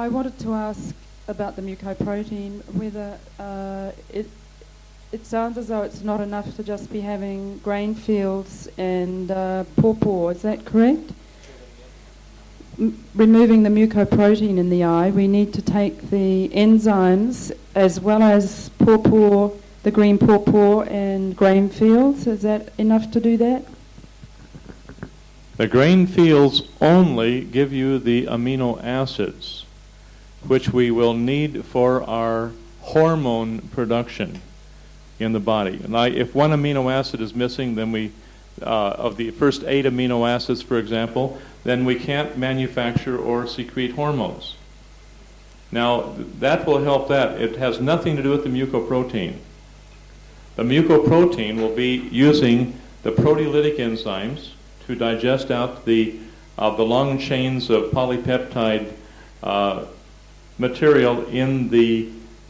I wanted to ask about the mucoprotein, whether it sounds as though it's not enough to just be having grain fields and pawpaw. Is that correct? Removing the mucoprotein in the eye, we need to take the enzymes as well as pawpaw, the green pawpaw and grain fields. Is that enough to do that? The grain fields only give you the amino acids, which we will need for our hormone production in the body. And if one amino acid is missing, then we, of the first 8 amino acids, for example, then we can't manufacture or secrete hormones. Now, that will help that. It has nothing to do with the mucoprotein. The mucoprotein will be using the proteolytic enzymes to digest out the long chains of polypeptide material in the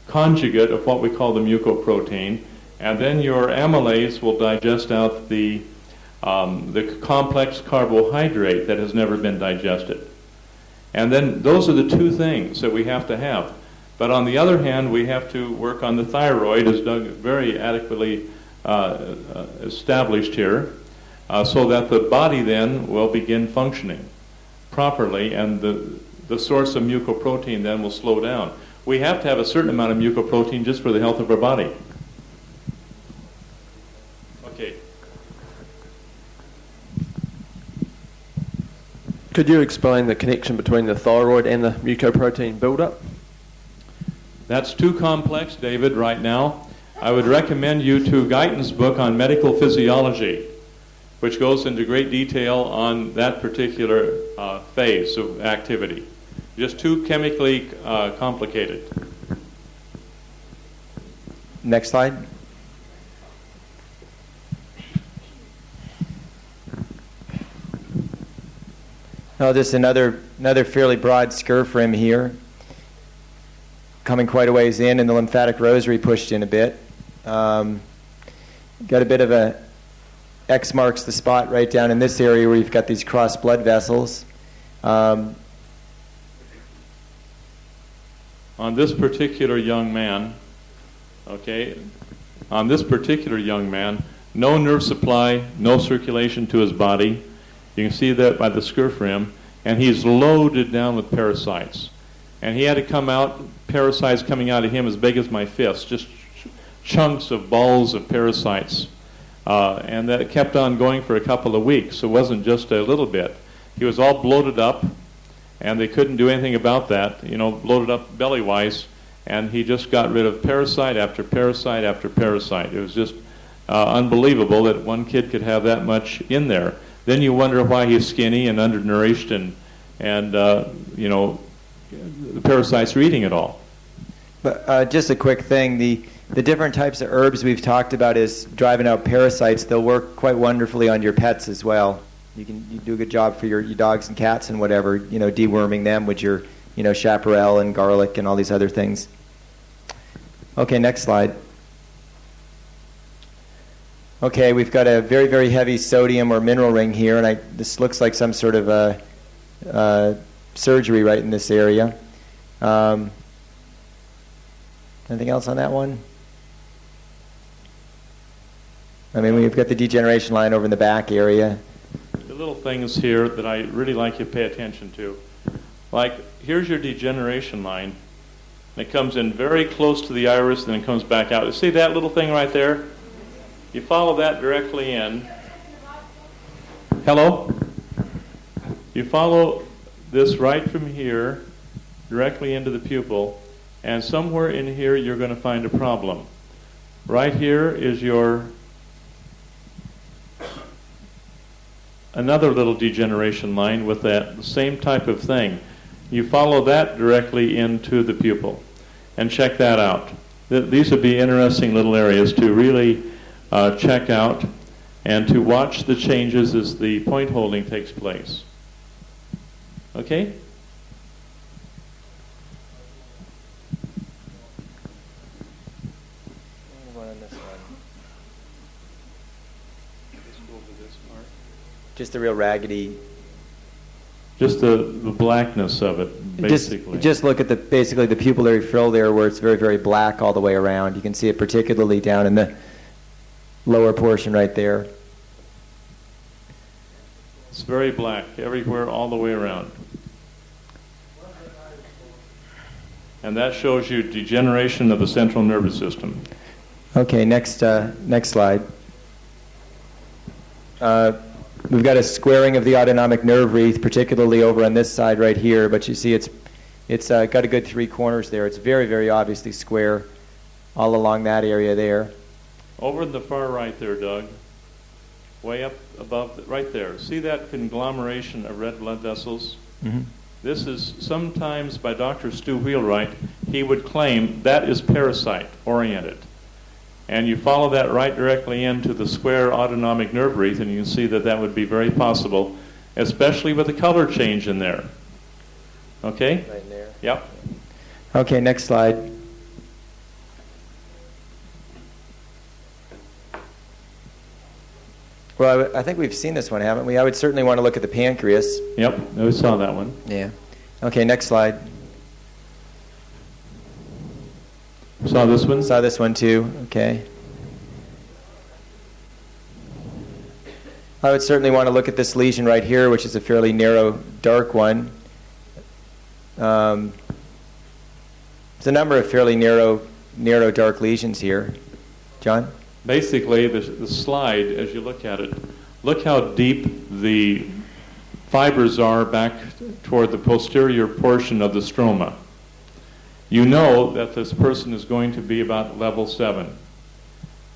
conjugate of what we call the mucoprotein, and then your amylase will digest out the complex carbohydrate that has never been digested. And then those are the 2 things that we have to have. But on the other hand, we have to work on the thyroid, as Doug very adequately established here, so that the body then will begin functioning properly, and the source of mucoprotein then will slow down. We have to have a certain amount of mucoprotein just for the health of our body. Okay. Could you explain the connection between the thyroid and the mucoprotein buildup? That's too complex, David, right now. I would recommend you to Guyton's book on medical physiology, which goes into great detail on that particular phase of activity. Just too chemically complicated. Next slide. Oh, just another fairly broad scurf rim here, coming quite a ways in, and the lymphatic rosary pushed in a bit. Got a bit of a X marks the spot right down in this area where you've got these cross blood vessels. On this particular young man, no nerve supply, no circulation to his body. You can see that by the scurf rim, and he's loaded down with parasites. And he had to come out, parasites coming out of him as big as my fist, just chunks of balls of parasites. And that kept on going for a couple of weeks. It wasn't just a little bit. He was all bloated up, and they couldn't do anything about that, bloated up belly-wise, and he just got rid of parasite after parasite after parasite. It was just unbelievable that one kid could have that much in there. Then you wonder why he's skinny and undernourished, and the parasites are eating it all. But just a quick thing, the different types of herbs we've talked about is driving out parasites. They'll work quite wonderfully on your pets as well. You do a good job for your dogs and cats and whatever, deworming them with your, chaparral and garlic and all these other things. Okay, next slide. Okay, we've got a very, very heavy sodium or mineral ring here, and this looks like some sort of a surgery right in this area. Anything else on that one? We've got the degeneration line over in the back area. The little things here that I really like you to pay attention to. Like, here's your degeneration line. It comes in very close to the iris, and then it comes back out. You see that little thing right there? You follow that directly in. Hello? You follow this right from here directly into the pupil, and somewhere in here you're going to find a problem. Right here is another little degeneration line with that same type of thing. You follow that directly into the pupil and check that out. These would be interesting little areas to really check out and to watch the changes as the point holding takes place. Okay? Just the real raggedy. Just the blackness of it. basically. Just look at basically the pupillary frill there, where it's very, very black all the way around. You can see it particularly down in the lower portion right there. It's very black everywhere, all the way around. And that shows you degeneration of the central nervous system. Okay, next slide. We've got a squaring of the autonomic nerve wreath, particularly over on this side right here, but you see it's got a good 3 corners there. It's very, very obviously square all along that area there. Over in the far right there, Doug, way up above, right there. See that conglomeration of red blood vessels? Mm-hmm. This is sometimes, by Dr. Stu Wheelwright, he would claim that is parasite-oriented. And you follow that right directly into the square autonomic nerve wreath, and you can see that that would be very possible, especially with the color change in there. Okay? Right there. Yep. Okay, next slide. Well, I think we've seen this one, haven't we? I would certainly want to look at the pancreas. Yep, we saw that one. Yeah. Okay, next slide. Saw this one? Saw this one too. Okay. I would certainly want to look at this lesion right here, which is a fairly narrow, dark one. There's a number of fairly narrow, dark lesions here. John? Basically, the slide, as you look at it, look how deep the fibers are back toward the posterior portion of the stroma. You know that this person is going to be about level 7.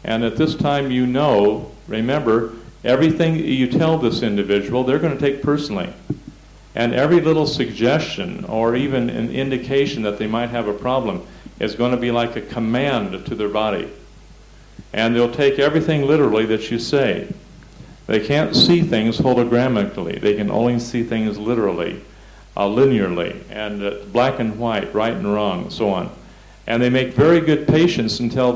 And at this time, you know, remember, everything you tell this individual, they're going to take personally. And every little suggestion or even an indication that they might have a problem is going to be like a command to their body. And they'll take everything literally that you say. They can't see things holographically. They can only see things literally, linearly, and black and white, right and wrong, and so on. And they make very good patients until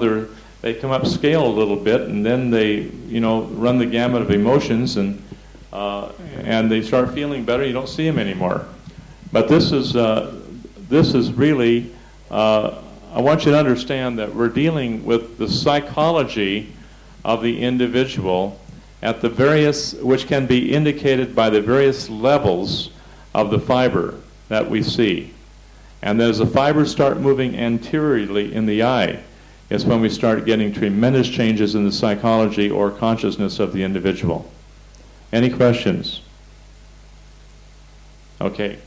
they come up scale a little bit, and then they, run the gamut of emotions, and they start feeling better. You don't see them anymore. But this is really. I want you to understand that we're dealing with the psychology of the individual at the various, which can be indicated by the various levels of the fiber that we see. And as the fibers start moving anteriorly in the eye, it's when we start getting tremendous changes in the psychology or consciousness of the individual. Any questions? Okay.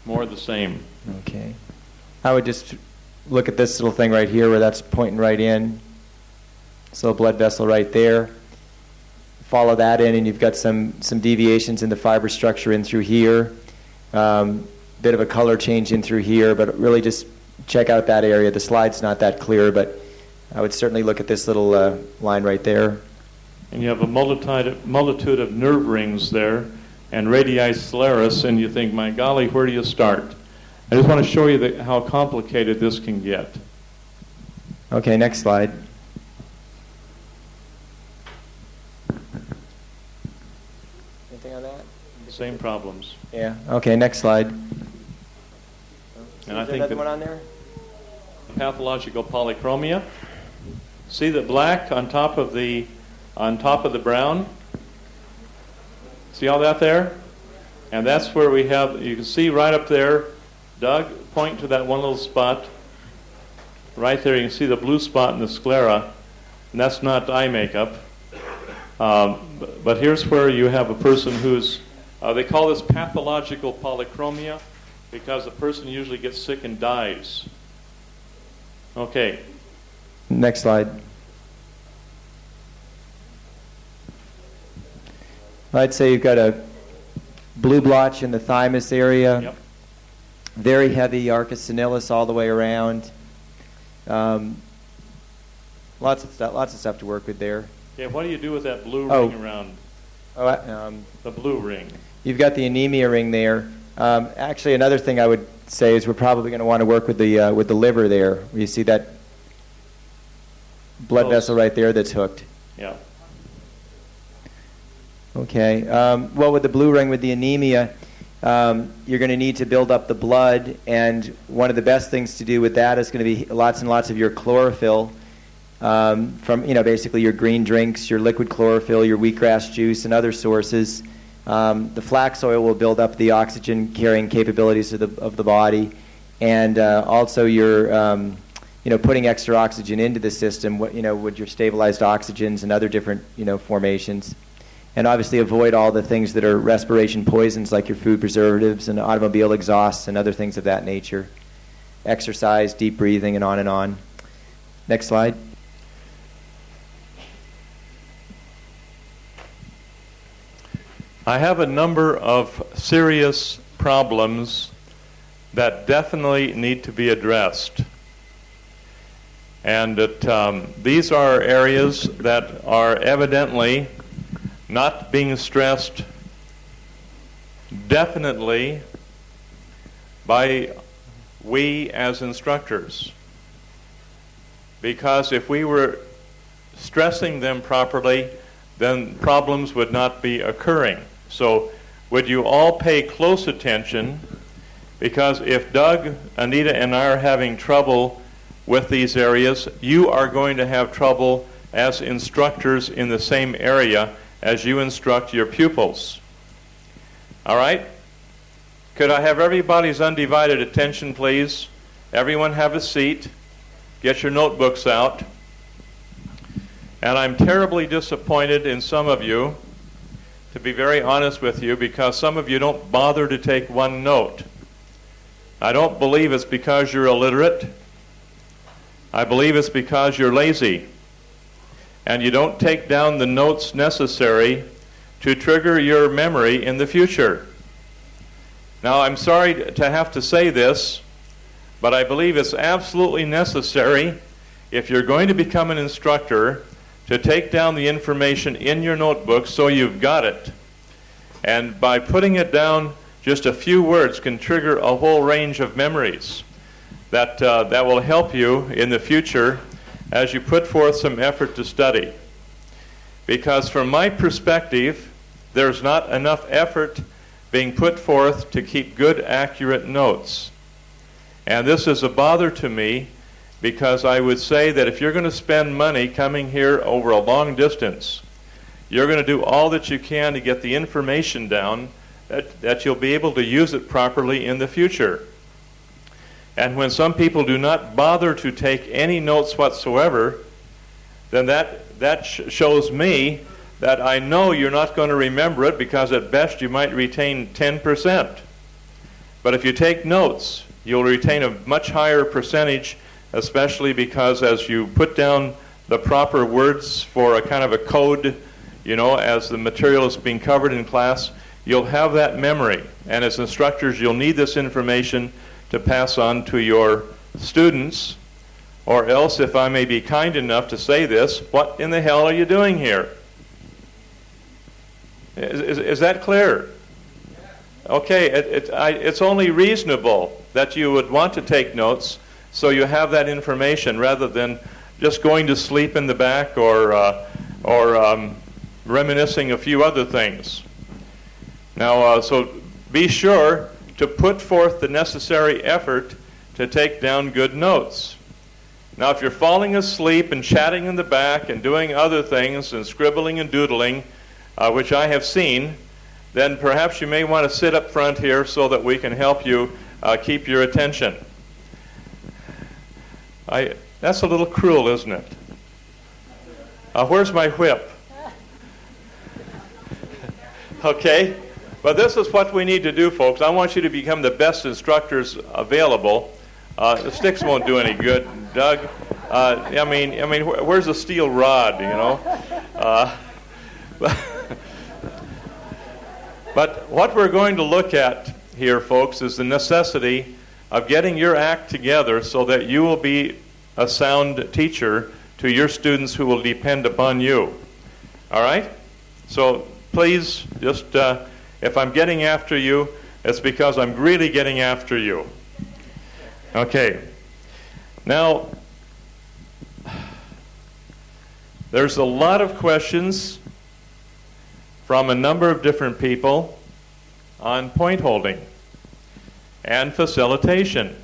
More of the same. Okay. I would just look at this little thing right here where that's pointing right in. This little blood vessel right there. Follow that in, and you've got some deviations in the fiber structure in through here. Bit of a color change in through here, but really just check out that area. The slide's not that clear, but I would certainly look at this little line right there. And you have a multitude of nerve rings there, and radii sceleris, and you think, my golly, where do you start? I just want to show you how complicated this can get. Okay, next slide. Anything on that? Same problems. Yeah. Okay, next slide. And I think another one on there? Pathological polychromia. See the black on top of the brown? See all that there? And that's where we have, you can see right up there, Doug, point to that one little spot. Right there, you can see the blue spot in the sclera, and that's not eye makeup. But here's where you have a person who's, they call this pathological polychromia because the person usually gets sick and dies. Okay. Next slide. I'd say you've got a blue blotch in the thymus area. Yep. Very heavy arcus senilis all the way around. Lots of stuff to work with there. Yeah, what do you do with that blue ring around? The blue ring. You've got the anemia ring there. Actually, another thing I would say is we're probably going to want to work with the liver there. Where you see that blood vessel right there that's hooked. Yeah. Okay. Well, with the blue ring, with the anemia, you're going to need to build up the blood, and one of the best things to do with that is going to be lots and lots of your chlorophyll from, basically your green drinks, your liquid chlorophyll, your wheatgrass juice, and other sources. The flax oil will build up the oxygen-carrying capabilities of the body, and also your, putting extra oxygen into the system, with your stabilized oxygens and other different, formations. And obviously avoid all the things that are respiration poisons, like your food preservatives and automobile exhausts and other things of that nature. Exercise, deep breathing, and on and on. Next slide. I have a number of serious problems that definitely need to be addressed. And these are areas that are evidently not being stressed definitely by we as instructors. Because if we were stressing them properly, then problems would not be occurring. So would you all pay close attention, because if Doug, Anita, and I are having trouble with these areas, you are going to have trouble as instructors in the same area as you instruct your pupils. All right? Could I have everybody's undivided attention, please? Everyone have a seat. Get your notebooks out. And I'm terribly disappointed in some of you, to be very honest with you, because some of you don't bother to take one note. I don't believe it's because you're illiterate. I believe it's because you're lazy. And you don't take down the notes necessary to trigger your memory in the future. Now, I'm sorry to have to say this, but I believe it's absolutely necessary, if you're going to become an instructor, to take down the information in your notebook so you've got it. And by putting it down, just a few words can trigger a whole range of memories that will help you in the future as you put forth some effort to study. Because from my perspective, there's not enough effort being put forth to keep good, accurate notes. And this is a bother to me, because I would say that if you're going to spend money coming here over a long distance, you're going to do all that you can to get the information down that you'll be able to use it properly in the future. And when some people do not bother to take any notes whatsoever, then that shows me that I know you're not going to remember it, because at best you might retain 10%. But if you take notes, you'll retain a much higher percentage, especially because as you put down the proper words for a kind of a code, as the material is being covered in class, you'll have that memory. And as instructors, you'll need this information to pass on to your students, or else, if I may be kind enough to say this, what in the hell are you doing here? Is that clear? Okay, it's only reasonable that you would want to take notes so you have that information, rather than just going to sleep in the back or reminiscing a few other things. Now, so be sure to put forth the necessary effort to take down good notes. Now, if you're falling asleep and chatting in the back and doing other things and scribbling and doodling, which I have seen, then perhaps you may want to sit up front here so that we can help you keep your attention. That's a little cruel, isn't it? Where's my whip? Okay? But this is what we need to do, folks. I want you to become the best instructors available. The sticks won't do any good, Doug. Where's the steel rod, But what we're going to look at here, folks, is the necessity of getting your act together so that you will be a sound teacher to your students who will depend upon you. All right? So please, just if I'm getting after you, it's because I'm really getting after you. Okay. Now, there's a lot of questions from a number of different people on point holding and facilitation.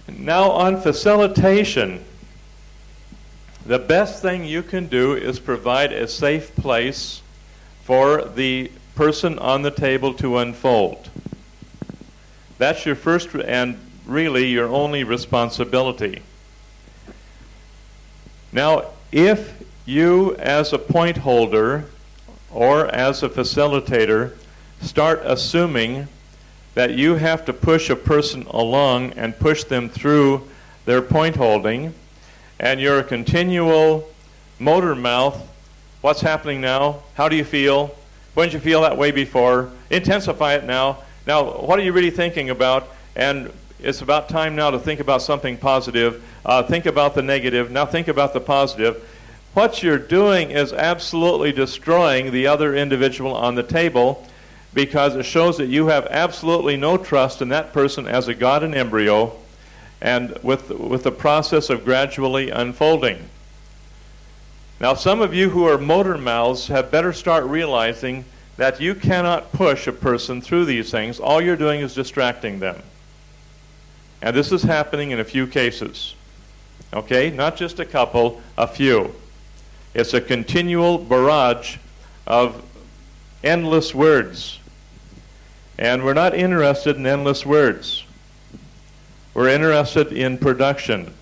Now, on facilitation, the best thing you can do is provide a safe place for the person on the table to unfold. That's your first and really your only responsibility. Now, if you as a point holder or as a facilitator start assuming that you have to push a person along and push them through their point holding, and you're a continual motor mouth, what's happening now? How do you feel? When did you feel that way before? Intensify it now. Now, what are you really thinking about? And it's about time now to think about something positive. Think about the negative. Now think about the positive. What you're doing is absolutely destroying the other individual on the table, because it shows that you have absolutely no trust in that person as a God in embryo, and with the process of gradually unfolding. Now, some of you who are motor mouths have better start realizing that you cannot push a person through these things. All you're doing is distracting them. And this is happening in a few cases. Okay? Not just a couple, a few. It's a continual barrage of endless words. And we're not interested in endless words. We're interested in production.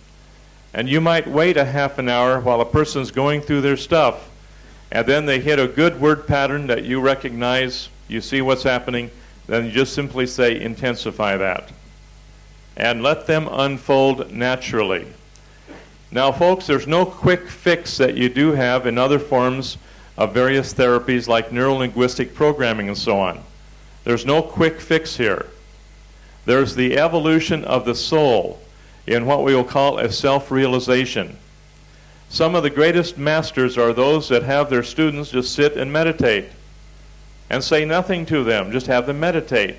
And you might wait a half an hour while a person's going through their stuff, and then they hit a good word pattern that you recognize, you see what's happening, then you just simply say, intensify that. And let them unfold naturally. Now, folks, there's no quick fix that you do have in other forms of various therapies like neuro-linguistic programming and so on. There's no quick fix here. There's the evolution of the soul in what we will call a self-realization. Some of the greatest masters are those that have their students just sit and meditate and say nothing to them, just have them meditate.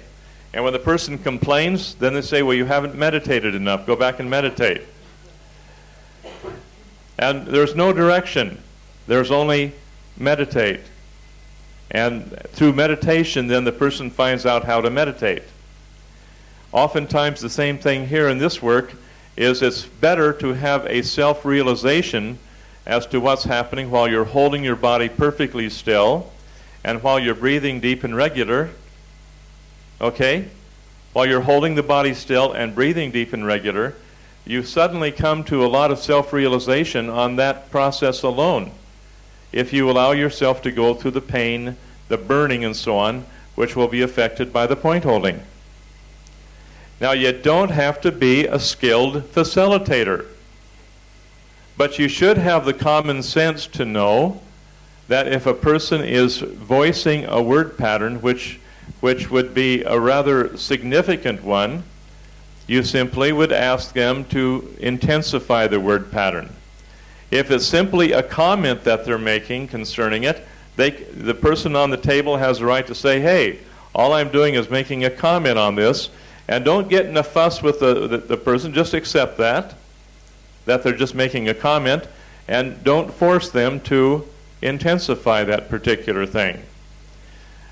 And when the person complains, then they say, well, you haven't meditated enough, go back and meditate. And there's no direction, there's only meditate. And through meditation, then the person finds out how to meditate. Oftentimes the same thing here in this work is it's better to have a self-realization as to what's happening while you're holding your body perfectly still and while you're breathing deep and regular. Okay? While you're holding the body still and breathing deep and regular, you suddenly come to a lot of self-realization on that process alone, if you allow yourself to go through the pain, the burning, and so on, which will be affected by the point holding. Now, you don't have to be a skilled facilitator, but you should have the common sense to know that if a person is voicing a word pattern, which would be a rather significant one, you simply would ask them to intensify the word pattern. If it's simply a comment that they're making concerning it, the person on the table has the right to say, hey, all I'm doing is making a comment on this, and don't get in a fuss with the person. Just accept that they're just making a comment, and don't force them to intensify that particular thing.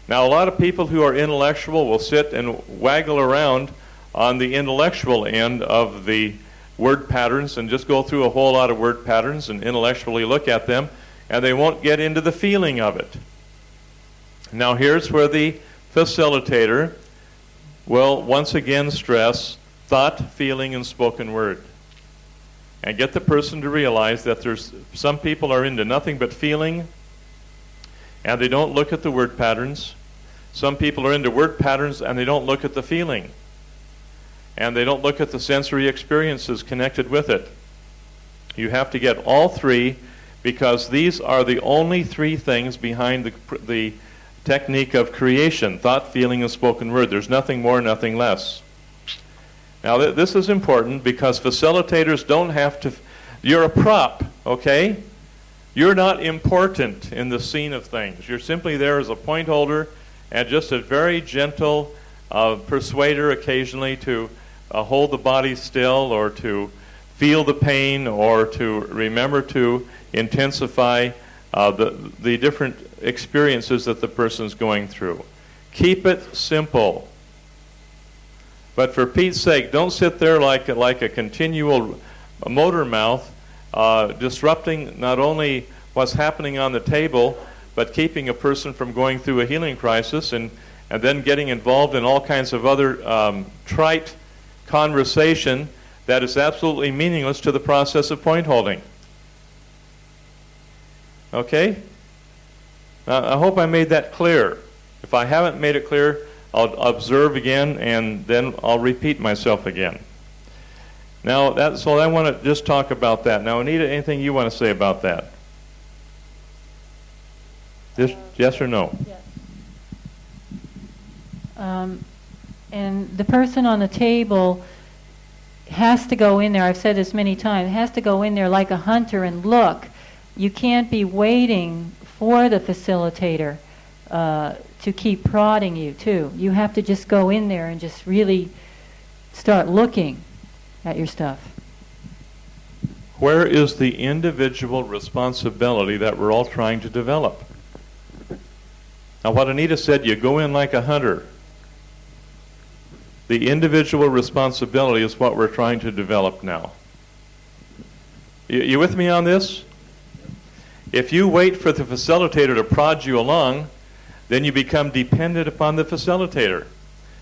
Now, a lot of people who are intellectual will sit and waggle around on the intellectual end of the word patterns and just go through a whole lot of word patterns and intellectually look at them, and they won't get into the feeling of it. Now, here's where the facilitator will once again stress thought, feeling, and spoken word. And get the person to realize that there's some people are into nothing but feeling, and they don't look at the word patterns. Some people are into word patterns, and they don't look at the feeling. And they don't look at the sensory experiences connected with it. You have to get all three, because these are the only three things behind the technique of creation: thought, feeling, and spoken word. There's nothing more, nothing less. Now, this is important because facilitators don't have to... You're a prop, okay? You're not important in the scene of things. You're simply there as a point holder and just a very gentle persuader occasionally to hold the body still, or to feel the pain, or to remember to intensify the different experiences that the person's going through. Keep it simple. But for Pete's sake, don't sit there like a continual motor mouth, disrupting not only what's happening on the table, but keeping a person from going through a healing crisis and then getting involved in all kinds of other trite conversation that is absolutely meaningless to the process of point holding. Okay? Now, I hope I made that clear. If I haven't made it clear, I'll observe again, and then I'll repeat myself again. Now, so I want to just talk about that. Now, Anita, anything you want to say about that? Just yes or no? Yes. And the person on the table has to go in there, I've said this many times, has to go in there like a hunter and look. You can't be waiting for the facilitator to keep prodding you, too. You have to just go in there and just really start looking at your stuff. Where is the individual responsibility that we're all trying to develop? Now, what Anita said, you go in like a hunter. The individual responsibility is what we're trying to develop now. You with me on this? If you wait for the facilitator to prod you along, then you become dependent upon the facilitator,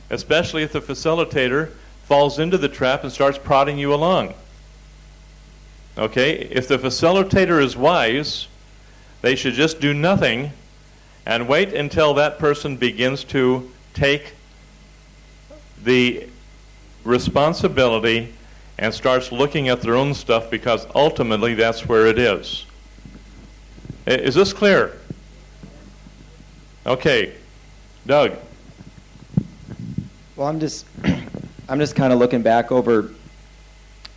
especially if the facilitator falls into the trap and starts prodding you along. Okay? If the facilitator is wise, they should just do nothing and wait until that person begins to take the responsibility and starts looking at their own stuff, because ultimately that's where it is. Is this clear? Okay. Doug. Well, I'm just kind of looking back over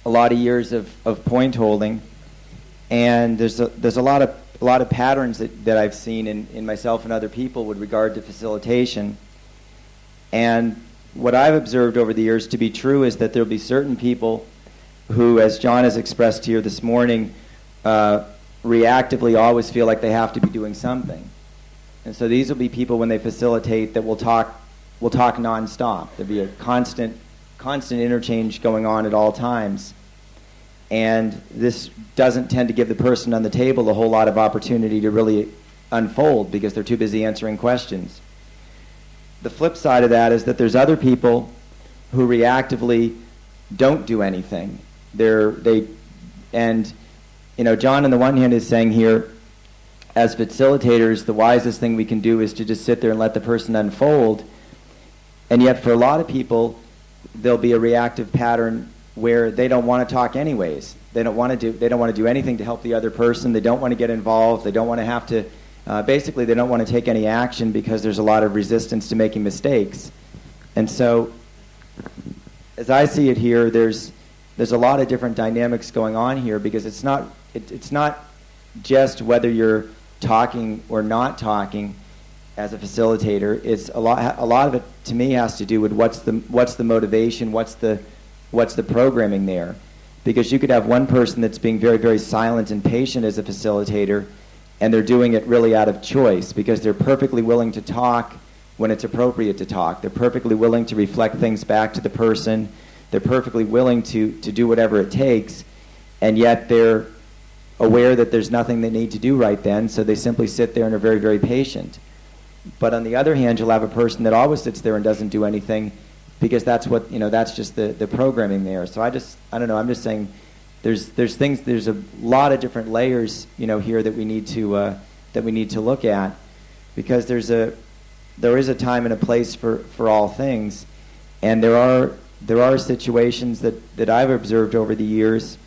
a lot of years of point holding, and there's a lot of patterns that I've seen in myself and other people with regard to facilitation. And what I've observed over the years to be true is that there'll be certain people who, as John has expressed here this morning, reactively always feel like they have to be doing something. And so these will be people, when they facilitate, that will talk nonstop. There'll be a constant interchange going on at all times. And this doesn't tend to give the person on the table a whole lot of opportunity to really unfold, because they're too busy answering questions. The flip side of that is that there's other people who reactively don't do anything. And John on the one hand is saying here, as facilitators, the wisest thing we can do is to just sit there and let the person unfold. And yet for a lot of people, there'll be a reactive pattern where they don't want to talk anyways. They don't want to do anything to help the other person. They don't want to get involved. They don't want to have to basically, they don't want to take any action because there's a lot of resistance to making mistakes. And so, as I see it here, there's a lot of different dynamics going on here, because it's not just whether you're talking or not talking as a facilitator. It's a lot of it, to me, has to do with what's the motivation, what's the programming there. Because you could have one person that's being very, very silent and patient as a facilitator, and they're doing it really out of choice, because they're perfectly willing to talk when it's appropriate to talk. They're perfectly willing to reflect things back to the person. They're perfectly willing to do whatever it takes, and yet they're aware that there's nothing they need to do right then, so they simply sit there and are very, very patient. But on the other hand, you'll have a person that always sits there and doesn't do anything, because that's what, that's just the programming there. So I don't know, I'm just saying there's a lot of different layers, here that we need to look at, because there is a time and a place for all things. And there are situations that I've observed over the years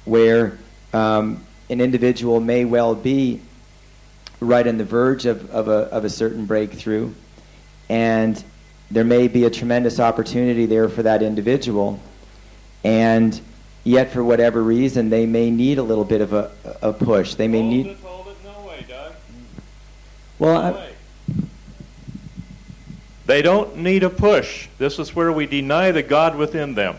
where an individual may well be right on the verge of a certain breakthrough, and there may be a tremendous opportunity there for that individual, and yet for whatever reason they may need a little bit of a push. They may need. Hold it, no way, Doug. Well, no way. They don't need a push. This is where we deny the God within them.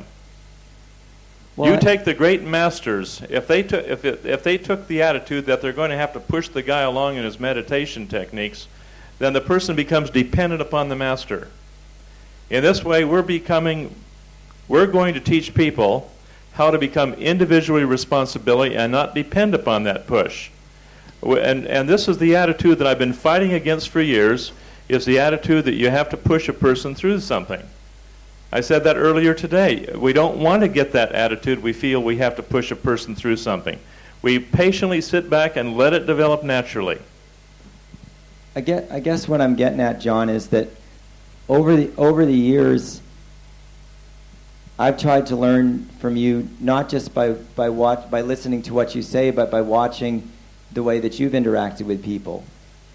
You take the great masters. If they took the attitude that they're going to have to push the guy along in his meditation techniques, then the person becomes dependent upon the master. In this way, we're going to teach people how to become individually responsible and not depend upon that push. And this is the attitude that I've been fighting against for years, is the attitude that you have to push a person through something. I said that earlier today. We don't want to get that attitude. We feel we have to push a person through something. We patiently sit back and let it develop naturally. I guess what I'm getting at, John, is that over the years, I've tried to learn from you, not just by listening to what you say, but by watching the way that you've interacted with people.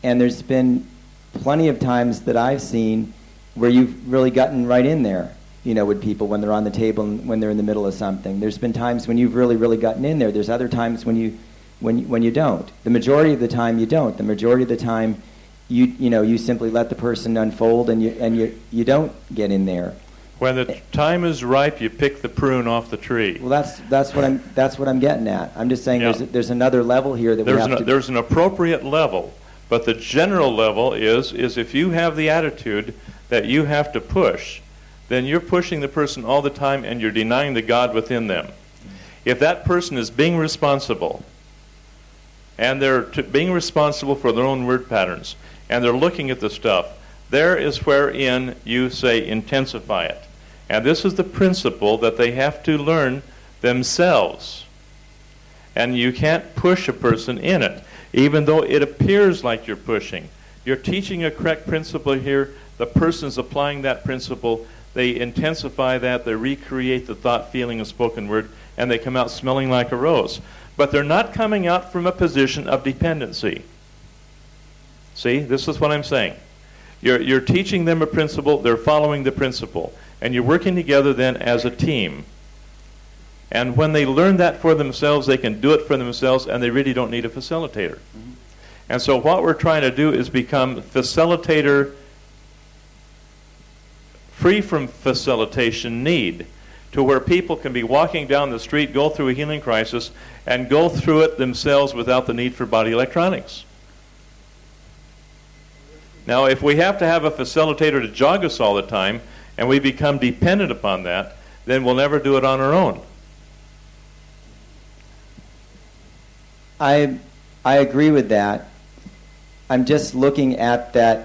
And there's been plenty of times that I've seen where you've really gotten right in there, with people when they're on the table and when they're in the middle of something. There's been times when you've really, really gotten in there. There's other times when you don't. The majority of the time you don't. The majority of the time you simply let the person unfold and you don't get in there. When the time is ripe, you pick the prune off the tree. Well, that's what I'm getting at. I'm just saying there's another level here that there's an appropriate level, but the general level is if you have the attitude that you have to push, then you're pushing the person all the time and you're denying the God within them. If that person is being responsible, and they're being responsible for their own word patterns, and they're looking at the stuff, there is wherein you say intensify it. And this is the principle that they have to learn themselves. And you can't push a person in it, even though it appears like you're pushing. You're teaching a correct principle here. The person's applying that principle. They intensify that. They recreate the thought, feeling, and spoken word, and they come out smelling like a rose. But they're not coming out from a position of dependency. See, this is what I'm saying. You're teaching them a principle, they're following the principle, and you're working together then as a team. And when they learn that for themselves, they can do it for themselves, and they really don't need a facilitator. Mm-hmm. And so what we're trying to do is become facilitator free from facilitation need, to where people can be walking down the street, go through a healing crisis, and go through it themselves without the need for body electronics. Now, if we have to have a facilitator to jog us all the time, and we become dependent upon that, then we'll never do it on our own. I agree with that. I'm just looking at those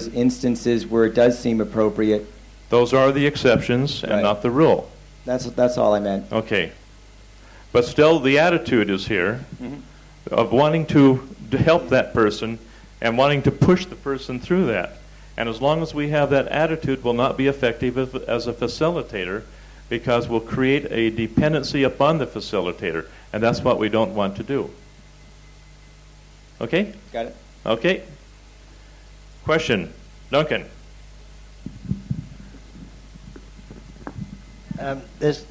instances where it does seem appropriate. Those are the exceptions and not the rule. That's all I meant. Okay. But still, the attitude is here of wanting to help that person and wanting to push the person through that. And as long as we have that attitude, we'll not be effective as a facilitator, because we'll create a dependency upon the facilitator, and that's what we don't want to do. Okay? Got it. Okay. Question. Duncan. There's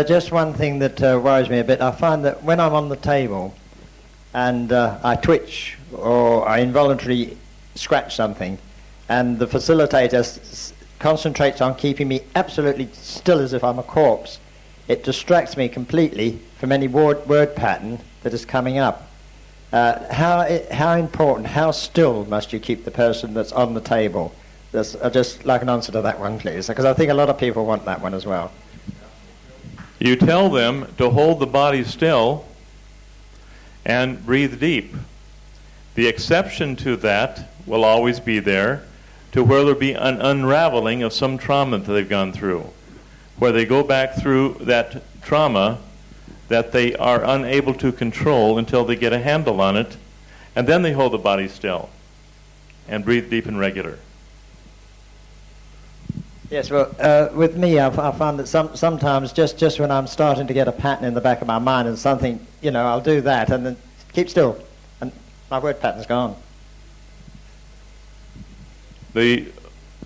just one thing that worries me a bit. I find that when I'm on the table and I twitch or I involuntarily scratch something, and the facilitator concentrates on keeping me absolutely still as if I'm a corpse, it distracts me completely from any word pattern that is coming up. How important, how still must you keep the person that's on the table? I'd just like an answer to that one, please, because I think a lot of people want that one as well. You tell them to hold the body still and breathe deep. The exception to that will always be there, to where there'll be an unraveling of some trauma that they've gone through, where they go back through that trauma that they are unable to control until they get a handle on it, and then they hold the body still and breathe deep and regular. Yes, well, with me, I found that sometimes just when I'm starting to get a pattern in the back of my mind and something, I'll do that and then keep still, and my word pattern's gone.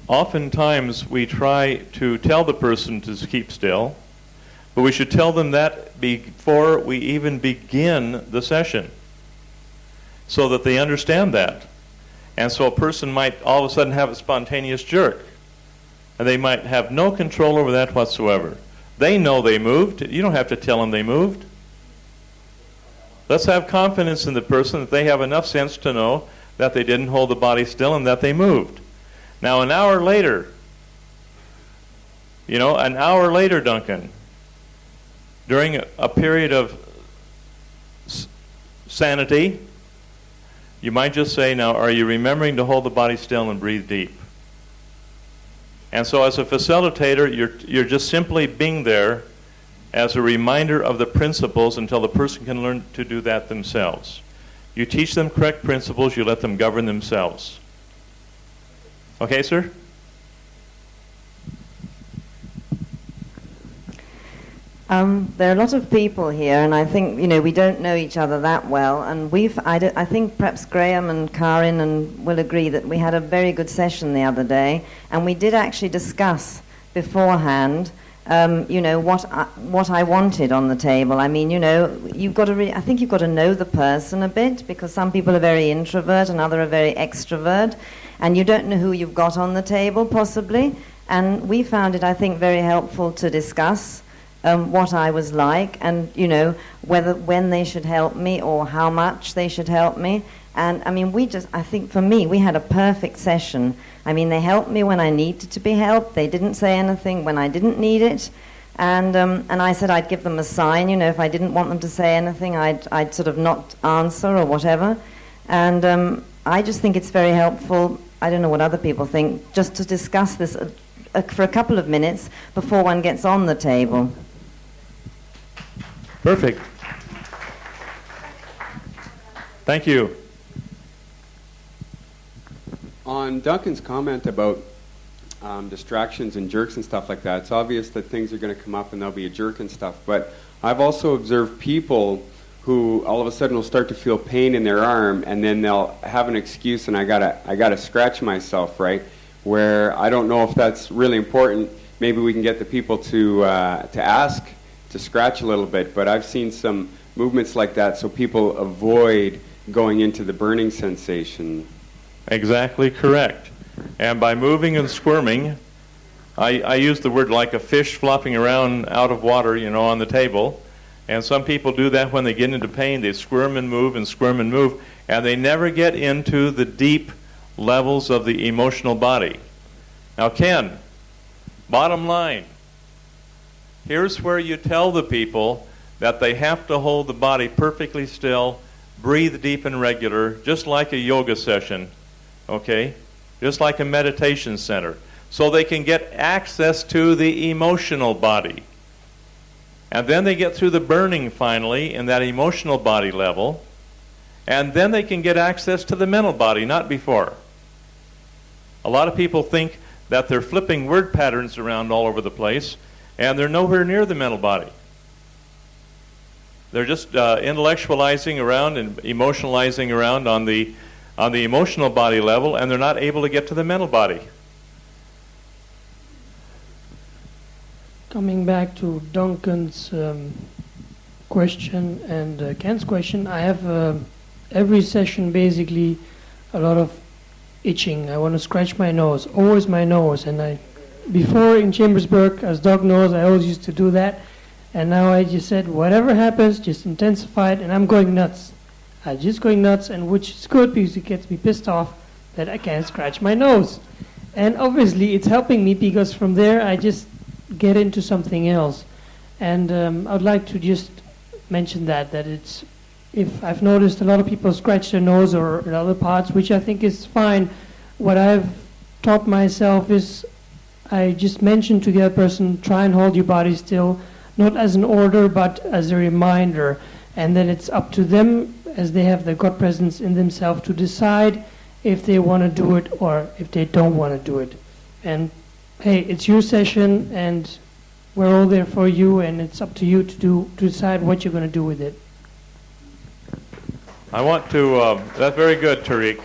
Oftentimes we try to tell the person to keep still, but we should tell them that before we even begin the session, so that they understand that. And so a person might all of a sudden have a spontaneous jerk. And they might have no control over that whatsoever. They know they moved. You don't have to tell them they moved. Let's have confidence in the person that they have enough sense to know that they didn't hold the body still and that they moved. Now, an hour later, Duncan, during a period of sanity, you might just say, now, are you remembering to hold the body still and breathe deep? And so as a facilitator, you're just simply being there as a reminder of the principles until the person can learn to do that themselves. You teach them correct principles, you let them govern themselves. Okay, sir? There are a lot of people here, and I think, we don't know each other that well, and I think perhaps Graham and Karin will agree that we had a very good session the other day, and we did actually discuss beforehand, what I wanted on the table. I mean, I think you've got to know the person a bit, because some people are very introvert and others are very extrovert, and you don't know who you've got on the table, possibly, and we found it, I think, very helpful to discuss what I was like, and when they should help me or how much they should help me. And I mean, I think for me, we had a perfect session. I mean, they helped me when I needed to be helped. They didn't say anything when I didn't need it. And I said I'd give them a sign, if I didn't want them to say anything, I'd sort of not answer or whatever. And I just think it's very helpful. I don't know what other people think, just to discuss this for a couple of minutes before one gets on the table. Perfect. Thank you. On Duncan's comment about distractions and jerks and stuff like that, it's obvious that things are going to come up and there'll be a jerk and stuff. But I've also observed people who all of a sudden will start to feel pain in their arm, and then they'll have an excuse, and I gotta scratch myself, right? Where I don't know if that's really important. Maybe we can get the people to ask to scratch a little bit, but I've seen some movements like that so people avoid going into the burning sensation. Exactly correct. And by moving and squirming, I use the word like a fish flopping around out of water, on the table. And some people do that when they get into pain. They squirm and move, and they never get into the deep levels of the emotional body. Now, Ken, bottom line, here's where you tell the people that they have to hold the body perfectly still, breathe deep and regular, just like a yoga session, okay? Just like a meditation center, so they can get access to the emotional body. And then they get through the burning finally in that emotional body level, and then they can get access to the mental body, not before. A lot of people think that they're flipping word patterns around all over the place, and they're nowhere near the mental body. They're just intellectualizing around and emotionalizing around on the emotional body level, and they're not able to get to the mental body. Coming back to Duncan's question and Ken's question, I have every session basically a lot of itching. I want to scratch my nose, always my nose, and before in Chambersburg, as Doug knows, I always used to do that, and now I just said, whatever happens, just intensify it, and I'm going nuts. I'm just going nuts, and which is good because it gets me pissed off that I can't scratch my nose. And obviously it's helping me because from there I just get into something else. And I would like to just mention that it's, if I've noticed a lot of people scratch their nose or in other parts, which I think is fine. What I've taught myself is I just mention to the other person, try and hold your body still, not as an order, but as a reminder. And then it's up to them, as they have the God presence in themselves, to decide if they want to do it or if they don't want to do it. And hey, it's your session, and we're all there for you, and it's up to you to decide what you're going to do with it. I want to, that's very good, Tariq.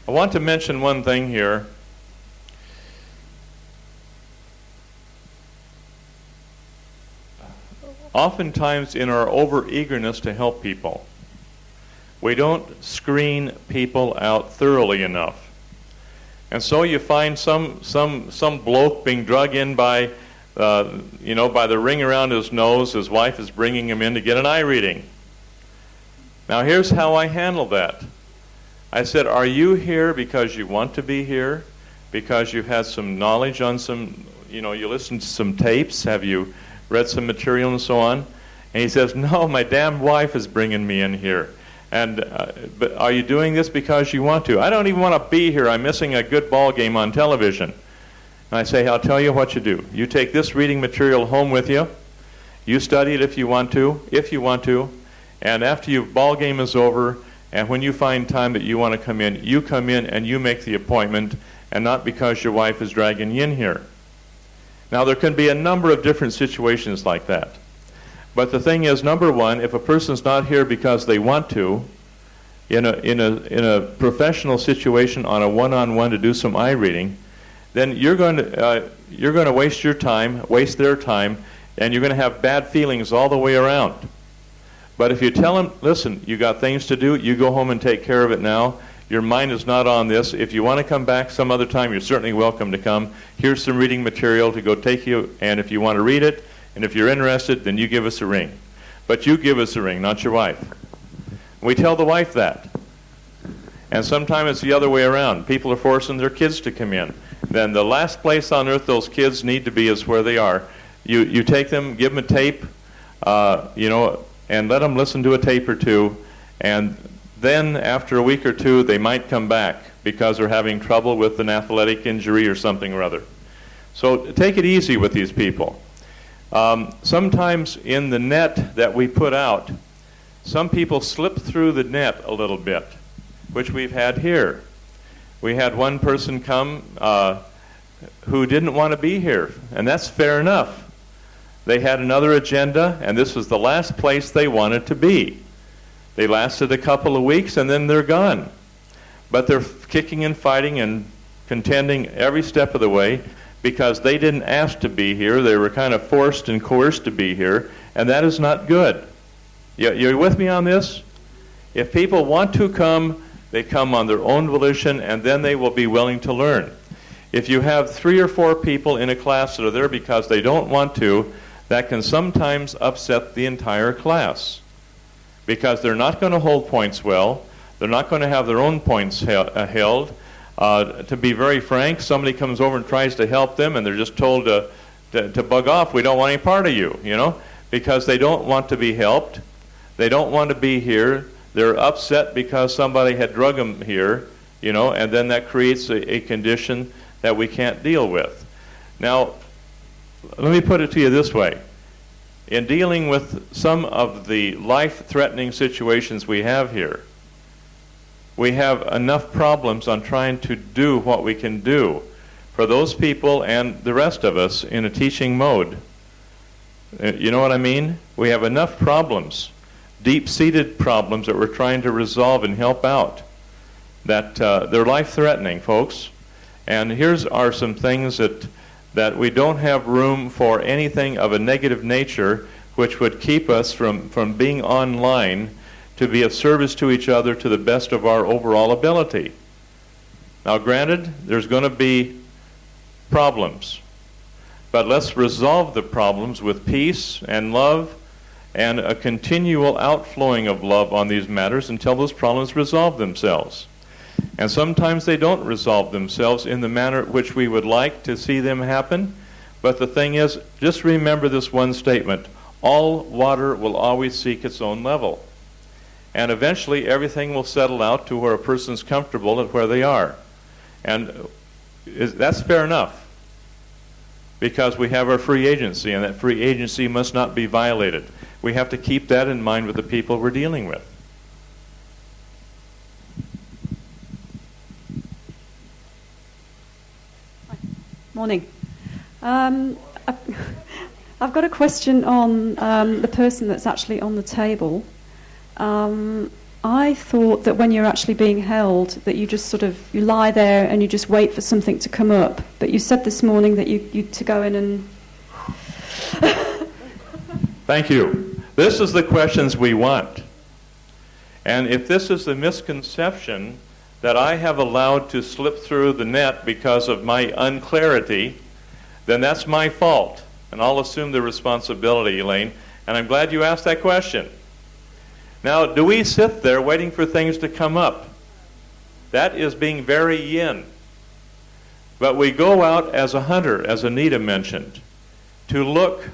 I want to mention one thing here. Oftentimes in our over-eagerness to help people, we don't screen people out thoroughly enough. And so you find some bloke being drug in by, by the ring around his nose. His wife is bringing him in to get an eye reading. Now here's how I handle that. I said, are you here because you want to be here? Because you've had some knowledge on some, you listened to some tapes? Have you read some material and so on? And he says, no, my damn wife is bringing me in here. And but are you doing this because you want to? I don't even want to be here. I'm missing a good ball game on television. And I say, I'll tell you what you do. You take this reading material home with you. You study it if you want to. And after your ball game is over, and when you find time that you want to come in and you make the appointment, and not because your wife is dragging you in here. Now, there can be a number of different situations like that. But the thing is, number one, if a person's not here because they want to, in a professional situation on a one-on-one to do some eye reading, then you're going to waste your time, waste their time, and you're going to have bad feelings all the way around. But if you tell them, listen, you got things to do, you go home and take care of it now. Your mind is not on this. If you want to come back some other time, you're certainly welcome to come. Here's some reading material to go take you, and if you want to read it, and if you're interested, then you give us a ring. But you give us a ring, not your wife. We tell the wife that. And sometimes it's the other way around. People are forcing their kids to come in. Then the last place on earth those kids need to be is where they are. You take them, give them a tape, and let them listen to a tape or two, and then after a week or two they might come back because they're having trouble with an athletic injury or something or other. So take it easy with these people. Sometimes in the net that we put out, some people slip through the net a little bit, which we've had here. We had one person come who didn't want to be here, and that's fair enough. They had another agenda, and this was the last place they wanted to be. They lasted a couple of weeks, and then they're gone. But they're kicking and fighting and contending every step of the way because they didn't ask to be here. They were kind of forced and coerced to be here, and that is not good. You're with me on this? If people want to come, they come on their own volition, and then they will be willing to learn. If you have 3 or 4 people in a class that are there because they don't want to, that can sometimes upset the entire class because they're not going to hold points well. They're not going to have their own points held. To be very frank, somebody comes over and tries to help them, and they're just told to bug off. We don't want any part of you, because they don't want to be helped. They don't want to be here. They're upset because somebody had drug them here, and then that creates a condition that we can't deal with. Now, let me put it to you this way. In dealing with some of the life-threatening situations we have here, we have enough problems on trying to do what we can do for those people and the rest of us in a teaching mode. You know what I mean? We have enough problems, deep-seated problems that we're trying to resolve and help out, that they're life-threatening, folks. And here's are some things that we don't have room for anything of a negative nature which would keep us from being online to be of service to each other to the best of our overall ability. Now, granted, there's going to be problems, but let's resolve the problems with peace and love and a continual outflowing of love on these matters until those problems resolve themselves. And sometimes they don't resolve themselves in the manner which we would like to see them happen. But the thing is, just remember this one statement. All water will always seek its own level. And eventually everything will settle out to where a person's comfortable at where they are. And that's fair enough. Because we have our free agency, and that free agency must not be violated. We have to keep that in mind with the people we're dealing with. Morning. I've got a question on the person that's actually on the table. I thought that when you're actually being held, that you just you lie there and you just wait for something to come up. But you said this morning that you to go in and... Thank you. This is the questions we want. And if this is the misconception that I have allowed to slip through the net because of my unclarity, then that's my fault. And I'll assume the responsibility, Elaine. And I'm glad you asked that question. Now, do we sit there waiting for things to come up? That is being very yin. But we go out as a hunter, as Anita mentioned, to look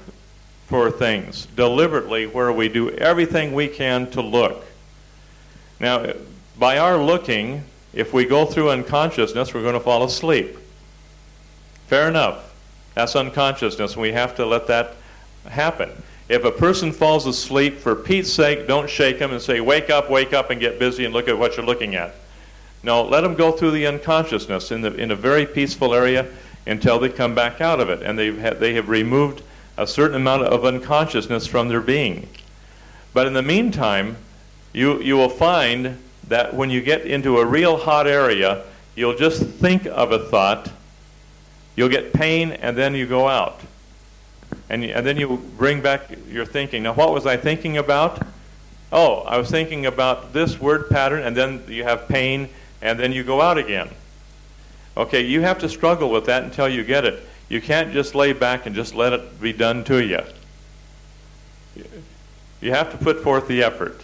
for things deliberately, where we do everything we can to look. Now, by our looking, if we go through unconsciousness, we're going to fall asleep. Fair enough. That's unconsciousness, and we have to let that happen. If a person falls asleep, for Pete's sake, don't shake him and say, wake up, and get busy and look at what you're looking at. No, let them go through the unconsciousness in a very peaceful area until they come back out of it, and they have removed a certain amount of unconsciousness from their being. But in the meantime, you will find that when you get into a real hot area, you'll just think of a thought, you'll get pain, and then you go out. And then you bring back your thinking. Now, what was I thinking about? Oh, I was thinking about this word pattern, and then you have pain, and then you go out again. Okay, you have to struggle with that until you get it. You can't just lay back and just let it be done to you. You have to put forth the effort.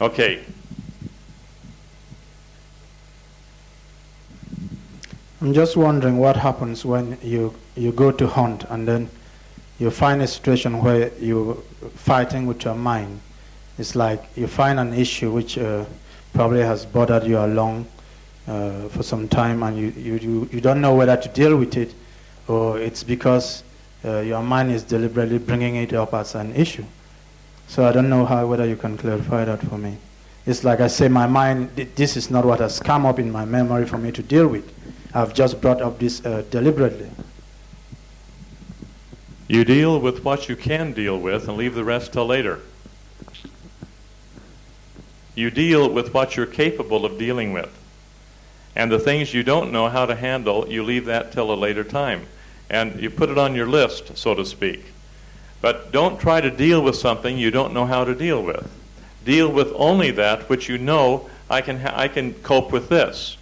Okay. I'm just wondering what happens when you go to hunt and then you find a situation where you're fighting with your mind. It's like you find an issue which probably has bothered you along for some time, and you don't know whether to deal with it, or it's because your mind is deliberately bringing it up as an issue. So I don't know whether you can clarify that for me. It's like I say, my mind, this is not what has come up in my memory for me to deal with. I've just brought up this deliberately. You deal with what you can deal with and leave the rest till later. You deal with what you're capable of dealing with. And the things you don't know how to handle, you leave that till a later time. And you put it on your list, so to speak. But don't try to deal with something you don't know how to deal with. Deal with only that which you know, I can cope with this.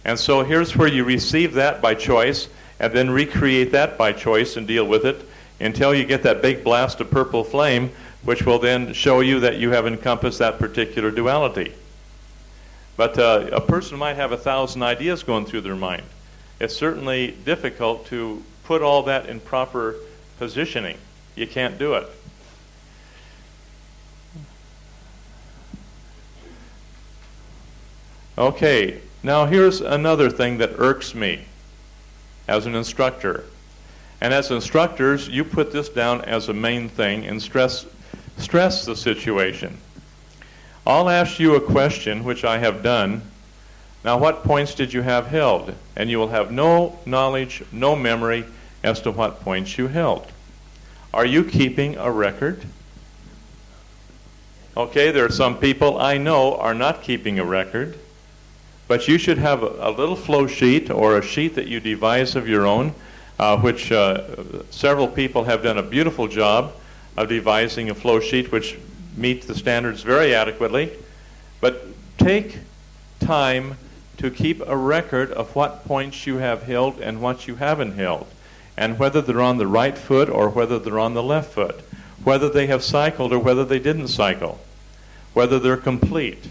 And so here's where you receive that by choice, and then recreate that by choice and deal with it until you get that big blast of purple flame, which will then show you that you have encompassed that particular duality. But a person might have 1,000 ideas going through their mind. It's certainly difficult to put all that in proper positioning. You can't do it. Okay, now here's another thing that irks me as an instructor. And as instructors, you put this down as a main thing and stress the situation. I'll ask you a question, which I have done. Now, what points did you have held? And you will have no knowledge, no memory as to what points you held. Are you keeping a record? Okay, there are some people I know are not keeping a record, but you should have a little flow sheet or a sheet that you devise of your own, which several people have done a beautiful job of devising a flow sheet which meets the standards very adequately. But take time to keep a record of what points you have held and what you haven't held, and whether they're on the right foot or whether they're on the left foot, whether they have cycled or whether they didn't cycle, whether they're complete,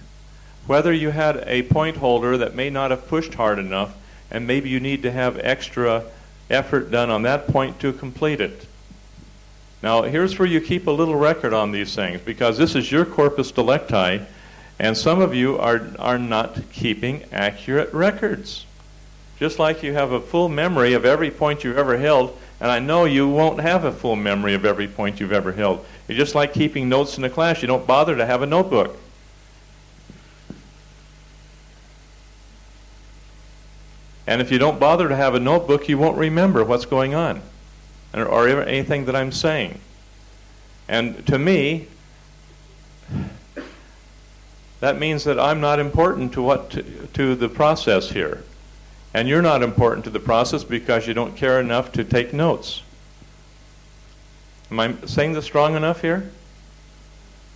whether you had a point holder that may not have pushed hard enough and maybe you need to have extra effort done on that point to complete it. Now, here's where you keep a little record on these things, because this is your corpus delicti, and some of you are not keeping accurate records. Just like you have a full memory of every point you've ever held, and I know you won't have a full memory of every point you've ever held. It's just like keeping notes in a class. You don't bother to have a notebook. And if you don't bother to have a notebook, you won't remember what's going on or anything that I'm saying. And to me, that means that I'm not important to the process here. And you're not important to the process because you don't care enough to take notes. Am I saying this strong enough here?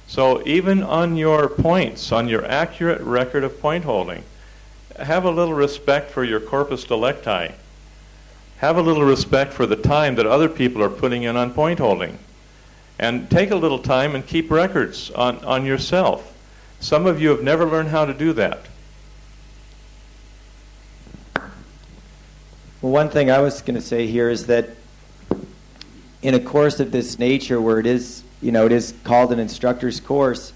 So even on your points, on your accurate record of point holding, have a little respect for your corpus delicti. Have a little respect for the time that other people are putting in on point holding. And take a little time and keep records on yourself. Some of you have never learned how to do that. Well, one thing I was going to say here is that in a course of this nature where it is called an instructor's course,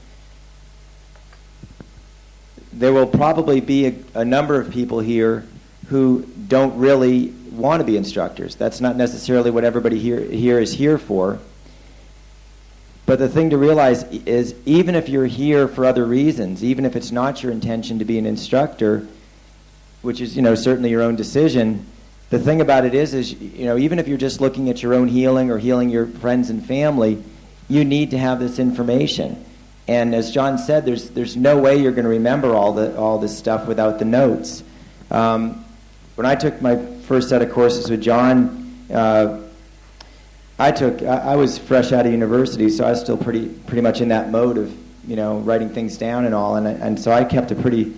there will probably be a number of people here who don't really want to be instructors. That's not necessarily what everybody here is here for. But the thing to realize is, even if you're here for other reasons, even if it's not your intention to be an instructor, which is, certainly your own decision, the thing about it is, even if you're just looking at your own healing or healing your friends and family, you need to have this information. And as John said, there's no way you're going to remember all this stuff without the notes. When I took my first set of courses with John, I was fresh out of university, so I was still pretty much in that mode of writing things down and all, and so I kept a pretty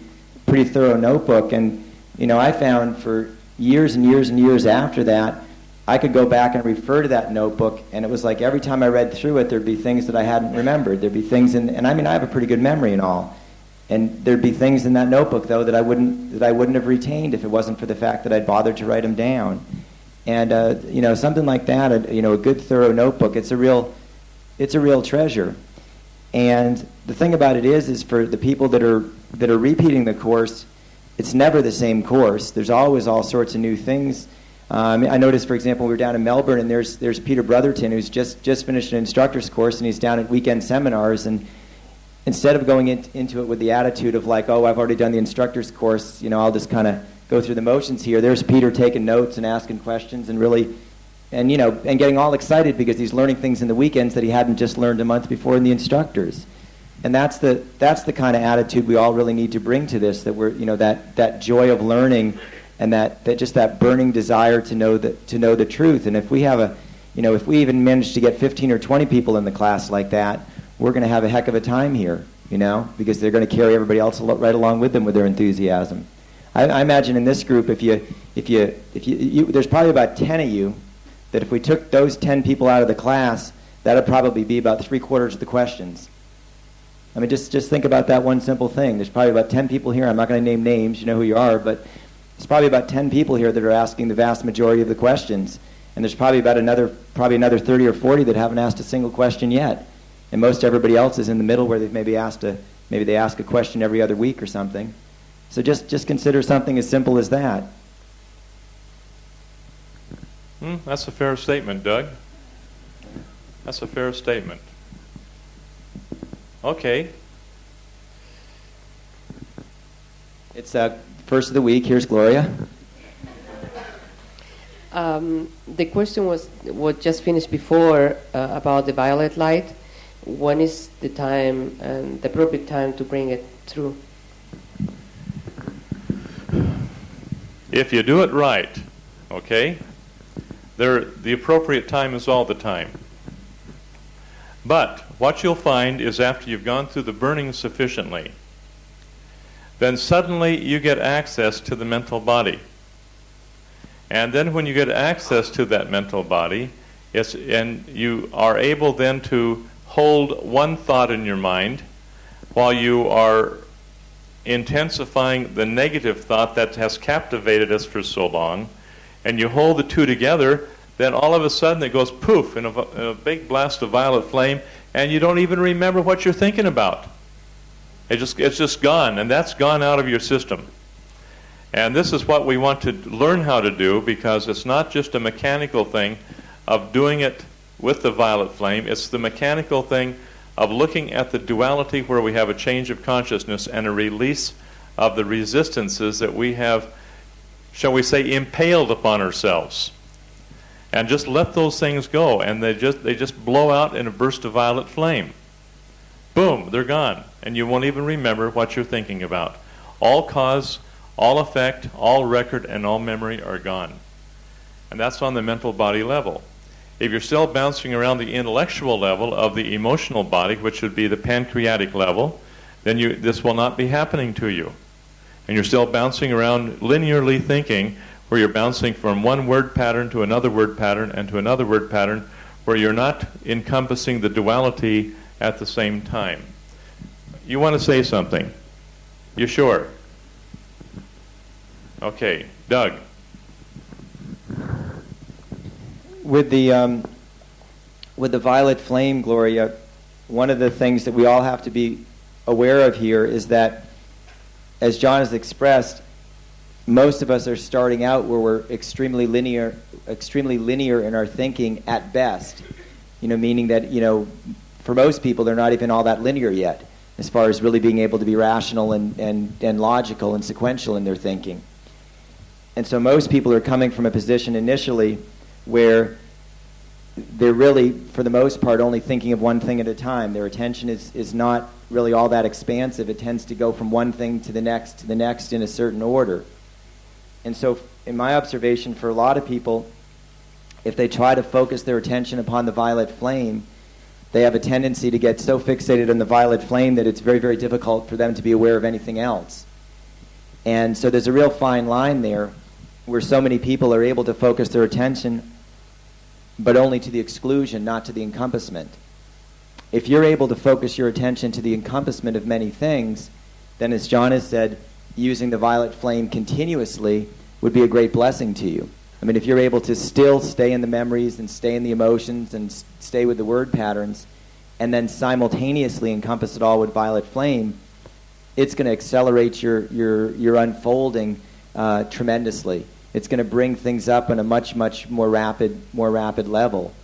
thorough notebook. And I found for years and years and years after that, I could go back and refer to that notebook, and it was like every time I read through it, there'd be things that I hadn't remembered. There'd be things and I mean, I have a pretty good memory and all, and there'd be things in that notebook though that I wouldn't have retained if it wasn't for the fact that I'd bothered to write them down. And something like that, a good thorough notebook, it's a real treasure. And the thing about it is for the people that are repeating the course, it's never the same course. There's always all sorts of new things. I noticed, for example, we were down in Melbourne, and there's Peter Brotherton, who's just finished an instructor's course, and he's down at weekend seminars. And instead of going into it with the attitude of like, oh, I've already done the instructor's course, I'll just kind of go through the motions here, there's Peter taking notes and asking questions and really, and getting all excited because he's learning things in the weekends that he hadn't just learned a month before in the instructors. And that's the kind of attitude we all really need to bring to this, that we're, that joy of learning, and that just that burning desire to know the truth. And if we have if we even manage to get 15 or 20 people in the class like that, we're going to have a heck of a time here, because they're going to carry everybody else right along with them with their enthusiasm. I imagine in this group, if you there's probably about 10 of you that if we took those 10 people out of the class, that would probably be about 3/4 of the questions. I mean, just think about that one simple thing. There's probably about 10 people here. I'm not going to name names. You know who you are, but there's probably about 10 people here that are asking the vast majority of the questions, and there's probably about another 30 or 40 that haven't asked a single question yet. And most everybody else is in the middle, where they've maybe they ask a question every other week or something. So just consider something as simple as that. That's a fair statement, Doug. That's a fair statement. Okay. It's first of the week. Here's Gloria. The question was what just finished before about the violet light. When is the time and the appropriate time to bring it through? If you do it right, okay, the appropriate time is all the time. But what you'll find is after you've gone through the burning sufficiently, then suddenly you get access to the mental body. And then when you get access to that mental body, and you are able then to hold one thought in your mind while you are intensifying the negative thought that has captivated us for so long, and you hold the two together, then all of a sudden it goes poof in a big blast of violet flame, and you don't even remember what you're thinking about. It's just gone, and that's gone out of your system. And this is what we want to learn how to do, because it's not just a mechanical thing of doing it with the violet flame. It's the mechanical thing of looking at the duality where we have a change of consciousness and a release of the resistances that we have, shall we say, impaled upon ourselves. And just let those things go, and they just blow out in a burst of violet flame. Boom, they're gone, and you won't even remember what you're thinking about. All cause, all effect, all record, and all memory are gone. And that's on the mental body level. If you're still bouncing around the intellectual level of the emotional body, which would be the pancreatic level, then this will not be happening to you. and you're still bouncing around linearly thinking, where you're bouncing from one word pattern to another word pattern and to another word pattern, where you're not encompassing the duality at the same time. You want to say something? You sure? Okay, Doug. With the violet flame, Gloria, one of the things that we all have to be aware of here is that, as John has expressed, most of us are starting out where we're extremely linear in our thinking at best. Meaning that, for most people, they're not even all that linear yet, as far as really being able to be rational and logical and sequential in their thinking. And so most people are coming from a position initially where they're really, for the most part, only thinking of one thing at a time. Their attention is not really all that expansive. It tends to go from one thing to the next in a certain order. And so, in my observation, for a lot of people, if they try to focus their attention upon the violet flame, they have a tendency to get so fixated on the violet flame that it's very, very difficult for them to be aware of anything else. And so there's a real fine line there where so many people are able to focus their attention but only to the exclusion, not to the encompassment. If you're able to focus your attention to the encompassment of many things, then, as John has said, using the violet flame continuously would be a great blessing to you. I mean, if you're able to still stay in the memories and stay in the emotions and stay with the word patterns and then simultaneously encompass it all with violet flame, it's going to accelerate your unfolding tremendously. It's going to bring things up on a much, much more rapid level.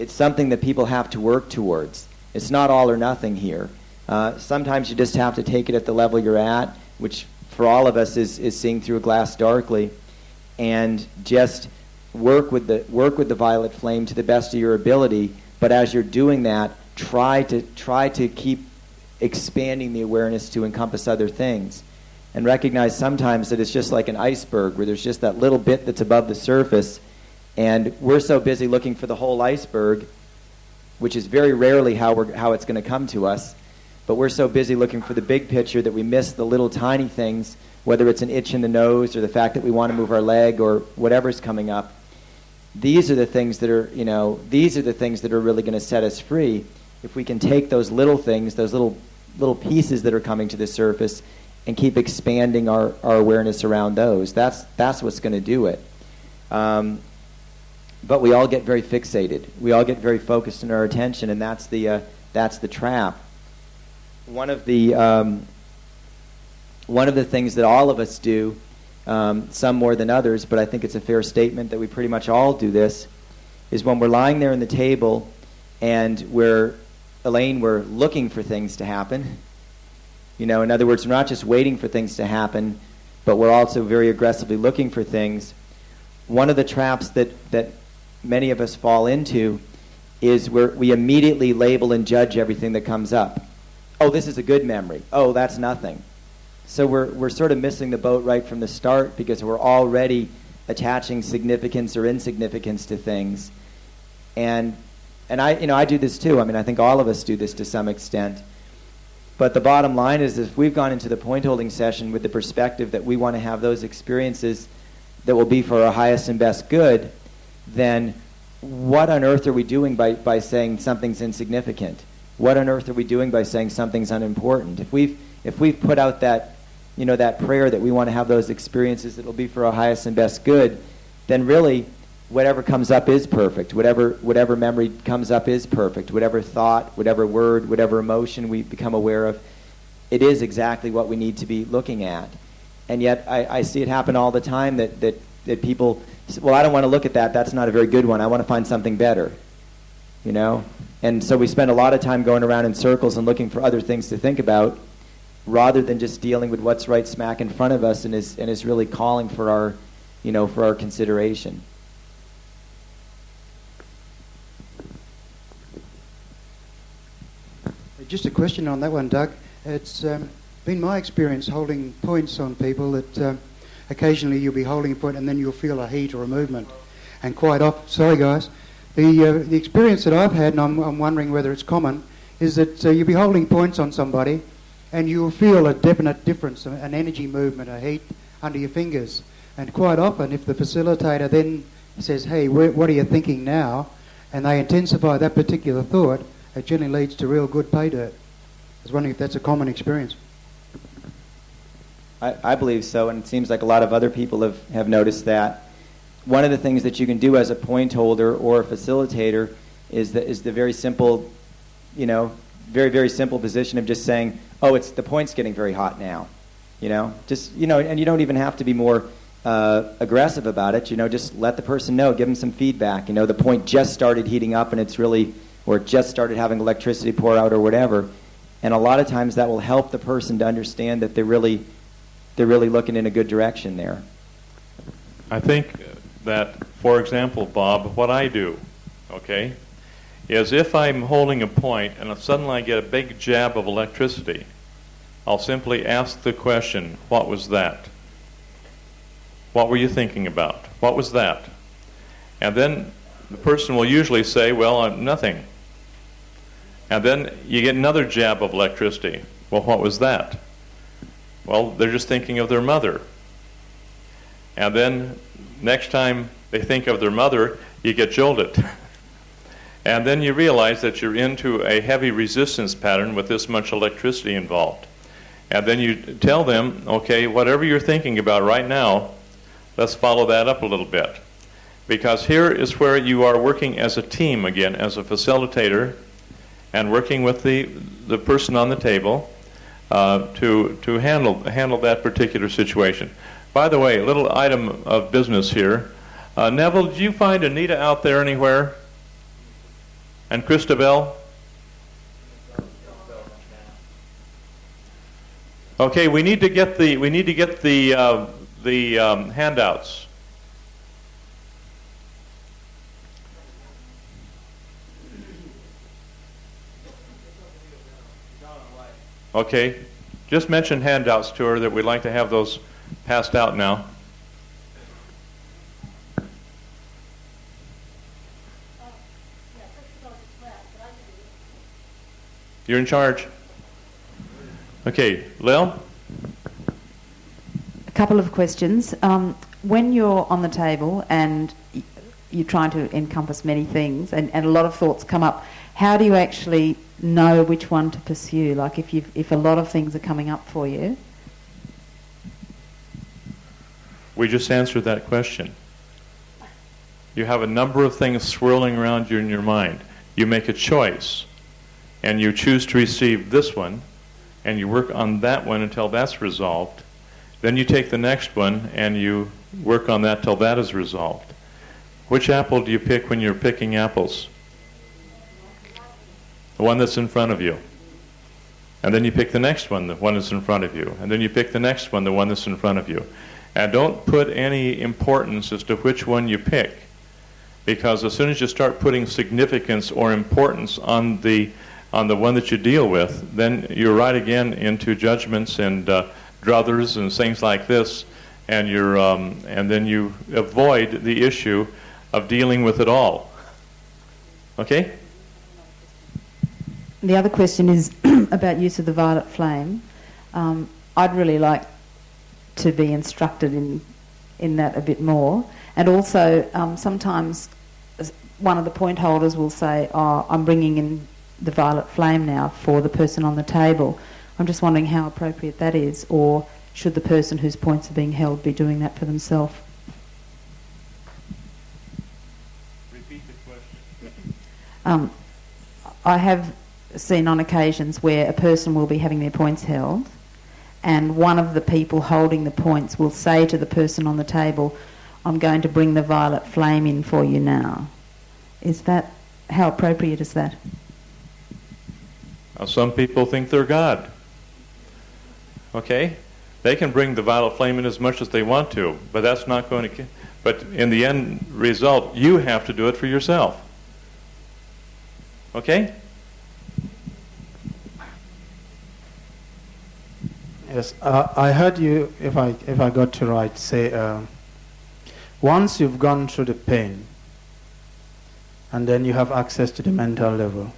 It's something that people have to work towards. It's not all or nothing here. Sometimes you just have to take it at the level you're at, which for all of us is seeing through a glass darkly, and just work with the violet flame to the best of your ability. But as you're doing that, try to keep expanding the awareness to encompass other things, and recognize sometimes that it's just like an iceberg where there's just that little bit that's above the surface, and we're so busy looking for the whole iceberg, which is very rarely how it's going to come to us. But we're so busy looking for the big picture that we miss the little tiny things, whether it's an itch in the nose or the fact that we want to move our leg or whatever's coming up. These are the things that are, really going to set us free if we can take those little things, those little pieces that are coming to the surface, and keep expanding our awareness around those. That's what's going to do it. But we all get very fixated. We all get very focused in our attention, and that's the trap. One of the things that all of us do, some more than others, but I think it's a fair statement that we pretty much all do this, is when we're lying there on the table and we're looking for things to happen. In other words, we're not just waiting for things to happen, but we're also very aggressively looking for things. One of the traps that many of us fall into is where we immediately label and judge everything that comes up. Oh, this is a good memory. Oh, that's nothing. So we're sort of missing the boat right from the start because we're already attaching significance or insignificance to things. And I do this too. I mean, I think all of us do this to some extent. But the bottom line is, if we've gone into the point-holding session with the perspective that we want to have those experiences that will be for our highest and best good, then what on earth are we doing by saying something's insignificant? What on earth are we doing by saying something's unimportant? If we've put out that prayer that we want to have those experiences that will be for our highest and best good, then really whatever comes up is perfect. Whatever memory comes up is perfect. Whatever thought, whatever word, whatever emotion we become aware of, it is exactly what we need to be looking at. And yet I see it happen all the time that people say, well, I don't want to look at that. That's not a very good one. I want to find something better. And so we spend a lot of time going around in circles and looking for other things to think about, rather than just dealing with what's right smack in front of us and is really calling for our consideration. Just a question on that one, Doug. It's been my experience holding points on people that occasionally you'll be holding a point and then you'll feel a heat or a movement. And quite often, sorry guys, the experience that I've had, and I'm wondering whether it's common, is that you'll be holding points on somebody and you'll feel a definite difference, an energy movement, a heat under your fingers. And quite often, if the facilitator then says, hey, what are you thinking now? And they intensify that particular thought, it generally leads to real good pay dirt. I was wondering if that's a common experience. I believe so, and it seems like a lot of other people have noticed that. One of the things that you can do as a point holder or a facilitator is the very simple, very, very simple position of just saying, oh, the point's getting very hot now. And you don't even have to be more aggressive about it. Just let the person know, give them some feedback. The point just started heating up and or it just started having electricity pour out or whatever. And a lot of times that will help the person to understand that they're really looking in a good direction there. I think that, for example, Bob, what I do, okay, is if I'm holding a point and if suddenly I get a big jab of electricity, I'll simply ask the question, what was that? What were you thinking about? What was that? And then the person will usually say, well, nothing. And then you get another jab of electricity. Well, what was that? Well, they're just thinking of their mother. And then next time they think of their mother, you get jolted. And then you realize that you're into a heavy resistance pattern with this much electricity involved. And then you tell them, okay, whatever you're thinking about right now, let's follow that up a little bit. Because here is where you are working as a team again, as a facilitator, and working with the person on the table to handle that particular situation. By the way, a little item of business here. Neville, did you find Anita out there anywhere? And Christabel? Okay, we need to get the handouts. Okay, just mention handouts to her that we'd like to have those passed out now. You're in charge. Okay, Lil? A couple of questions. When you're on the table and you're trying to encompass many things and a lot of thoughts come up, how do you actually know which one to pursue? Like if a lot of things are coming up for you? We just answered that question. You have a number of things swirling around you in your mind. You make a choice, and you choose to receive this one, and you work on that one until that's resolved. Then you take the next one, and you work on that till that is resolved. Which apple do you pick when you're picking apples? The one that's in front of you. And then you pick the next one, the one that's in front of you. And then you pick the next one, the one that's in front of you. And don't put any importance as to which one you pick. Because as soon as you start putting significance or importance on the one that you deal with, then you're right again into judgments and druthers and things like this, and then you avoid the issue of dealing with it all. Okay? The other question is about use of the violet flame. I'd really like to be instructed in that a bit more. And also, sometimes one of the point holders will say, oh, I'm bringing in the violet flame now for the person on the table. I'm just wondering how appropriate that is, or should the person whose points are being held be doing that for themselves? Repeat the question. I have seen on occasions where a person will be having their points held, and one of the people holding the points will say to the person on the table, I'm going to bring the violet flame in for you now. How appropriate is that? Now, some people think they're God. Okay? They can bring the violet flame in as much as they want to, but that's not going to... But in the end result, you have to do it for yourself. Okay? Yes, I heard you, if I got to right, say, once you've gone through the pain, and then you have access to the mental level,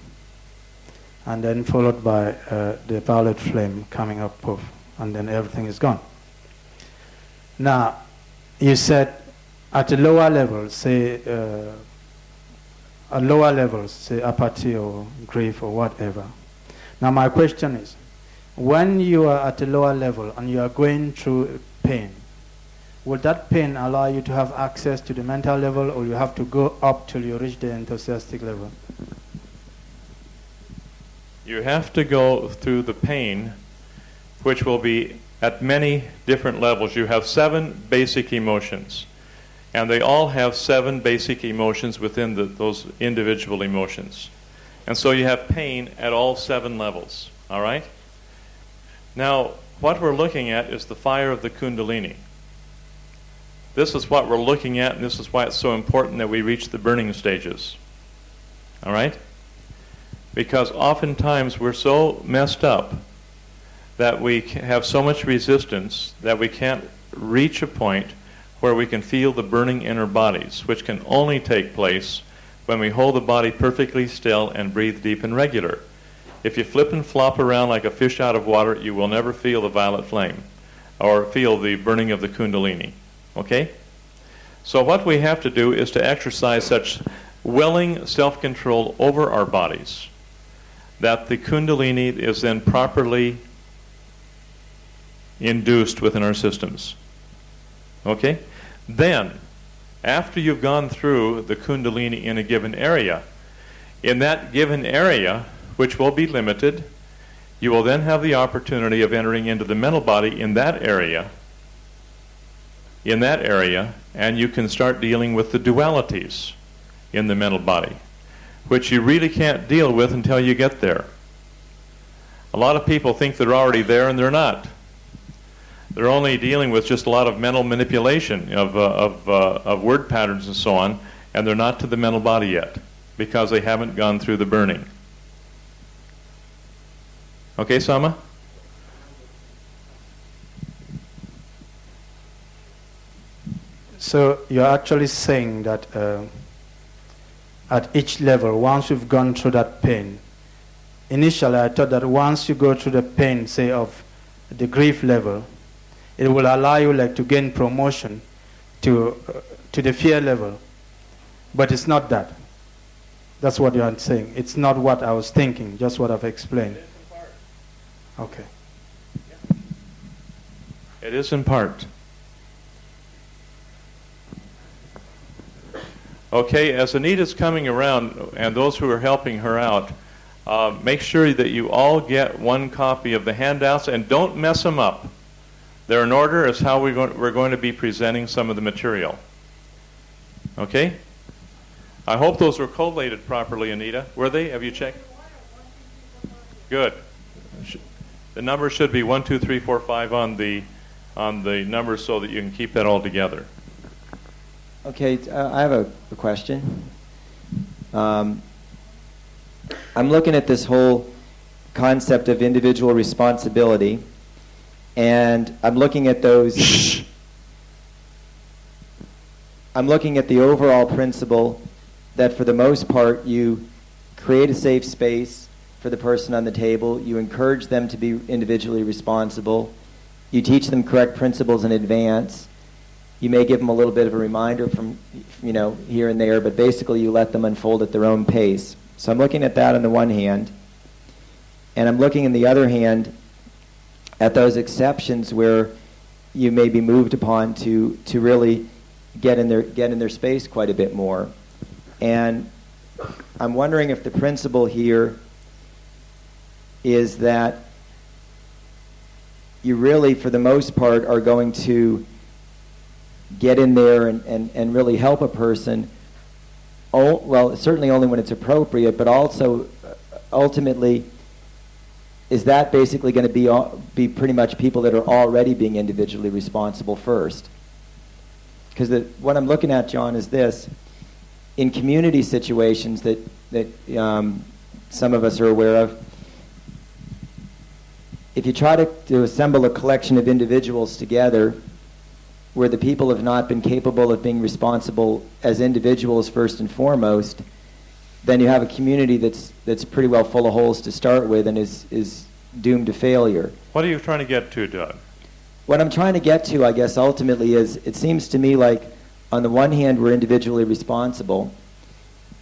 and then followed by the violet flame coming up, poof, and then everything is gone. Now, you said at a lower level, say apathy or grief or whatever. Now my question is, when you are at a lower level and you are going through pain, will that pain allow you to have access to the mental level, or you have to go up till you reach the enthusiastic level? You have to go through the pain, which will be at many different levels. You have 7 basic emotions, and they all have 7 basic emotions within those individual emotions. And so you have pain at all 7 levels, all right? Now, what we're looking at is the fire of the Kundalini. This is what we're looking at, and this is why it's so important that we reach the burning stages, all right? Because oftentimes we're so messed up that we have so much resistance that we can't reach a point where we can feel the burning inner bodies, which can only take place when we hold the body perfectly still and breathe deep and regular. If you flip and flop around like a fish out of water, you will never feel the violet flame or feel the burning of the Kundalini. Okay? So what we have to do is to exercise such willing self-control over our bodies that the Kundalini is then properly induced within our systems. Okay? Then, after you've gone through the Kundalini in a given area, in that given area, which will be limited, you will then have the opportunity of entering into the mental body in that area, and you can start dealing with the dualities in the mental body, which you really can't deal with until you get there. A lot of people think they're already there, and they're not. They're only dealing with just a lot of mental manipulation of word patterns and so on, and they're not to the mental body yet because they haven't gone through the burning. Okay, Sama? So you're actually saying that at each level, once you've gone through that pain, initially I thought that once you go through the pain, say of the grief level, it will allow you like to gain promotion to the fear level. But it's not that. That's what you're saying. It's not what I was thinking, just what I've explained. Okay. It is in part. Okay, as Anita's coming around, and those who are helping her out, make sure that you all get one copy of the handouts, and don't mess them up. They're in order as how we're going to be presenting some of the material. Okay? I hope those were collated properly, Anita. Were they? Have you checked? Good. The number should be 1, 2, 3, 4, 5 on the numbers so that you can keep that all together. Okay, I have a question. I'm looking at this whole concept of individual responsibility, and I'm looking at those. I'm looking at the overall principle that for the most part you create a safe space for the person on the table, you encourage them to be individually responsible, you teach them correct principles in advance, you may give them a little bit of a reminder from, here and there, but basically you let them unfold at their own pace. So I'm looking at that on the one hand, and I'm looking on the other hand at those exceptions where you may be moved upon to really get in their space quite a bit more. And I'm wondering if the principle here is that you really, for the most part, are going to get in there and really help a person, well, certainly only when it's appropriate, but also ultimately, is that basically going to be pretty much people that are already being individually responsible first? Because what I'm looking at, John, is this. In community situations that some of us are aware of, if you try to assemble a collection of individuals together where the people have not been capable of being responsible as individuals first and foremost, then you have a community that's pretty well full of holes to start with and is doomed to failure. What are you trying to get to, Doug? What I'm trying to get to, I guess, ultimately is, it seems to me like, on the one hand, we're individually responsible,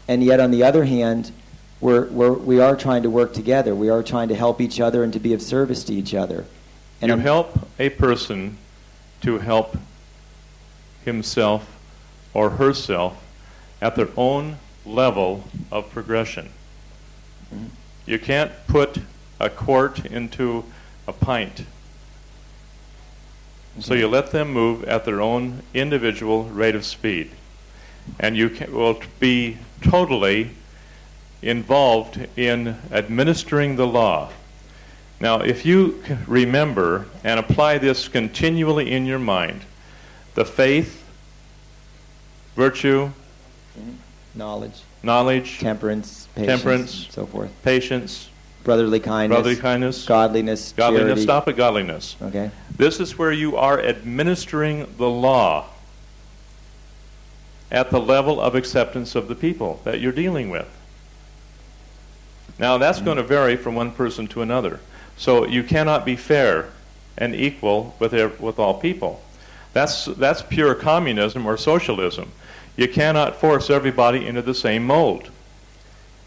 and yet on the other hand, we are trying to work together. We are trying to help each other and to be of service to each other. And you help a person to help himself or herself at their own level of progression. Mm-hmm. You can't put a quart into a pint. Mm-hmm. So you let them move at their own individual rate of speed. And you will be totally involved in administering the law. Now, if you remember and apply this continually in your mind, the faith, virtue, knowledge, temperance, patience, so forth, patience, brotherly kindness, godliness. Charity. Stop at godliness. Okay. This is where you are administering the law at the level of acceptance of the people that you're dealing with. Now, that's going to vary from one person to another. So you cannot be fair and equal with all people. That's pure communism or socialism. You cannot force everybody into the same mold.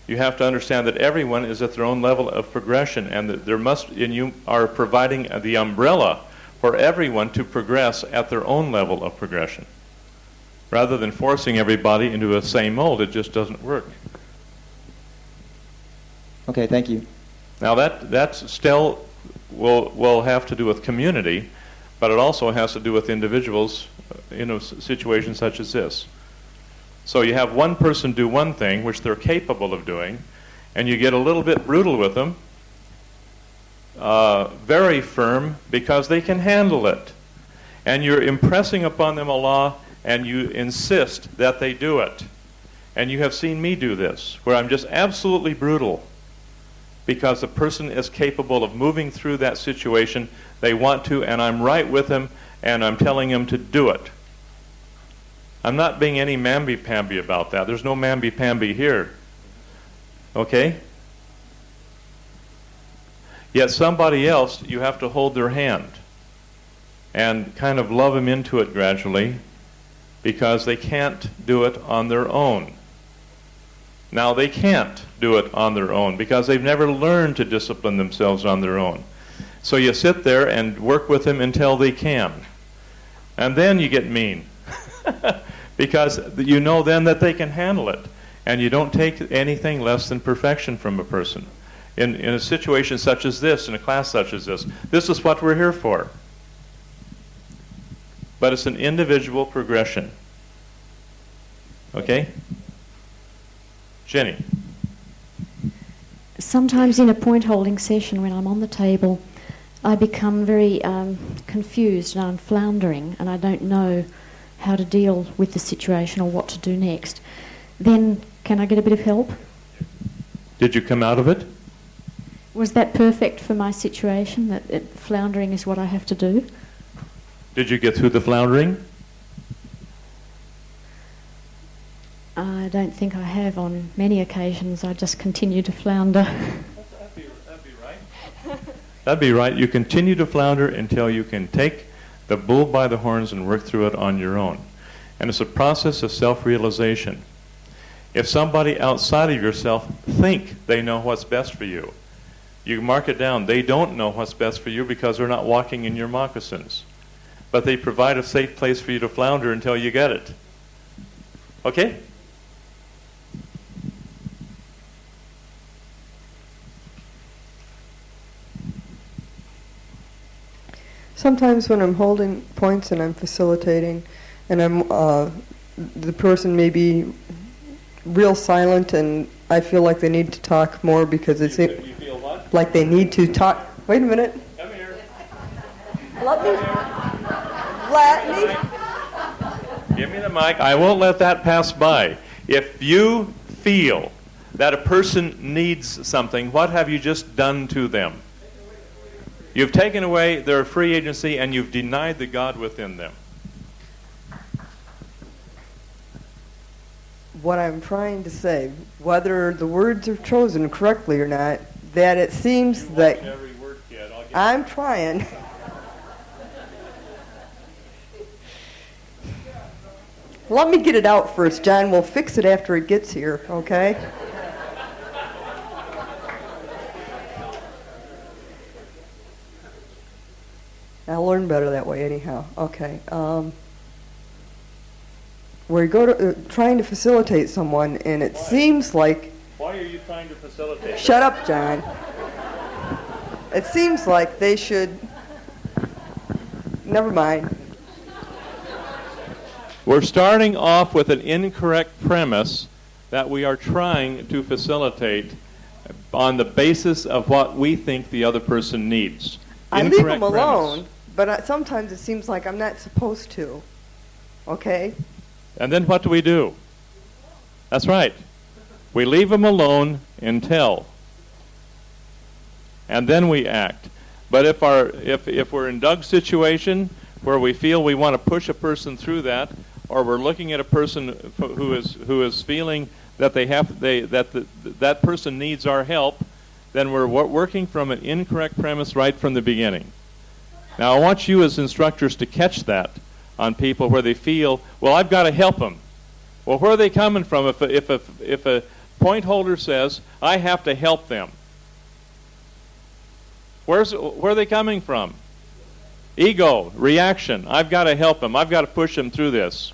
You have to understand that everyone is at their own level of progression, and that you are providing the umbrella for everyone to progress at their own level of progression. Rather than forcing everybody into the same mold, it just doesn't work. Okay, thank you. Now that still will have to do with community, but it also has to do with individuals in a situation such as this. So you have one person do one thing, which they're capable of doing, and you get a little bit brutal with them, very firm, because they can handle it. And you're impressing upon them a law, and you insist that they do it. And you have seen me do this, where I'm just absolutely brutal, because the person is capable of moving through that situation. They want to, and I'm right with them, and I'm telling them to do it. I'm not being any mamby-pamby about that. There's no mamby-pamby here. Okay? Yet somebody else, you have to hold their hand and kind of love them into it gradually, because they can't do it on their own. Now, they can't do it on their own because they've never learned to discipline themselves on their own. So you sit there and work with them until they can. And then you get mean because you know then that they can handle it. And you don't take anything less than perfection from a person. In a situation such as this, in a class such as this is what we're here for. But it's an individual progression. Okay? Jenny. Sometimes in a point-holding session when I'm on the table, I become very confused and I'm floundering and I don't know how to deal with the situation or what to do next. Then, can I get a bit of help? Did you come out of it? Was that perfect for my situation, that floundering is what I have to do? Did you get through the floundering? I don't think I have on many occasions. I just continue to flounder. That'd be right. That'd be right. You continue to flounder until you can take the bull by the horns and work through it on your own. And it's a process of self-realization. If somebody outside of yourself think they know what's best for you, you mark it down. They don't know what's best for you because they're not walking in your moccasins. But they provide a safe place for you to flounder until you get it. Okay? Sometimes when I'm holding points and I'm facilitating, and I'm the person may be real silent, and I feel like they need to talk more because it's you feel what? Like they need to talk. Wait a minute. Come here. Let me. Give me the mic. I won't let that pass by. If you feel that a person needs something, what have you just done to them? You've taken away their free agency and you've denied the God within them. what I'm trying to say, whether the words are chosen correctly or not, that it seems that every word, kid. I'm trying. Let me get it out first, John. We'll fix it after it gets here, okay? I'll learn better that way anyhow. Okay. Where you go to trying to facilitate someone, and it seems like... Why are you trying to facilitate? Shut up, John. It seems like they should... Never mind. We're starting off with an incorrect premise that we are trying to facilitate on the basis of what we think the other person needs. I leave them alone, but sometimes it seems like I'm not supposed to. Okay? And then what do? That's right. We leave them alone until. And then we act. But if we're in Doug's situation where we feel we want to push a person through that, or we're looking at a person who is feeling that that person needs our help, then we're working from an incorrect premise right from the beginning. Now, I want you as instructors to catch that on people where they feel, well, I've got to help them. Well, where are they coming from? If a point holder says, I have to help them, where are they coming from? Ego, reaction. I've got to help them. I've got to push them through this.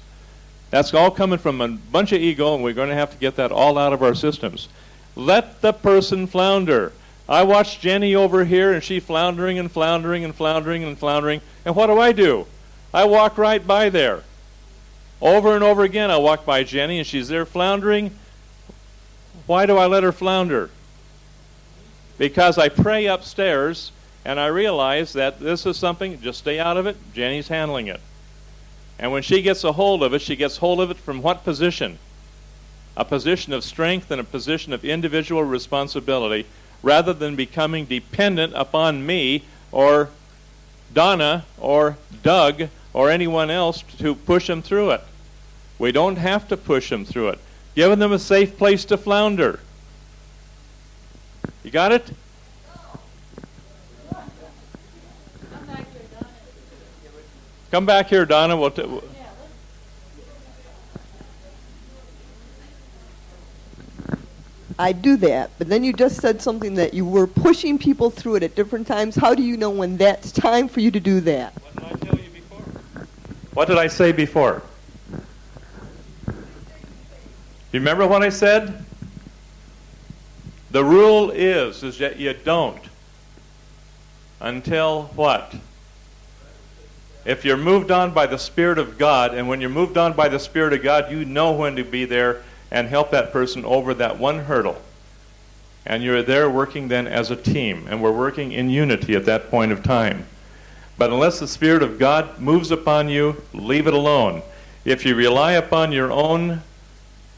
That's all coming from a bunch of ego, and we're going to have to get that all out of our systems. Let the person flounder. I watched Jenny over here, and she floundering and floundering and floundering and floundering. And what do? I walk right by there. Over and over again, I walk by Jenny, and she's there floundering. Why do I let her flounder? Because I pray upstairs, and I realize that this is something, just stay out of it, Jenny's handling it. And when she gets a hold of it, she gets hold of it from what position? A position of strength and a position of individual responsibility, rather than becoming dependent upon me or Donna or Doug or anyone else to push them through it. We don't have to push them through it. Giving them a safe place to flounder. You got it? Come back here, Donna. I do that, but then you just said something that you were pushing people through it at different times. How do you know when that's time for you to do that? What did I tell you before? What did I say before? You remember what I said? The rule is that you don't. Until what? If you're moved on by the Spirit of God, and when you're moved on by the Spirit of God, you know when to be there and help that person over that one hurdle. And you're there working then as a team, and we're working in unity at that point of time. But unless the Spirit of God moves upon you, leave it alone. If you rely upon your own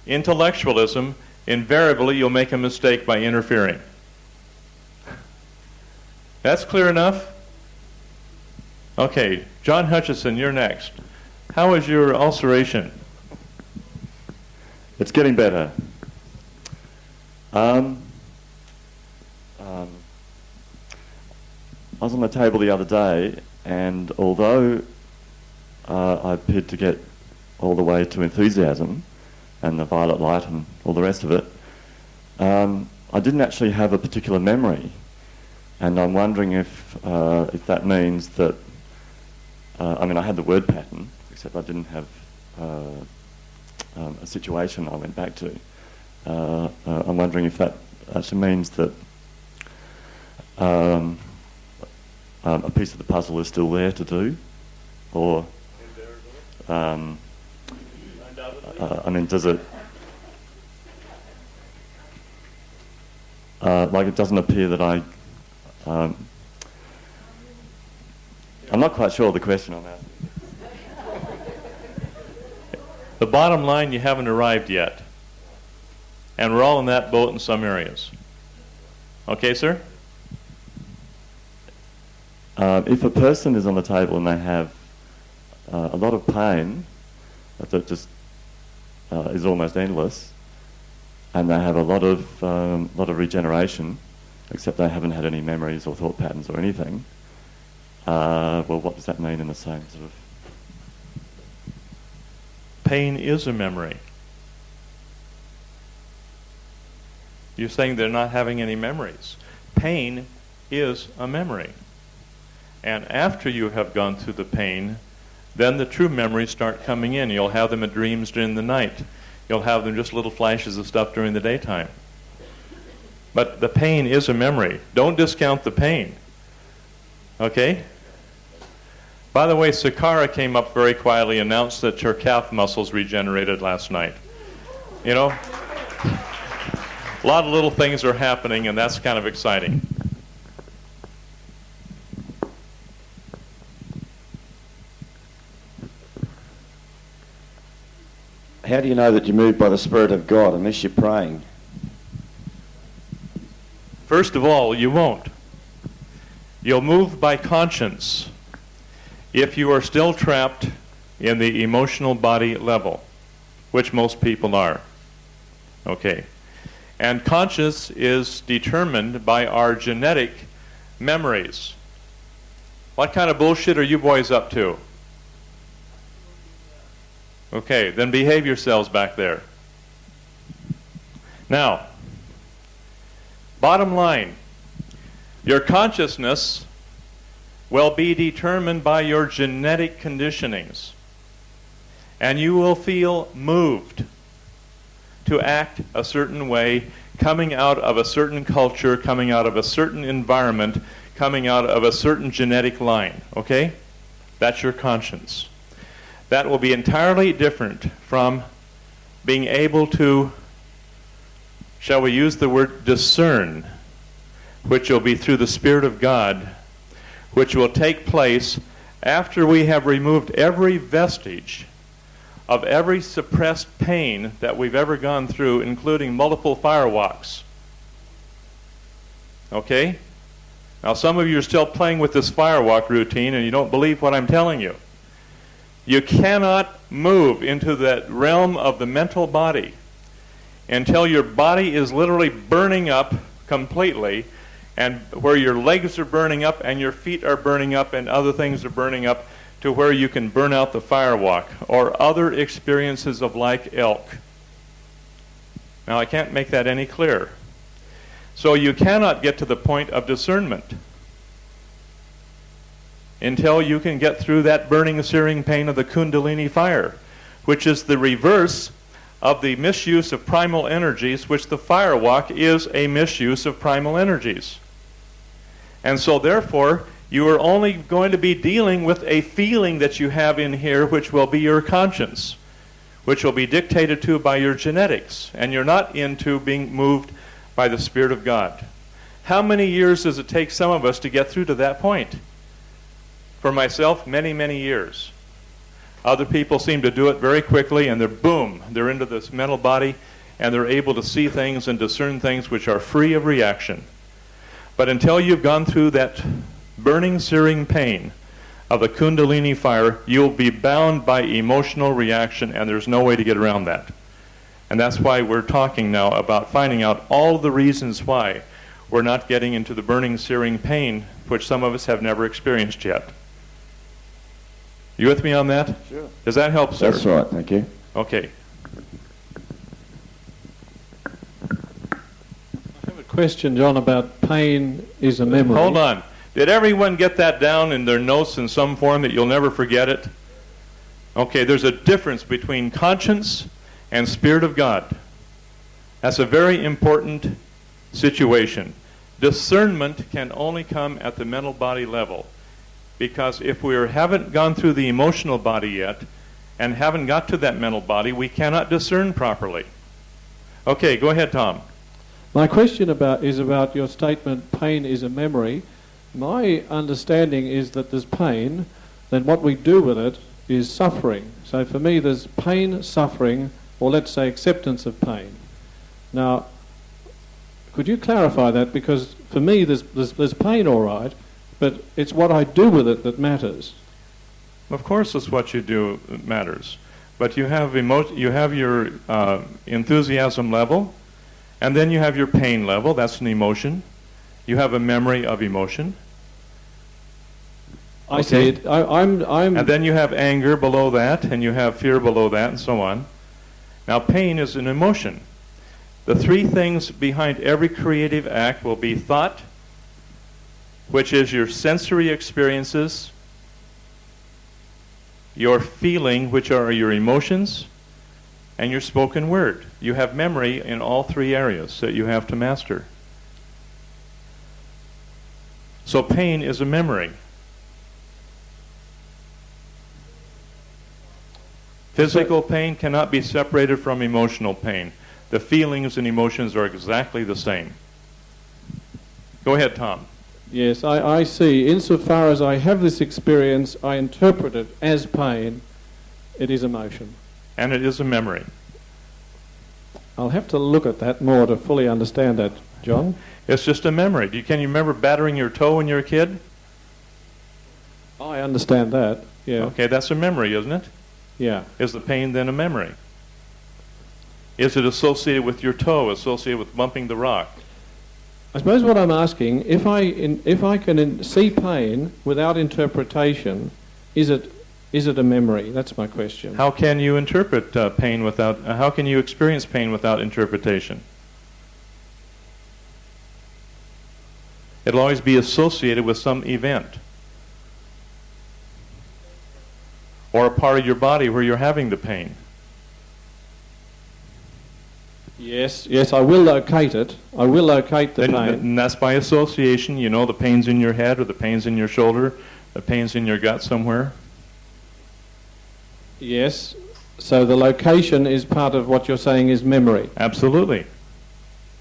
intellectualism, invariably you'll make a mistake by interfering. That's clear enough? Okay, John Hutchison, you're next. How is your ulceration? It's getting better. I was on the table the other day, and although I appeared to get all the way to enthusiasm and the violet light and all the rest of it, I didn't actually have a particular memory. And I'm wondering if that means that, I had the word pattern, except I didn't have a situation I went back to. I'm wondering if that actually means that a piece of the puzzle is still there to do, or does it it doesn't appear that I'm not quite sure of the question I'm asking. The bottom line, you haven't arrived yet. And we're all in that boat in some areas. Okay, sir? If a person is on the table and they have a lot of pain, that just is almost endless, and they have a lot of regeneration, except they haven't had any memories or thought patterns or anything. Well, what does that mean in the same sort of... Pain is a memory. You're saying they're not having any memories. Pain is a memory. And after you have gone through the pain, then the true memories start coming in. You'll have them in dreams during the night. You'll have them just little flashes of stuff during the daytime. But the pain is a memory. Don't discount the pain. Okay? By the way, Sakara came up very quietly and announced that her calf muscles regenerated last night. You know? A lot of little things are happening, and that's kind of exciting. How do you know that you're moved by the Spirit of God unless you're praying? First of all, you won't. You'll move by conscience if you are still trapped in the emotional body level, which most people are. Okay. And conscience is determined by our genetic memories. What kind of bullshit are you boys up to? Okay, then behave yourselves back there. Now, bottom line, your consciousness will be determined by your genetic conditionings. And you will feel moved to act a certain way, coming out of a certain culture, coming out of a certain environment, coming out of a certain genetic line. Okay? That's your conscience. That will be entirely different from being able to, shall we use the word discern, which will be through the Spirit of God, which will take place after we have removed every vestige of every suppressed pain that we've ever gone through, including multiple firewalks. Okay? Now some of you are still playing with this firewalk routine and you don't believe what I'm telling you. You cannot move into that realm of the mental body until your body is literally burning up completely, and where your legs are burning up and your feet are burning up and other things are burning up, to where you can burn out the firewalk or other experiences of like ilk. Now I can't make that any clearer. So you cannot get to the point of discernment until you can get through that burning, searing pain of the Kundalini fire, which is the reverse of the misuse of primal energies, which the firewalk is a misuse of primal energies. And so therefore, you are only going to be dealing with a feeling that you have in here, which will be your conscience, which will be dictated to by your genetics, and you're not into being moved by the Spirit of God. How many years does it take some of us to get through to that point? For myself, many, many years. Other people seem to do it very quickly, and they're into this mental body, and they're able to see things and discern things which are free of reaction. But until you've gone through that burning, searing pain of the Kundalini fire, you'll be bound by emotional reaction, and there's no way to get around that. And that's why we're talking now about finding out all the reasons why we're not getting into the burning, searing pain, which some of us have never experienced yet. You with me on that? Sure. Does that help, sir? That's right, thank you. Okay. I have a question, John, about pain is a memory. Hold on. Did everyone get that down in their notes in some form that you'll never forget it? Okay, there's a difference between conscience and Spirit of God. That's a very important situation. Discernment can only come at the mental body level. Because if we haven't gone through the emotional body yet and haven't got to that mental body, we cannot discern properly. Okay, go ahead, Tom. My question is about your statement, pain is a memory. My understanding is that there's pain, then what we do with it is suffering. So for me, there's pain, suffering, or let's say acceptance of pain. Now, could you clarify that? Because for me, there's pain, all right, but it's what I do with it that matters. Of course it's what you do that matters. But you have you have your enthusiasm level, and then you have your pain level. That's an emotion. You have a memory of emotion. I see it. I'm. And then you have anger below that, and you have fear below that, and so on. Now, pain is an emotion. The three things behind every creative act will be thought, which is your sensory experiences, your feeling, which are your emotions, and your spoken word. You have memory in all three areas that you have to master. So pain is a memory. Physical pain cannot be separated from emotional pain. The feelings and emotions are exactly the same. Go ahead, Tom. Yes, I see. Insofar as I have this experience, I interpret it as pain. It is emotion. And it is a memory. I'll have to look at that more to fully understand that, John. It's just a memory. Can you remember battering your toe when you were a kid? I understand that, yeah. Okay, that's a memory, isn't it? Yeah. Is the pain then a memory? Is it associated with your toe, associated with bumping the rock? I suppose what I'm asking, if I can see pain without interpretation, is it a memory? That's my question. How can you interpret pain without? How can you experience pain without interpretation? It'll always be associated with some event or a part of your body where you're having the pain. Yes, I will locate it. I will locate the pain. And that's by association. You know the pain's in your head or the pain's in your shoulder, the pain's in your gut somewhere. Yes, so the location is part of what you're saying is memory. Absolutely.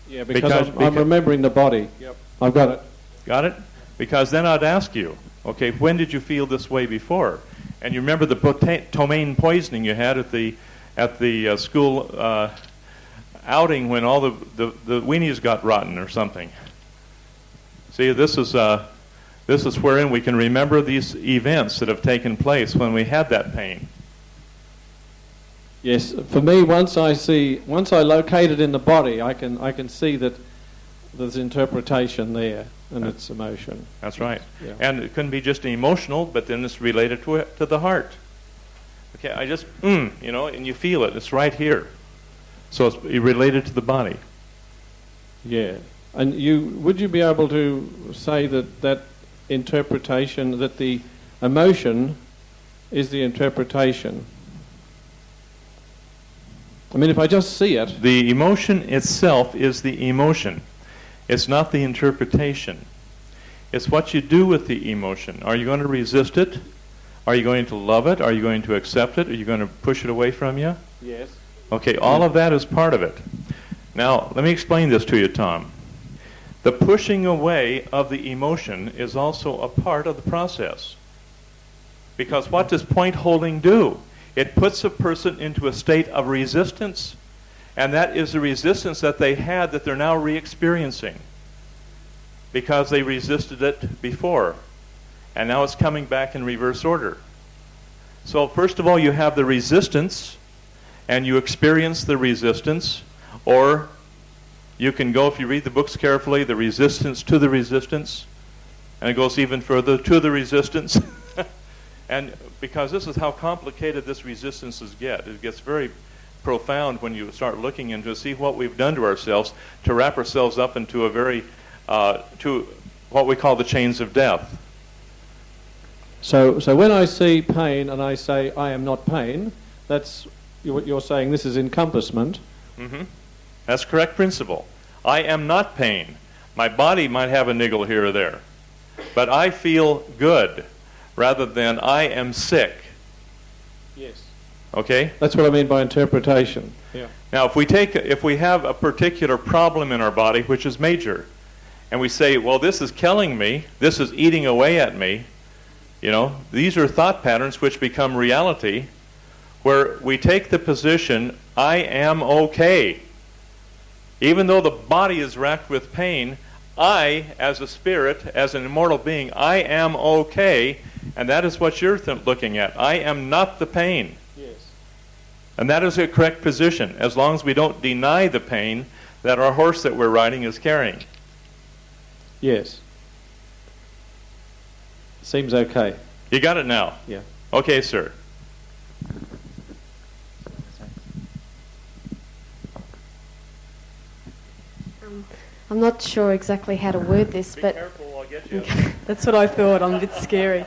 Yeah, because I'm remembering the body. Yep. I've got it. Got it? Because then I'd ask you, okay, when did you feel this way before? And you remember the ptomaine poisoning you had at the school outing when all the weenies got rotten or something. See, this is wherein we can remember these events that have taken place when we had that pain. Yes, for me, once I locate it in the body, I can see that there's interpretation there and it's emotion. That's right. Yeah. And it couldn't be just emotional, but then it's related to the heart. Okay, I just and you feel it. It's right here. So it's related to the body. Yeah. And would you be able to say that interpretation, that the emotion is the interpretation? I mean, if I just see it... The emotion itself is the emotion. It's not the interpretation. It's what you do with the emotion. Are you going to resist it? Are you going to love it? Are you going to accept it? Are you going to push it away from you? Yes. Okay, all of that is part of it. Now, let me explain this to you, Tom. The pushing away of the emotion is also a part of the process. Because what does point holding do? It puts a person into a state of resistance, and that is the resistance that they had that they're now re-experiencing because they resisted it before, and now it's coming back in reverse order. So first of all, you have the resistance, and you experience the resistance, or you can go, if you read the books carefully, the resistance to the resistance, and it goes even further to the resistance. And because this is how complicated this resistances get. It gets very profound when you start looking into see what we've done to ourselves to wrap ourselves up into a very, to what we call the chains of death. So when I see pain and I say, I am not pain, that's what you're saying, this is encompassment. Mm-hmm. That's correct principle. I am not pain. My body might have a niggle here or there, but I feel good rather than I am sick. Yes. Okay? That's what I mean by interpretation. Yeah. Now, if we have a particular problem in our body, which is major, and we say, well, this is killing me, this is eating away at me, these are thought patterns which become reality, where we take the position, I am okay. Even though the body is racked with pain, I, as a spirit, as an immortal being, I am okay, and that is what you're looking at. I am not the pain. Yes. And that is a correct position, as long as we don't deny the pain that our horse that we're riding is carrying. Yes. Seems okay. You got it now? Yeah. Okay, sir. I'm not sure exactly how to word this, but... Be careful, I'll get you. That's what I thought. I'm a bit scary.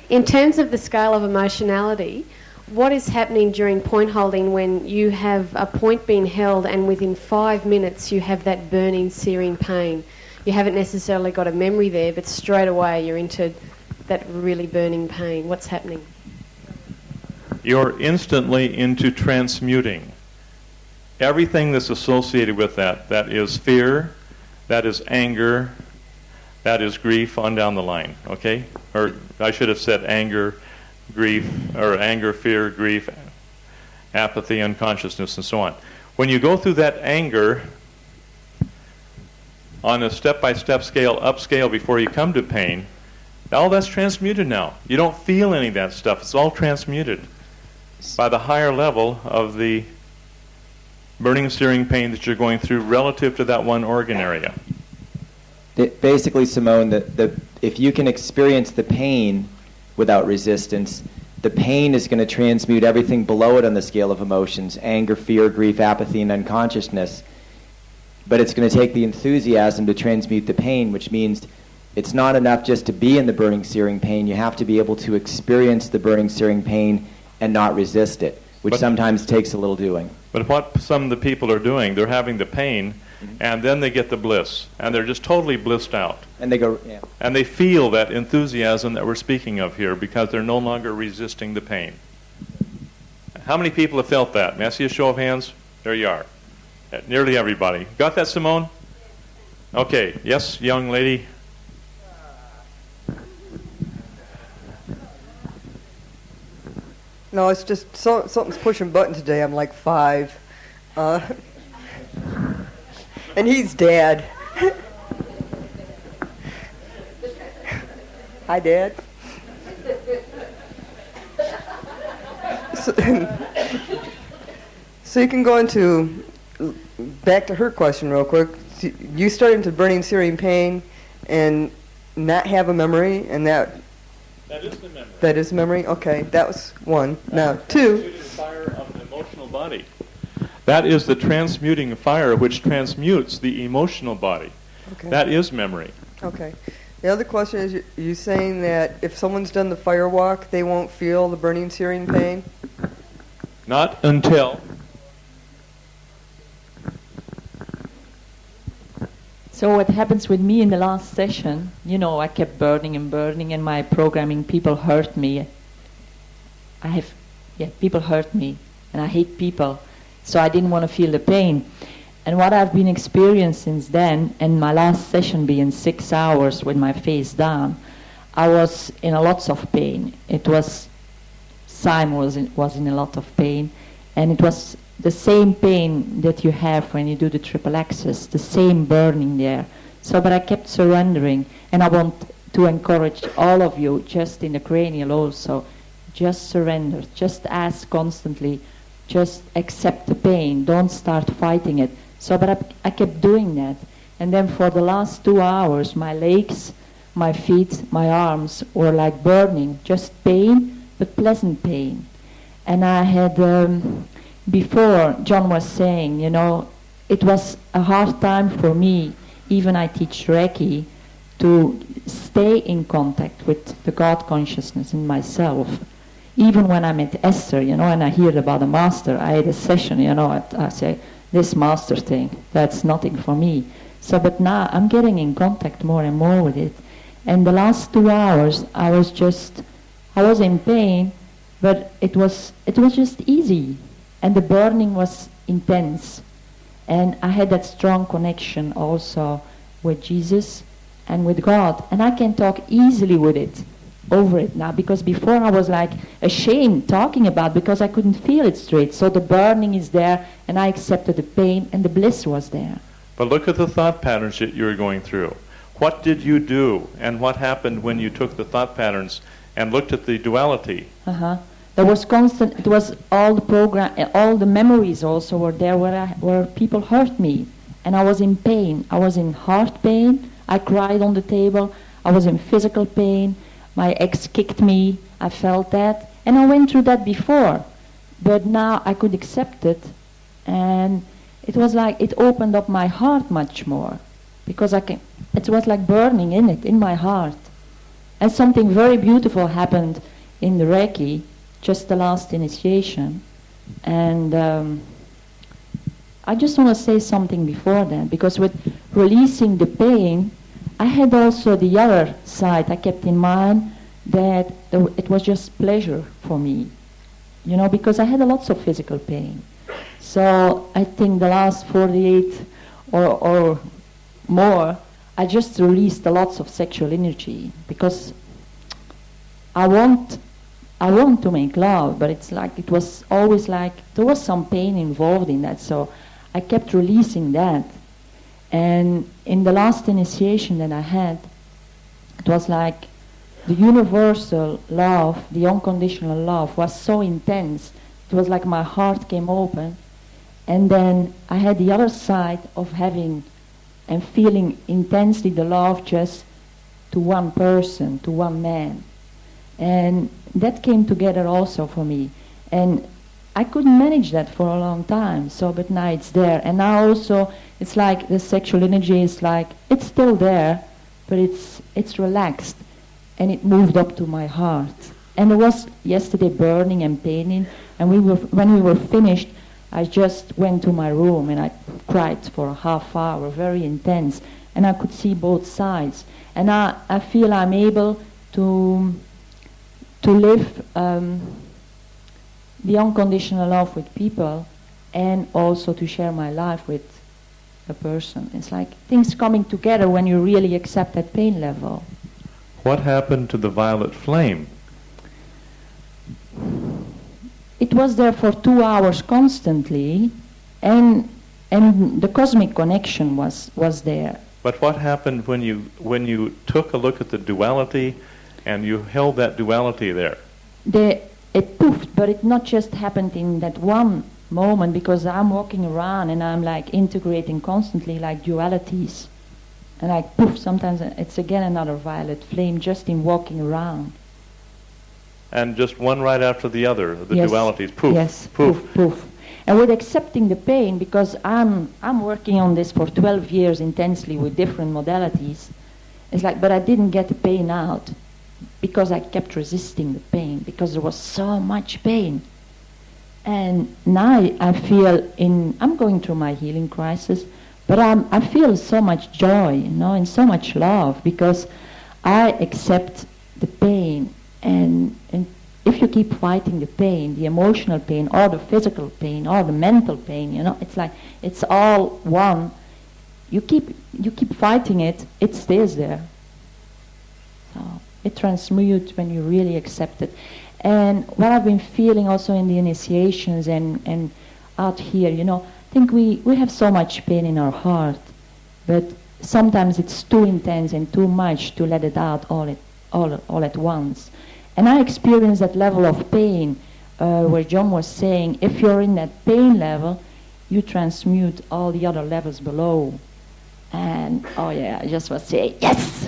In terms of the scale of emotionality, what is happening during point holding when you have a point being held and within 5 minutes you have that burning, searing pain? You haven't necessarily got a memory there, but straight away you're into that really burning pain. What's happening? You're instantly into transmuting. Everything that's associated with that is fear, that is anger, that is grief on down the line, okay? Or I should have said anger, grief, or anger, fear, grief, apathy, unconsciousness, and so on. When you go through that anger on a step-by-step scale, upscale before you come to pain, all that's transmuted now. You don't feel any of that stuff. It's all transmuted by the higher level of the burning, searing pain that you're going through relative to that one organ area. Basically, Simone, if you can experience the pain without resistance, the pain is going to transmute everything below it on the scale of emotions, anger, fear, grief, apathy, and unconsciousness. But it's going to take the enthusiasm to transmute the pain, which means it's not enough just to be in the burning, searing pain. You have to be able to experience the burning, searing pain and not resist it, which sometimes takes a little doing. But what some of the people are doing, they're having the pain, and then they get the bliss, and they're just totally blissed out. And they go, yeah. And they feel that enthusiasm that we're speaking of here because they're no longer resisting the pain. How many people have felt that? May I see a show of hands? There you are. Nearly everybody. Got that, Simone? Okay. Yes, young lady. No, it's just something's pushing buttons today. I'm like 5. And he's Dad. Hi, Dad. So you can go into, back to her question real quick. You start into burning, searing pain and not have a memory, and that is the memory. That is memory? Okay, that was 1. Now, 2. The fire of the emotional body. That is the transmuting fire which transmutes the emotional body. Okay. That is memory. Okay. The other question is, you saying that if someone's done the fire walk, they won't feel the burning, searing pain? Not until. So what happens with me in the last session, I kept burning, and my programming people hurt me. People hurt me, and I hate people, so I didn't want to feel the pain. And what I've been experiencing since then, and my last session being 6 hours with my face down, I was in a lots of pain. Simon was in a lot of pain, and it was the same pain that you have when you do the triple axis, the same burning there. But I kept surrendering, and I want to encourage all of you, just in the cranial also, just surrender, just ask constantly, just accept the pain, don't start fighting it. But I kept doing that, and then for the last 2 hours, my legs, my feet, my arms were like burning, just pain, but pleasant pain. And I had... Before, John was saying, it was a hard time for me, even I teach Reiki, to stay in contact with the God consciousness in myself. Even when I met Esther, and I heard about a master, I had a session, I say, this master thing, that's nothing for me. But now I'm getting in contact more and more with it. And the last 2 hours, I was in pain, but it was just easy. And the burning was intense. And I had that strong connection also with Jesus and with God. And I can talk easily over it now, because before I was like ashamed talking about it because I couldn't feel it straight. So the burning is there, and I accepted the pain, and the bliss was there. But look at the thought patterns that you were going through. What did you do, and what happened when you took the thought patterns and looked at the duality? There was constant. It was all the program, all the memories also were there where people hurt me, and I was in pain. I was in heart pain. I cried on the table. I was in physical pain. My ex kicked me. I felt that, and I went through that before, but now I could accept it, and it was like it opened up my heart much more, because it was like burning in my heart, and something very beautiful happened in the Reiki, just the last initiation, and I just want to say something before that, because with releasing the pain, I had also the other side. I kept in mind that it was just pleasure for me, because I had lots of physical pain. So I think the last 48 or more, I just released lots of sexual energy, because I want to make love, but it's like it was always like there was some pain involved in that. So I kept releasing that. And in the last initiation that I had, it was like the universal love, the unconditional love was so intense. It was like my heart came open. And then I had the other side of having and feeling intensely the love just to one person, to one man. And that came together also for me. And I couldn't manage that for a long time, but now it's there. And now also, it's like the sexual energy is like, it's still there, but it's relaxed. And it moved up to my heart. And it was yesterday burning and paining. And when we were finished, I just went to my room and I cried for a half hour, very intense. And I could see both sides. And I feel I'm able to live the unconditional love with people, and also to share my life with a person. It's like things coming together when you really accept that pain level. What happened to the violet flame? It was there for 2 hours constantly, and the cosmic connection was there. But what happened when you took a look at the duality and you held that duality there? It poofed, but it not just happened in that one moment, because I'm walking around and I'm like integrating constantly like dualities. And like poof, sometimes it's again another violet flame just in walking around. And just one right after the other, the yes. dualities, poof, yes, poof, poof. And with accepting the pain, because I'm working on this for 12 years intensely with different modalities, it's like, but I didn't get the pain out, because I kept resisting the pain, because there was so much pain. And now I feel I'm going through my healing crisis, but I feel so much joy, and so much love, because I accept the pain. And if you keep fighting the pain, the emotional pain, or the physical pain, or the mental pain, it's like it's all one. You keep fighting it, it stays there. So it transmutes when you really accept it. And what I've been feeling also in the initiations and out here, I think we have so much pain in our heart, but sometimes it's too intense and too much to let it out all at once. And I experienced that level of pain where John was saying, if you're in that pain level, you transmute all the other levels below. And I just was saying, yes!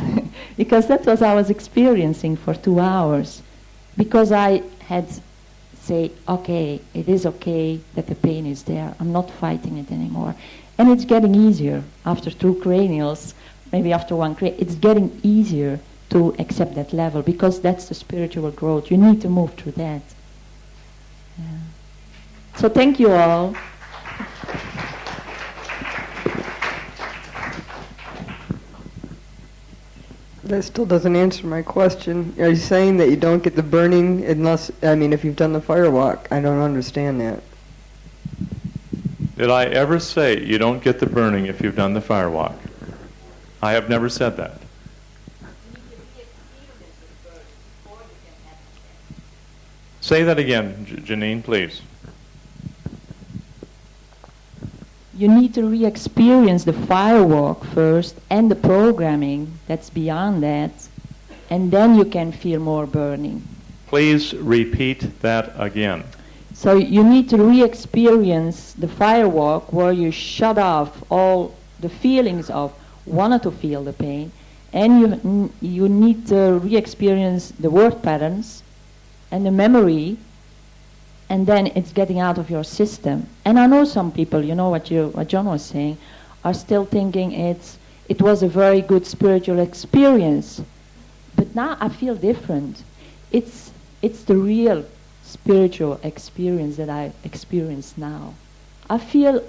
Because that's what I was experiencing for 2 hours. Because I had say, okay, it is okay that the pain is there. I'm not fighting it anymore. And it's getting easier after 2 cranials, maybe after 1 cranial. It's getting easier to accept that level, because that's the spiritual growth. You need to move through that. Yeah. So thank you all. That still doesn't answer my question. Are you saying that you don't get the burning unless, if you've done the firewalk? I don't understand that. Did I ever say you don't get the burning if you've done the firewalk? I have never said that. Say that again, Janine, please. You need to re-experience the firewalk first and the programming that's beyond that, and then you can feel more burning. Please repeat that again. So you need to re-experience the firewalk where you shut off all the feelings of wanting to feel the pain, and you need to re-experience the word patterns and the memory, and then it's getting out of your system. And I know some people, you know what John was saying, are still thinking it was a very good spiritual experience, but now I feel different. It's the real spiritual experience that I experience now. I feel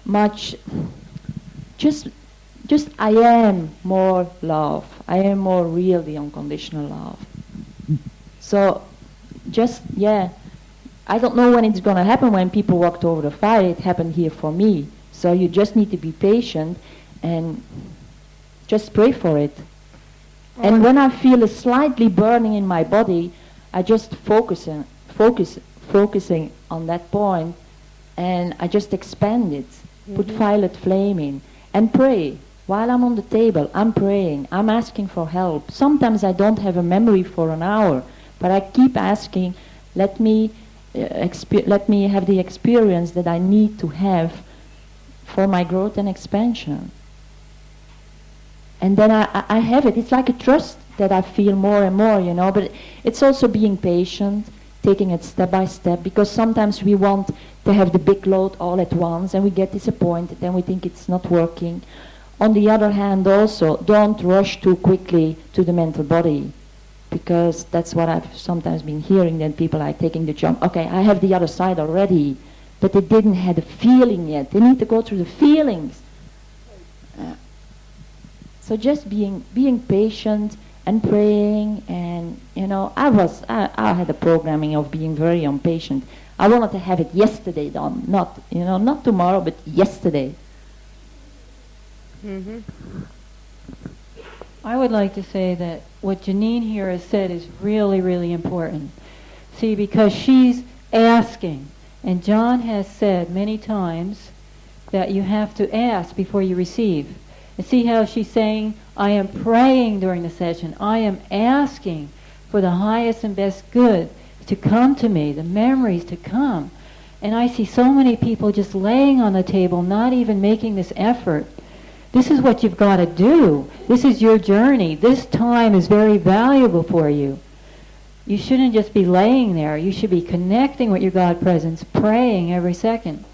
much just I am more love. I am more real, the unconditional love. So I don't know when it's going to happen. When people walked over the fire, it happened here for me. So you just need to be patient and just pray for it. And when I feel a slightly burning in my body, I just focusing on that point, and I just expand it, put violet flame in, and pray. While I'm on the table, I'm praying, I'm asking for help. Sometimes I don't have a memory for an hour, but I keep asking, let me have the experience that I need to have for my growth and expansion. And then I have it. It's like a trust that I feel more and more, but it's also being patient, taking it step by step, because sometimes we want to have the big load all at once and we get disappointed and we think it's not working. On the other hand, also, don't rush too quickly to the mental body, because that's what I've sometimes been hearing, that people are taking the jump. Okay, I have the other side already, but they didn't have the feeling yet. They need to go through the feelings. So just being patient and praying, and I had a programming of being very impatient. I wanted to have it yesterday done, not tomorrow, but yesterday. Mm-hmm. I would like to say that what Janine here has said is really, really important. See, because she's asking, and John has said many times that you have to ask before you receive. And see how she's saying, I am praying during the session. I am asking for the highest and best good to come to me, the memories to come. And I see so many people just laying on the table, not even making this effort. This is what you've got to do. This is your journey. This time is very valuable for you. You shouldn't just be laying there. You should be connecting with your God presence, praying every second.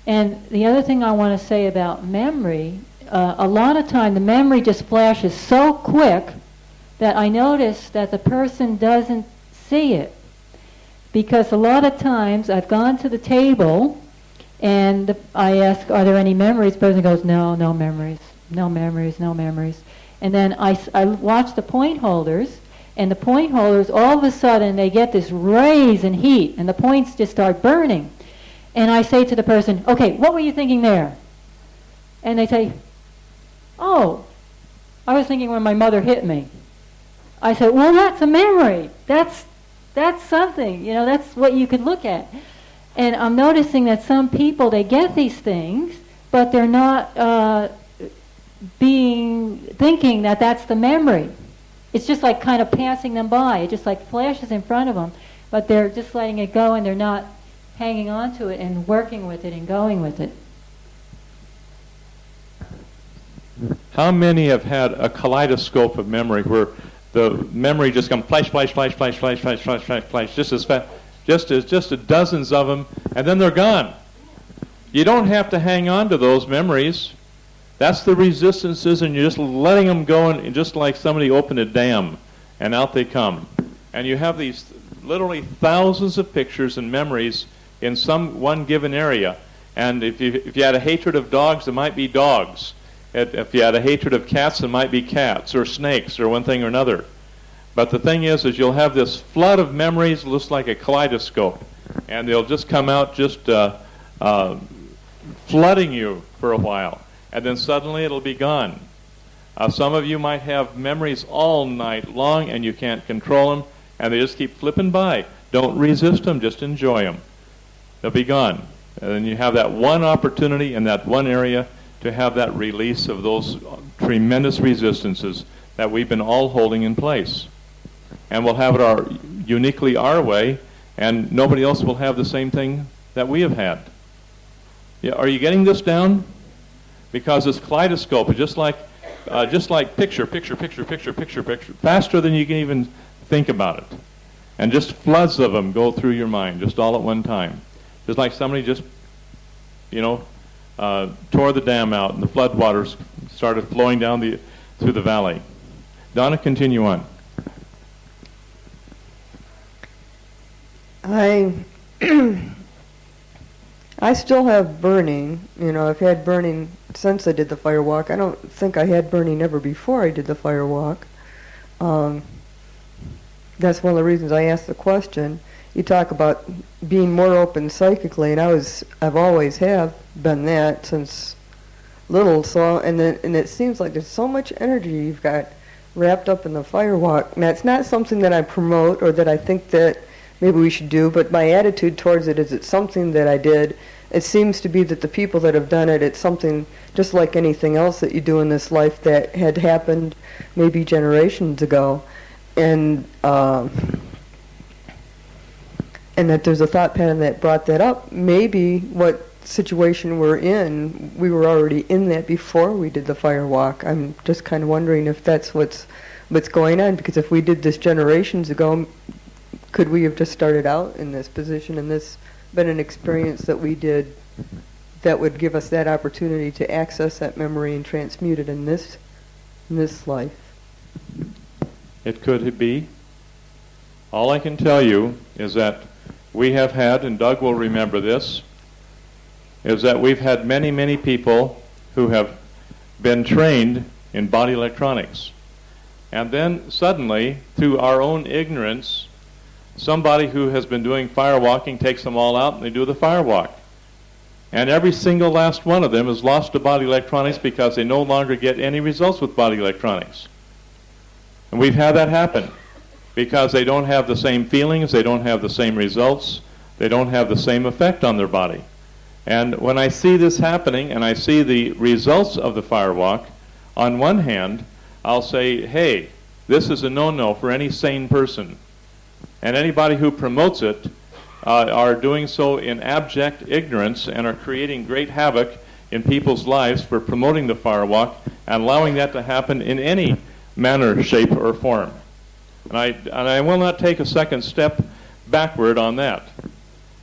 And the other thing I want to say about memory, a lot of time the memory just flashes so quick that I notice that the person doesn't see it. Because a lot of times I've gone to the table and I ask, are there any memories? The person goes, no memories, no memories, no memories. And then I watch the point holders, and the point holders, all of a sudden, they get this raise in heat, and the points just start burning. And I say to the person, okay, what were you thinking there? And they say, oh, I was thinking when my mother hit me. I said, well, that's a memory. That's something, that's what you could look at. And I'm noticing that some people, they get these things, but they're not thinking that that's the memory. It's just like kind of passing them by. It just like flashes in front of them, but they're just letting it go, and they're not hanging on to it and working with it and going with it. How many have had a kaleidoscope of memory where the memory just comes flash, flash, flash, flash, flash, flash, flash, flash, flash, just as fast, just dozens of them, and then they're gone. You don't have to hang on to those memories. That's the resistances, and you're just letting them go, and just like somebody opened a dam, and out they come. And you have these literally thousands of pictures and memories in some one given area. And if you had a hatred of dogs, it might be dogs. If you had a hatred of cats, it might be cats or snakes or one thing or another. But the thing is you'll have this flood of memories, looks like a kaleidoscope, and they'll just come out just flooding you for a while, and then suddenly it'll be gone. Some of you might have memories all night long, and you can't control them, and they just keep flipping by. Don't resist them, just enjoy them. They'll be gone. And then you have that one opportunity in that one area to have that release of those tremendous resistances that we've been all holding in place. and we'll have it uniquely our way, and nobody else will have the same thing that we have had. Yeah, are you getting this down? Because this kaleidoscope is just like picture, faster than you can even think about it. And just floods of them go through your mind, just all at one time. Just like somebody just, tore the dam out and the flood waters started flowing down through the valley. Donna, continue on. I still have burning. I've had burning since I did the fire walk. I don't think I had burning ever before I did the fire walk. That's one of the reasons I asked the question. You talk about being more open psychically, and I've always have been that since little. So, and it seems like there's so much energy you've got wrapped up in the fire walk. Now, it's not something that I promote or that I think that maybe we should do, but my attitude towards it is it's something that I did. It seems to be that the people that have done it, it's something just like anything else that you do in this life that had happened maybe generations ago. And that there's a thought pattern that brought that up. Maybe what situation we're in, we were already in that before we did the fire walk. I'm just kind of wondering if that's what's going on, because if we did this generations ago, could we have just started out in this position and this been an experience that we did that would give us that opportunity to access that memory and transmute it in this life? It could be. All I can tell you is that we have had, and Doug will remember this, is that we've had many, many people who have been trained in body electronics. And then suddenly, through our own ignorance, somebody who has been doing firewalking takes them all out and they do the firewalk. And every single last one of them has lost to body electronics because they no longer get any results with body electronics. And we've had that happen because they don't have the same feelings, they don't have the same results, they don't have the same effect on their body. And when I see this happening and I see the results of the firewalk, on one hand, I'll say, hey, this is a no-no for any sane person. And anybody who promotes it are doing so in abject ignorance and are creating great havoc in people's lives for promoting the firewalk and allowing that to happen in any manner, shape, or form. And I will not take a second step backward on that.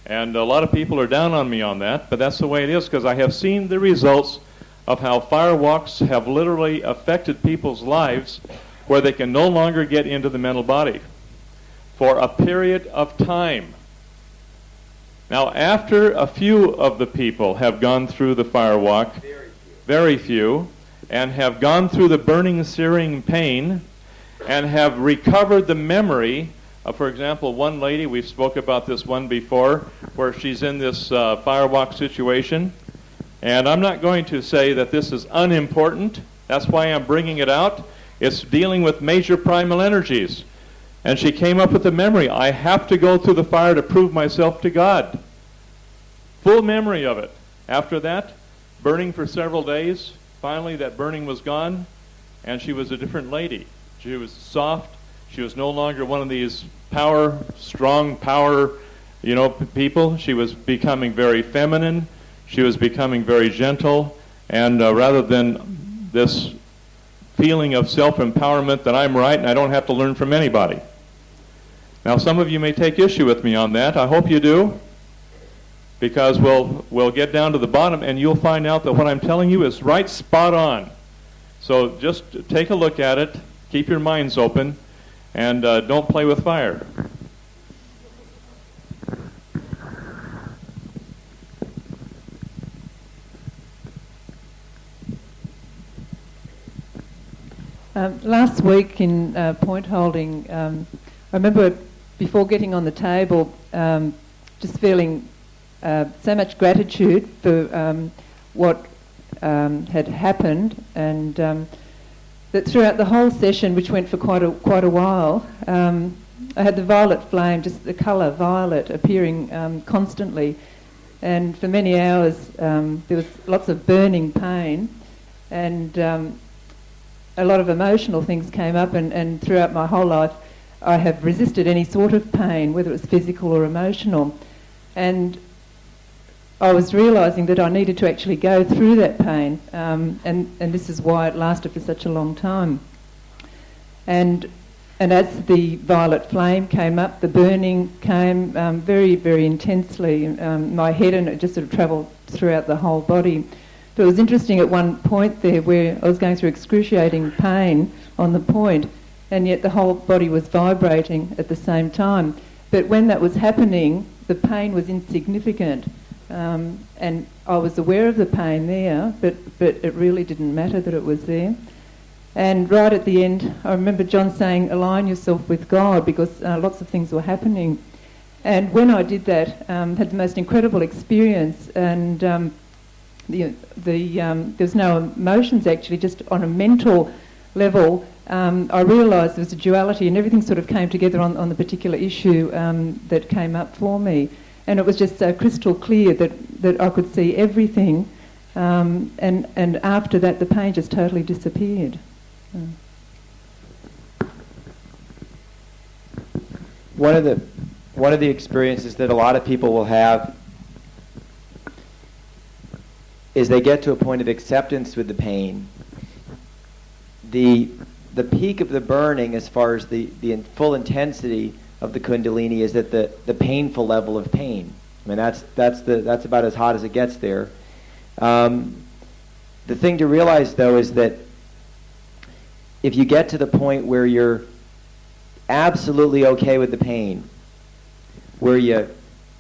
And a lot of people are down on me on that, but that's the way it is, because I have seen the results of how firewalks have literally affected people's lives where they can no longer get into the mental body for a period of time. Now, after a few of the people have gone through the firewalk, very few, and have gone through the burning, searing pain, and have recovered the memory of, for example, one lady, we spoke about this one before, where she's in this firewalk situation, and I'm not going to say that this is unimportant. That's why I'm bringing it out. It's dealing with major primal energies. And she came up with the memory, I have to go through the fire to prove myself to God. Full memory of it. After that, burning for several days. Finally, that burning was gone, and she was a different lady. She was soft. She was no longer one of these strong power, people. She was becoming very feminine. She was becoming very gentle. And rather than this feeling of self-empowerment that I'm right and I don't have to learn from anybody. Now, some of you may take issue with me on that. I hope you do, because we'll get down to the bottom and you'll find out that what I'm telling you is right spot on. So just take a look at it, keep your minds open, and don't play with fire. Last week in point holding, I remember before getting on the table just feeling so much gratitude for what had happened, and that throughout the whole session, which went for quite a while, I had the violet flame, just the colour violet, appearing constantly, and for many hours there was lots of burning pain, and a lot of emotional things came up, and throughout my whole life I have resisted any sort of pain, whether it was physical or emotional. And I was realising that I needed to actually go through that pain, and this is why it lasted for such a long time. And as the violet flame came up, the burning came very, very intensely in my head, and it just sort of travelled throughout the whole body. But it was interesting at one point there where I was going through excruciating pain on the point, and yet the whole body was vibrating at the same time. But when that was happening, the pain was insignificant, and I was aware of the pain there, but it really didn't matter that it was there. And right at the end, I remember John saying, align yourself with God, because lots of things were happening. And when I did that, had the most incredible experience, and there's no emotions actually, just on a mental level. I realised there was a duality, and everything sort of came together on the particular issue that came up for me. And it was just so crystal clear that I could see everything, and after that the pain just totally disappeared. One of the experiences that a lot of people will have is they get to a point of acceptance with the pain. The peak of the burning, as far as the full intensity of the Kundalini, is at the painful level of pain. I mean, that's about as hot as it gets there. The thing to realize, though, is that if you get to the point where you're absolutely okay with the pain, where you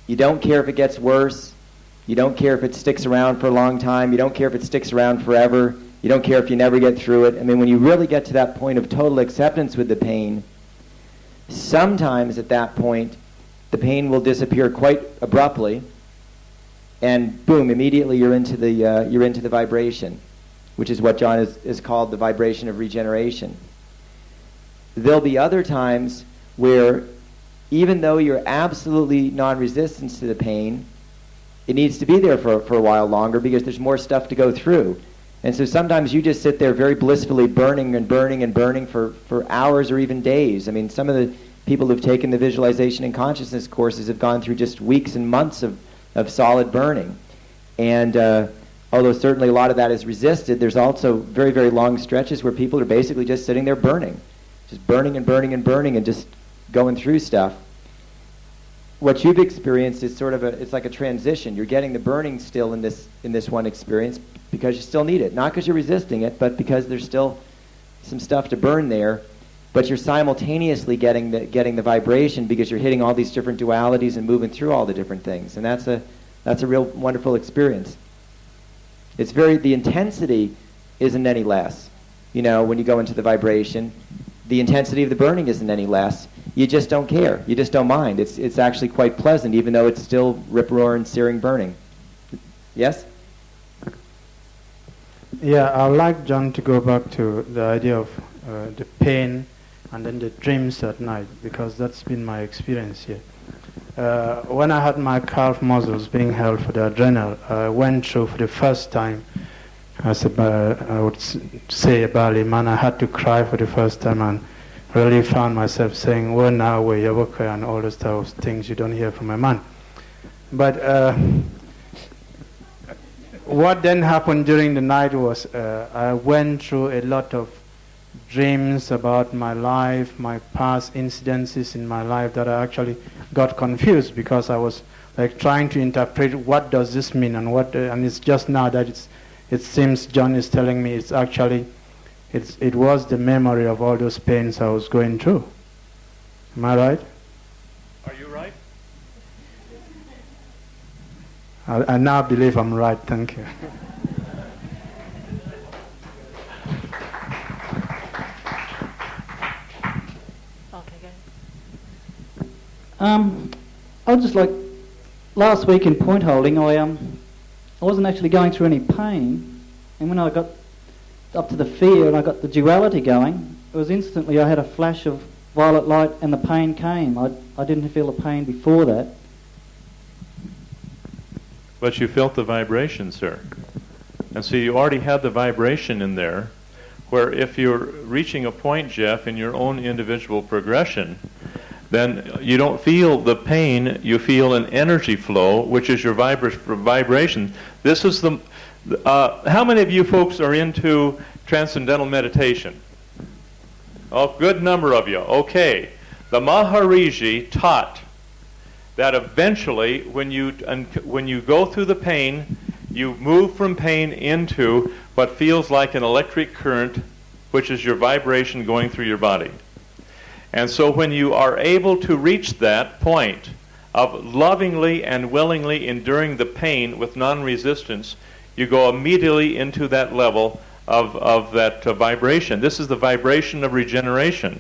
don't care if it gets worse, you don't care if it sticks around for a long time, you don't care if it sticks around forever, you don't care if you never get through it. I mean, when you really get to that point of total acceptance with the pain, sometimes at that point, the pain will disappear quite abruptly, and boom, immediately you're into the vibration, which is what John is called the vibration of regeneration. There'll be other times where, even though you're absolutely non-resistant to the pain, it needs to be there for a while longer because there's more stuff to go through. And so sometimes you just sit there very blissfully burning and burning and burning for hours or even days. I mean, some of the people who've taken the visualization and consciousness courses have gone through just weeks and months of solid burning. And although certainly a lot of that is resisted, there's also very, very long stretches where people are basically just sitting there burning. Just burning and burning and burning and just going through stuff. What you've experienced is sort of it's like a transition. You're getting the burning still in this one experience because you still need it. Not because you're resisting it, but because there's still some stuff to burn there. But you're simultaneously getting the vibration because you're hitting all these different dualities and moving through all the different things. And that's a real wonderful experience. It's the intensity isn't any less. You know, when you go into the vibration, the intensity of the burning isn't any less. You just don't care. You just don't mind. It's actually quite pleasant, even though it's still rip-roaring, searing burning. Yes? Yeah, I'd like John to go back to the idea of the pain and then the dreams at night, because that's been my experience here. When I had my calf muscles being held for the adrenal, I went through for the first time, I would say a Bali man, I had to cry for the first time and really found myself saying, well, now we're okay, and all those type of things you don't hear from a man. But what then happened during the night was I went through a lot of dreams about my life, my past incidences in my life, that I actually got confused because I was like trying to interpret what does this mean and and it's just now that it seems John is telling me it's actually it was the memory of all those pains I was going through. Am I right? Are you right? I now believe I'm right. Thank you. I was just like last week in point holding. I wasn't actually going through any pain, and when I got up to the fear and I got the duality going, it was instantly I had a flash of violet light and the pain came. I didn't feel the pain before that. But you felt the vibration, sir. And so you already had the vibration in there. where if you're reaching a point, Jeff, in your own individual progression, then you don't feel the pain, you feel an energy flow, which is your vibration. This is the... how many of you folks are into transcendental meditation? Oh, good number of you. Okay. The Maharishi taught that eventually when you go through the pain, you move from pain into what feels like an electric current, which is your vibration going through your body. And so when you are able to reach that point of lovingly and willingly enduring the pain with non-resistance, you go immediately into that level of that vibration. This is the vibration of regeneration.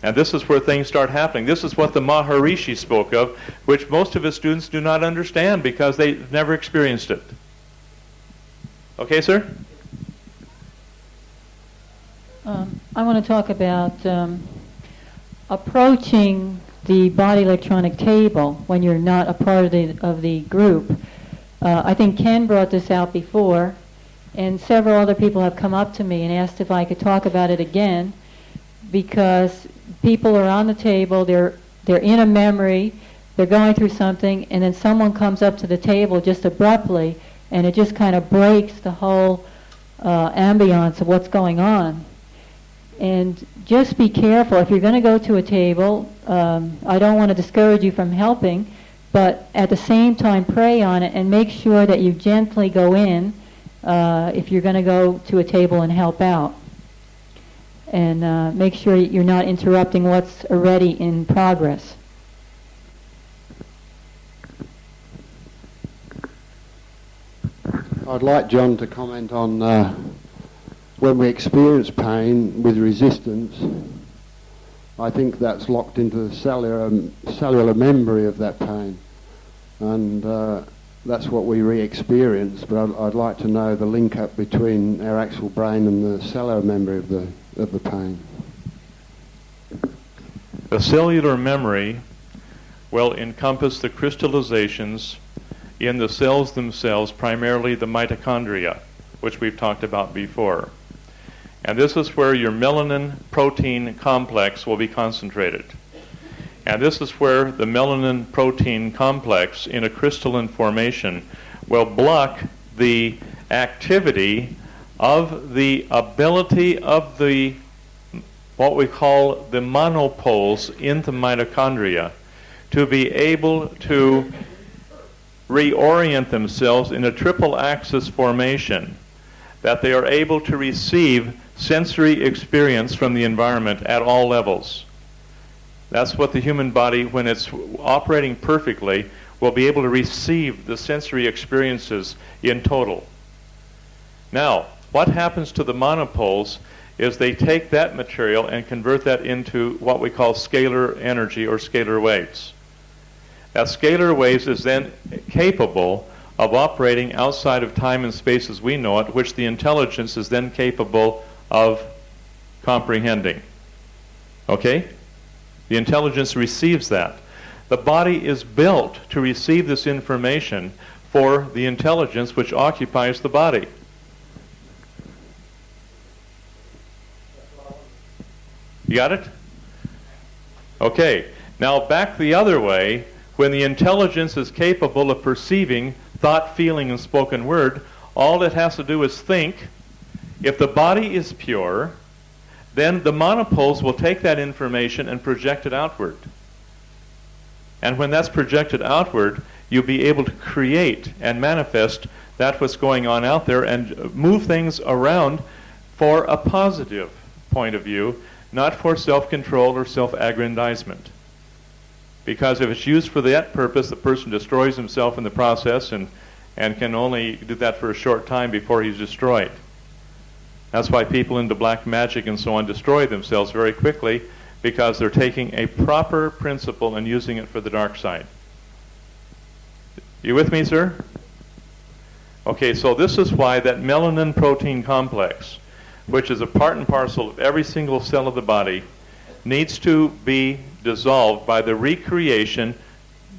And this is where things start happening. This is what the Maharishi spoke of, which most of his students do not understand because they've never experienced it. Okay, sir? I want to talk about approaching the body electronic table when you're not a part of the group. I think Ken brought this out before, and several other people have come up to me and asked if I could talk about it again, because people are on the table, they're in a memory, they're going through something, and then someone comes up to the table just abruptly, and it just kind of breaks the whole ambiance of what's going on. And just be careful. If you're going to go to a table, I don't want to discourage you from helping, but at the same time pray on it and make sure that you gently go in if you're going to go to a table and help out. And make sure you're not interrupting what's already in progress. I'd like John to comment on when we experience pain with resistance. I think that's locked into the cellular memory of that pain, and that's what we re-experience. But I'd like to know the link up between our actual brain and the cellular memory of the pain. The cellular memory will encompass the crystallizations in the cells themselves, primarily the mitochondria, which we've talked about before. And this is where your melanin protein complex will be concentrated. And this is where the melanin protein complex in a crystalline formation will block the activity of the ability of the what we call the monopoles in the mitochondria to be able to reorient themselves in a triple axis formation, that they are able to receive sensory experience from the environment at all levels. That's what the human body, when it's operating perfectly, will be able to receive the sensory experiences in total. Now, what happens to the monopoles is they take that material and convert that into what we call scalar energy or scalar waves. That scalar waves is then capable of operating outside of time and space as we know it, which the intelligence is then capable of comprehending. Okay? The intelligence receives that. The body is built to receive this information for the intelligence which occupies the body. You got it? Okay. Now back the other way. When the intelligence is capable of perceiving thought, feeling, and spoken word, all it has to do is think. If the body is pure, then the monopoles will take that information and project it outward. And when that's projected outward, you'll be able to create and manifest that what's going on out there and move things around for a positive point of view, not for self-control or self-aggrandizement. Because if it's used for that purpose, the person destroys himself in the process and can only do that for a short time before he's destroyed. That's why people into black magic and so on destroy themselves very quickly, because they're taking a proper principle and using it for the dark side. You with me, sir? Okay, so this is why that melanin protein complex, which is a part and parcel of every single cell of the body, needs to be dissolved by the recreation,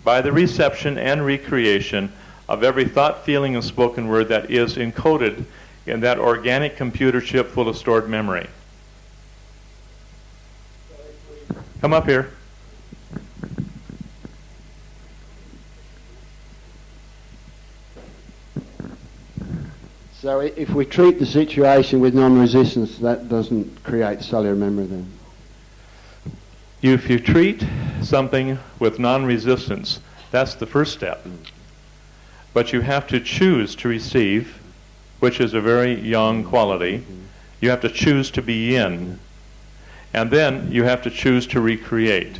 by the reception and recreation of every thought, feeling, and spoken word that is encoded in that organic computer chip full of stored memory. Come up here. So if we treat the situation with non-resistance, that doesn't create cellular memory then? If you treat something with non-resistance, that's the first step. But you have to choose to receive, which is a very young quality. You have to choose to be in. And then you have to choose to recreate.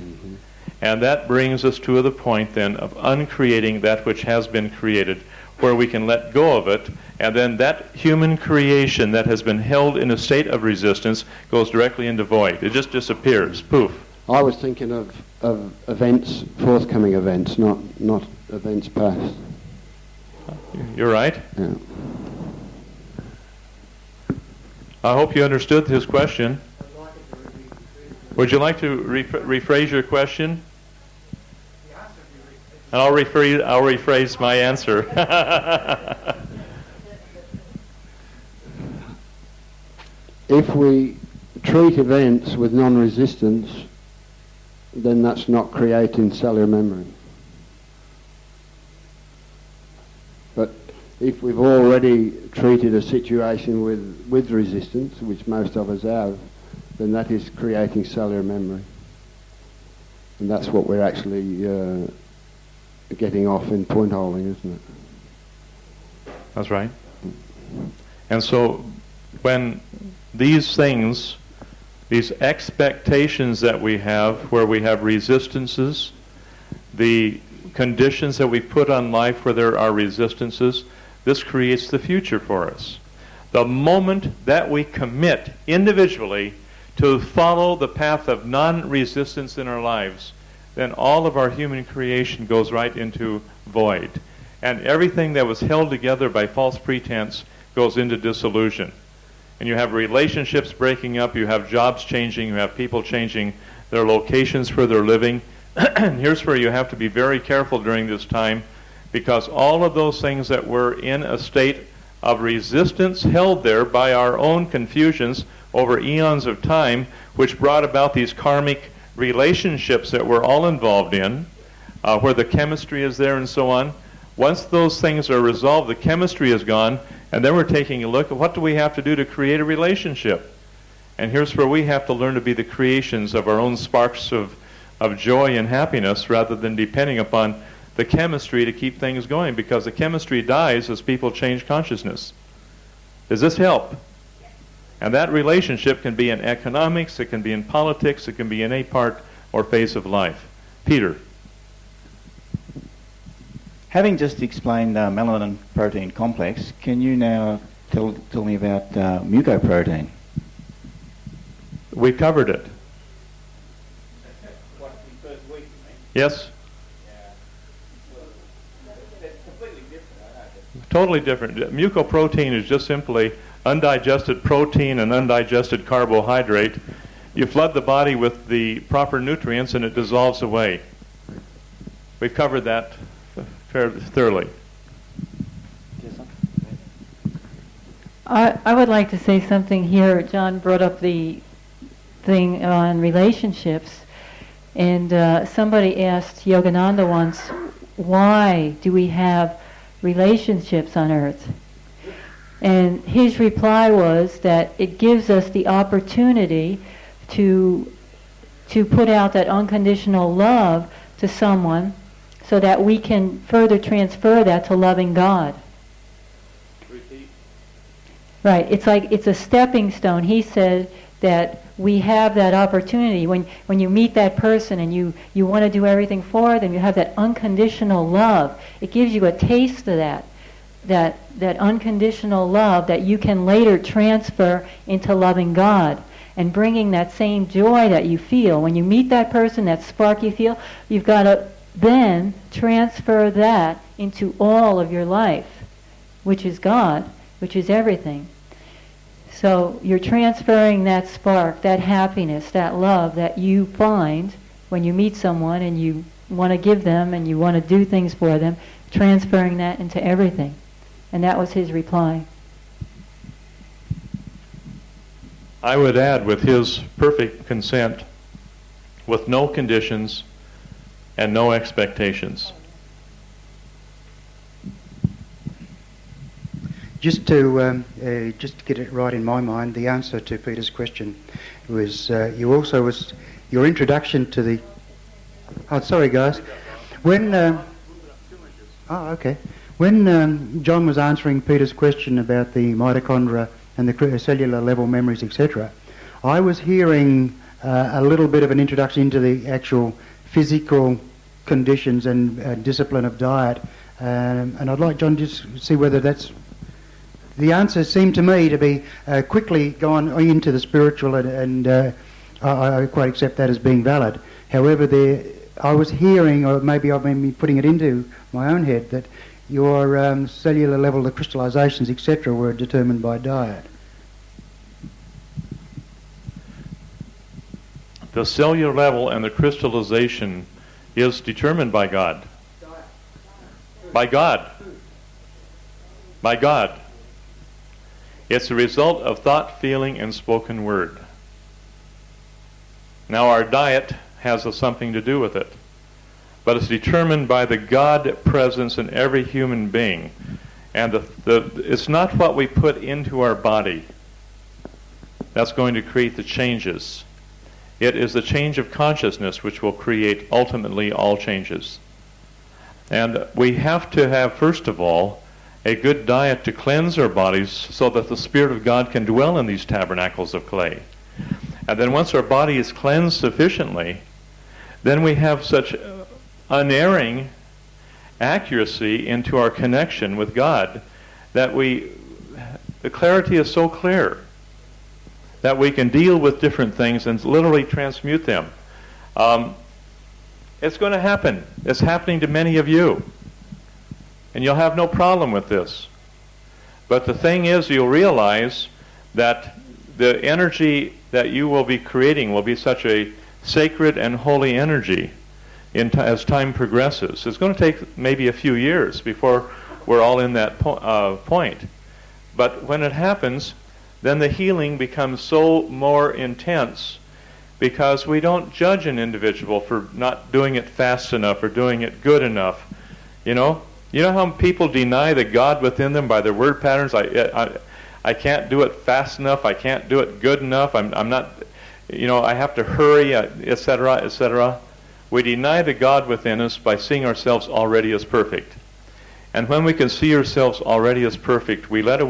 And that brings us to the point then of uncreating that which has been created, where we can let go of it, and then that human creation that has been held in a state of resistance goes directly into void. It just disappears. Poof. I was thinking of events, forthcoming events, not events past. You're right. Yeah. I hope you understood his question. Would you like to rephrase your question? And I'll rephrase my answer. If we treat events with non-resistance, then that's not creating cellular memory. But if we've already treated a situation with resistance, which most of us have, then that is creating cellular memory. And that's what we're actually getting off in point holding, isn't it? That's right. And so when these things, these expectations that we have, where we have resistances, the conditions that we put on life where there are resistances, this creates the future for us. The moment that we commit individually to follow the path of non-resistance in our lives, then all of our human creation goes right into void. And everything that was held together by false pretense goes into dissolution. And you have relationships breaking up, you have jobs changing, you have people changing their locations for their living. And here's where you have to be very careful during this time, because all of those things that were in a state of resistance held there by our own confusions over eons of time, which brought about these karmic relationships that we're all involved in, where the chemistry is there and so on. Once those things are resolved, the chemistry is gone, and then we're taking a look at what do we have to do to create a relationship. And here's where we have to learn to be the creations of our own sparks of joy and happiness, rather than depending upon the chemistry to keep things going, because the chemistry dies as people change consciousness. Does this help? And that relationship can be in economics, it can be in politics, it can be in any part or phase of life. Peter. Having just explained melanin protein complex, can you now tell me about mucoprotein? We covered it. Yes? Totally different. Mucoprotein is just simply undigested protein and undigested carbohydrate. You flood the body with the proper nutrients and it dissolves away. We've covered that fairly thoroughly. I would like to say something here. John brought up the thing on relationships, and somebody asked Yogananda once, why do we have relationships on earth? And his reply was that it gives us the opportunity to put out that unconditional love to someone, so that we can further transfer that to loving God. Repeat. Right. It's a stepping stone. He said that we have that opportunity when you meet that person and you want to do everything for them. You have that unconditional love. It gives you a taste of that unconditional love that you can later transfer into loving God, and bringing that same joy that you feel when you meet that person, that spark you feel. You've got to then transfer that into all of your life, which is God, which is everything. So you're transferring that spark, that happiness, that love that you find when you meet someone and you want to give them and you want to do things for them, transferring that into everything. And that was his reply. I would add, with his perfect consent, with no conditions and no expectations. Just to get it right in my mind, the answer to Peter's question was your introduction to the. Oh, sorry, guys. When When John was answering Peter's question about the mitochondria and the cellular level memories, etc., I was hearing a little bit of an introduction into the actual physical conditions and discipline of diet, and I'd like John to just see whether that's. The answer seemed to me to be quickly gone into the spiritual, and I quite accept that as being valid. However, I was hearing, or maybe I've been putting it into my own head, that your cellular level, the crystallizations, etc., were determined by diet. The cellular level and the crystallization is determined by God. By God. By God. It's a result of thought, feeling, and spoken word. Now our diet has something to do with it, but it's determined by the God presence in every human being. And it's not what we put into our body that's going to create the changes. It is the change of consciousness which will create ultimately all changes. And we have to have, first of all, a good diet to cleanse our bodies so that the Spirit of God can dwell in these tabernacles of clay. And then once our body is cleansed sufficiently, then we have such unerring accuracy into our connection with God that the clarity is so clear that we can deal with different things and literally transmute them. It's going to happen. It's happening to many of you. And you'll have no problem with this. But the thing is, you'll realize that the energy that you will be creating will be such a sacred and holy energy as time progresses. It's going to take maybe a few years before we're all in that point. But when it happens, then the healing becomes so more intense because we don't judge an individual for not doing it fast enough or doing it good enough. You know how people deny the God within them by their word patterns? I can't do it fast enough. I can't do it good enough. I'm not, I have to hurry, etc., etc. We deny the God within us by seeing ourselves already as perfect. And when we can see ourselves already as perfect, we let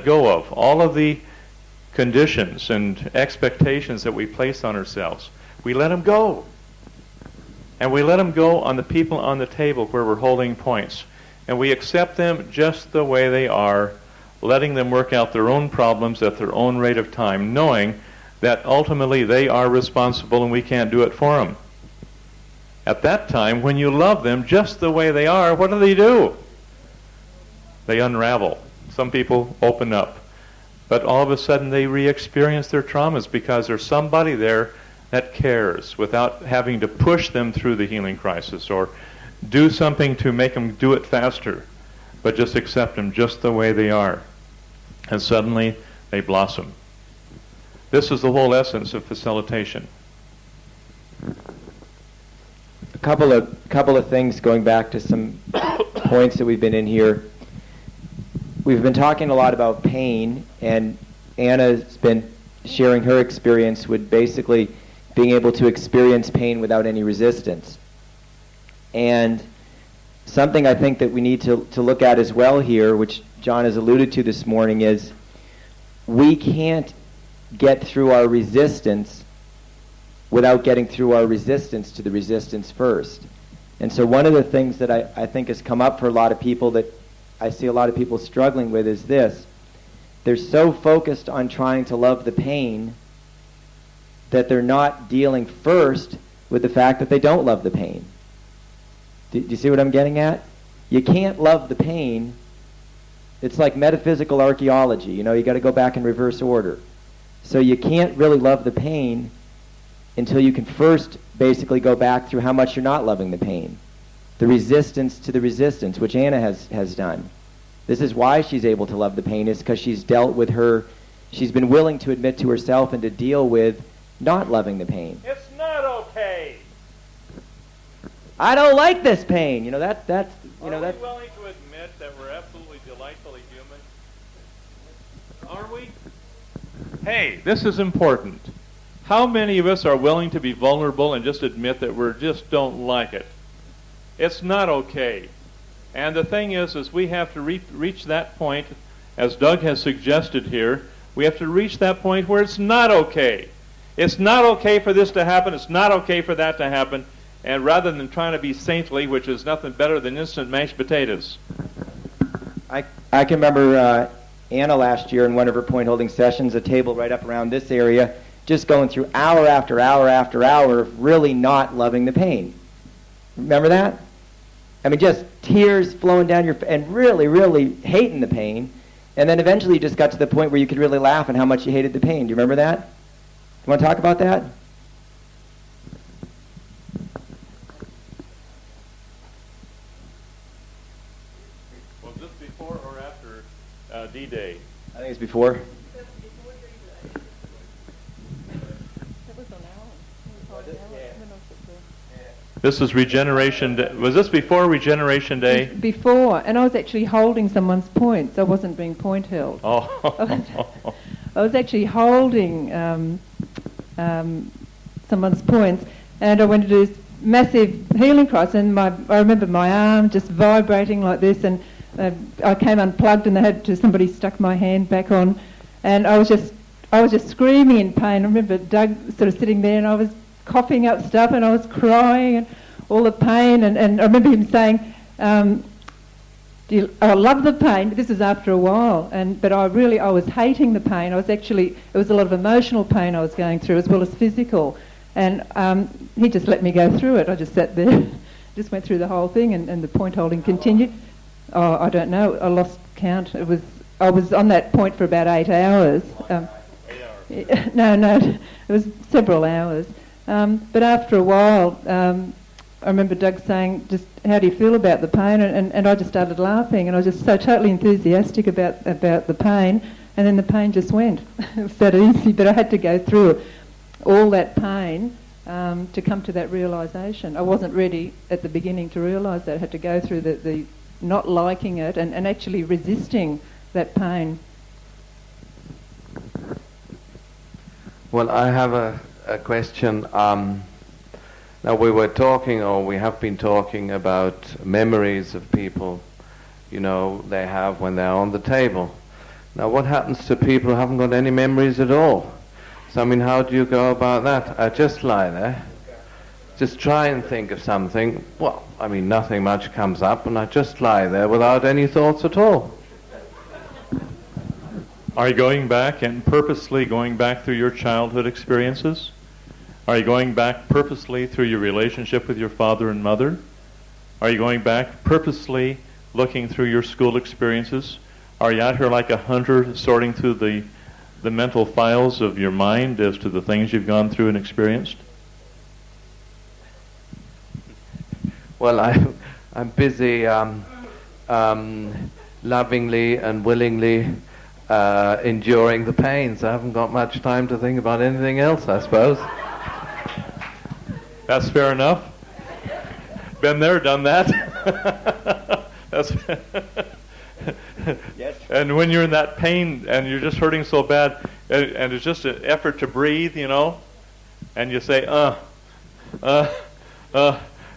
go of all of the conditions and expectations that we place on ourselves. We let them go. And we let them go on the people on the table where we're holding points. And we accept them just the way they are, letting them work out their own problems at their own rate of time, knowing that ultimately they are responsible and we can't do it for them. At that time, when you love them just the way they are, what do? They unravel. Some people open up. But all of a sudden they re-experience their traumas because there's somebody there that cares without having to push them through the healing crisis or do something to make them do it faster, but just accept them just the way they are. And suddenly they blossom. This is the whole essence of facilitation. A couple of things going back to some points that we've been in here. We've been talking a lot about pain, and Anna's been sharing her experience with basically being able to experience pain without any resistance. And something I think that we need to look at as well here, which John has alluded to this morning, is we can't get through our resistance without getting through our resistance to the resistance first. And so one of the things that I think has come up for a lot of people that I see a lot of people struggling with is this. They're so focused on trying to love the pain that they're not dealing first with the fact that they don't love the pain. Do you see what I'm getting at? You can't love the pain. It's like metaphysical archaeology. You got to go back in reverse order. So you can't really love the pain until you can first basically go back through how much you're not loving the pain. The resistance to the resistance, which Anna has done. This is why she's able to love the pain, is because she's dealt with her she's been willing to admit to herself and to deal with not loving the pain. It's not okay. I don't like this pain. You know, that's Are we willing to admit that we're absolutely delightfully human? Are we? Hey, this is important. How many of us are willing to be vulnerable and just admit that we just don't like it? It's not okay. And the thing is we have to reach that point, as Doug has suggested here, we have to reach that point where it's not okay. It's not okay for this to happen. It's not okay for that to happen. And rather than trying to be saintly, which is nothing better than instant mashed potatoes. I can remember Anna last year in one of her point-holding sessions, a table right up around this area, just going through hour after hour after hour of really not loving the pain. Remember that? I mean, just tears flowing down your face and really, really hating the pain. And then eventually you just got to the point where you could really laugh at how much you hated the pain. Do you remember that? You want to talk about that? Was this before or after D-Day? I think it's before. This is Regeneration Day. Was this before Regeneration Day? Before, and I was actually holding someone's points. I wasn't being point held. Oh. I was actually holding someone's points, and I went to do this massive healing process, and I remember my arm just vibrating like this, and I came unplugged, and somebody stuck my hand back on, and I was just screaming in pain. I remember Doug sort of sitting there, and I was coughing up stuff, and I was crying, and all the pain, and I remember him saying, I love the pain. This is after a while, but I was hating the pain. It was a lot of emotional pain I was going through as well as physical, and he just let me go through it. I just sat there, just went through the whole thing, and the point holding continued. Oh, I don't know. I lost count. I was on that point for about 8 hours. 8 hours. No, it was several hours. But after a while, I remember Doug saying, just, how do you feel about the pain? And I just started laughing, and I was just so totally enthusiastic about the pain, and then the pain just went. It was that easy, but I had to go through all that pain to come to that realisation. I wasn't ready at the beginning to realise that. I had to go through the not liking it and actually resisting that pain. Well, I have a question. Now we have been talking about memories of people, they have when they're on the table. Now what happens to people who haven't got any memories at all? So how do you go about that? I just lie there, just try and think of something. Well, nothing much comes up, and I just lie there without any thoughts at all. Are you going back and purposely going back through your childhood experiences? Are you going back purposely through your relationship with your father and mother? Are you going back purposely looking through your school experiences? Are you out here like a hunter sorting through the mental files of your mind as to the things you've gone through and experienced? Well, I'm busy lovingly and willingly enduring the pains. I haven't got much time to think about anything else, I suppose. That's fair enough. Been there, done that. Yes. And when you're in that pain and you're just hurting so bad, and it's just an effort to breathe, and you say, and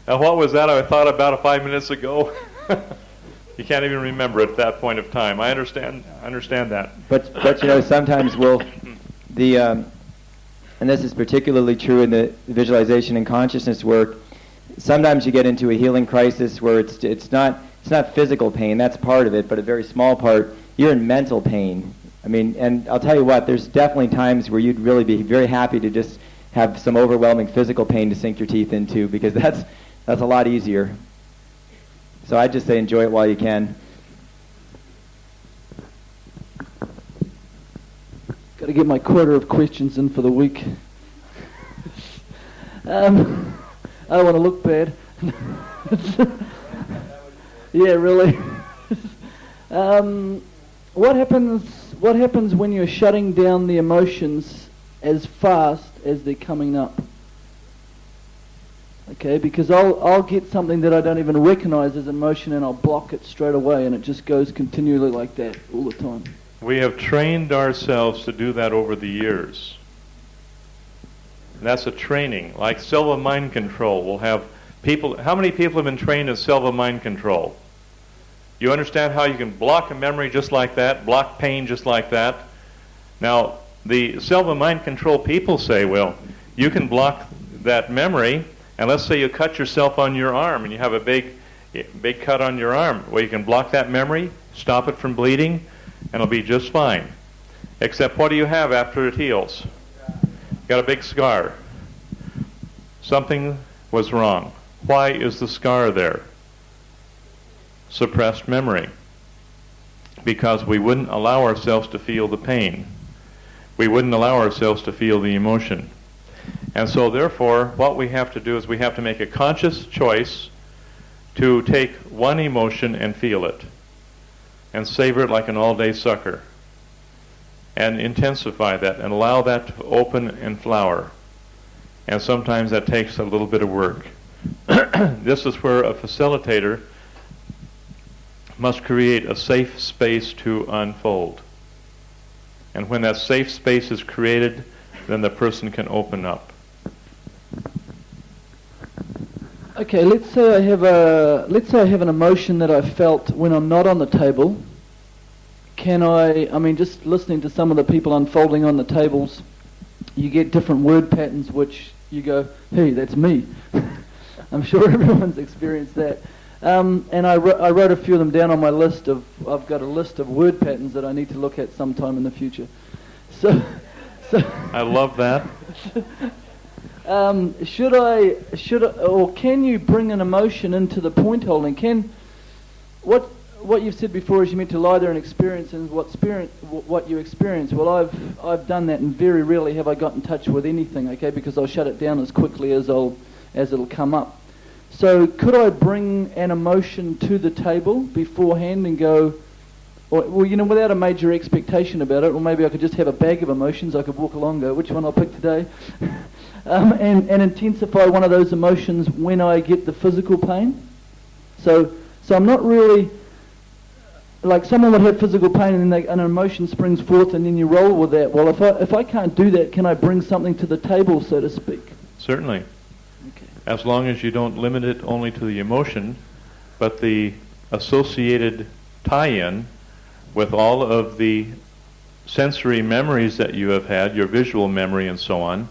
what was that I thought about 5 minutes ago? You can't even remember at that point of time. I understand that. But sometimes and this is particularly true in the visualization and consciousness work, sometimes you get into a healing crisis where it's not physical pain, that's part of it, but a very small part. You're in mental pain. And I'll tell you what, there's definitely times where you'd really be very happy to just have some overwhelming physical pain to sink your teeth into, because that's a lot easier. So I'd just say enjoy it while you can. Got to get my quarter of questions in for the week. I don't want to look bad. Yeah, really. What happens what happens when you're shutting down the emotions as fast as they're coming up? Okay, because I'll get something that I don't even recognize as emotion and I'll block it straight away, and it just goes continually like that all the time. We have trained ourselves to do that over the years. And that's a training. Like Silva mind control, we'll have people. How many people have been trained in Silva mind control? You understand how you can block a memory just like that, block pain just like that? Now, the Silva mind control people say, well, you can block that memory, and let's say you cut yourself on your arm and you have a big cut on your arm. Well, you can block that memory, stop it from bleeding, and it'll be just fine. Except what do you have after it heals? You got a big scar. Something was wrong. Why is the scar there? Suppressed memory. Because we wouldn't allow ourselves to feel the pain. We wouldn't allow ourselves to feel the emotion. And so therefore, what we have to do is we have to make a conscious choice to take one emotion and feel it. And savor it like an all-day sucker. And intensify that and allow that to open and flower. And sometimes that takes a little bit of work. This is where a facilitator must create a safe space to unfold. And when that safe space is created, then the person can open up. Okay, let's say I have an emotion that I felt when I'm not on the table. I mean, just listening to some of the people unfolding on the tables, you get different word patterns which you go, hey, that's me. I'm sure everyone's experienced that. And I wrote a few of them down on my list I've got a list of word patterns that I need to look at sometime in the future. So I love that. Can you bring an emotion into the point holding? What you've said before is you meant to lie there and experience what you experience. Well, I've done that, and very rarely have I got in touch with anything, okay, because I'll shut it down as quickly as it'll come up. So could I bring an emotion to the table beforehand and go, without a major expectation about it, or maybe I could just have a bag of emotions, I could walk along and go, which one I'll pick today, and intensify one of those emotions when I get the physical pain? So I'm not really, like someone would have physical pain and an emotion springs forth and then you roll with that. Well, if I can't do that, can I bring something to the table, so to speak? Certainly. Okay. As long as you don't limit it only to the emotion, but the associated tie-in with all of the sensory memories that you have had, your visual memory and so on,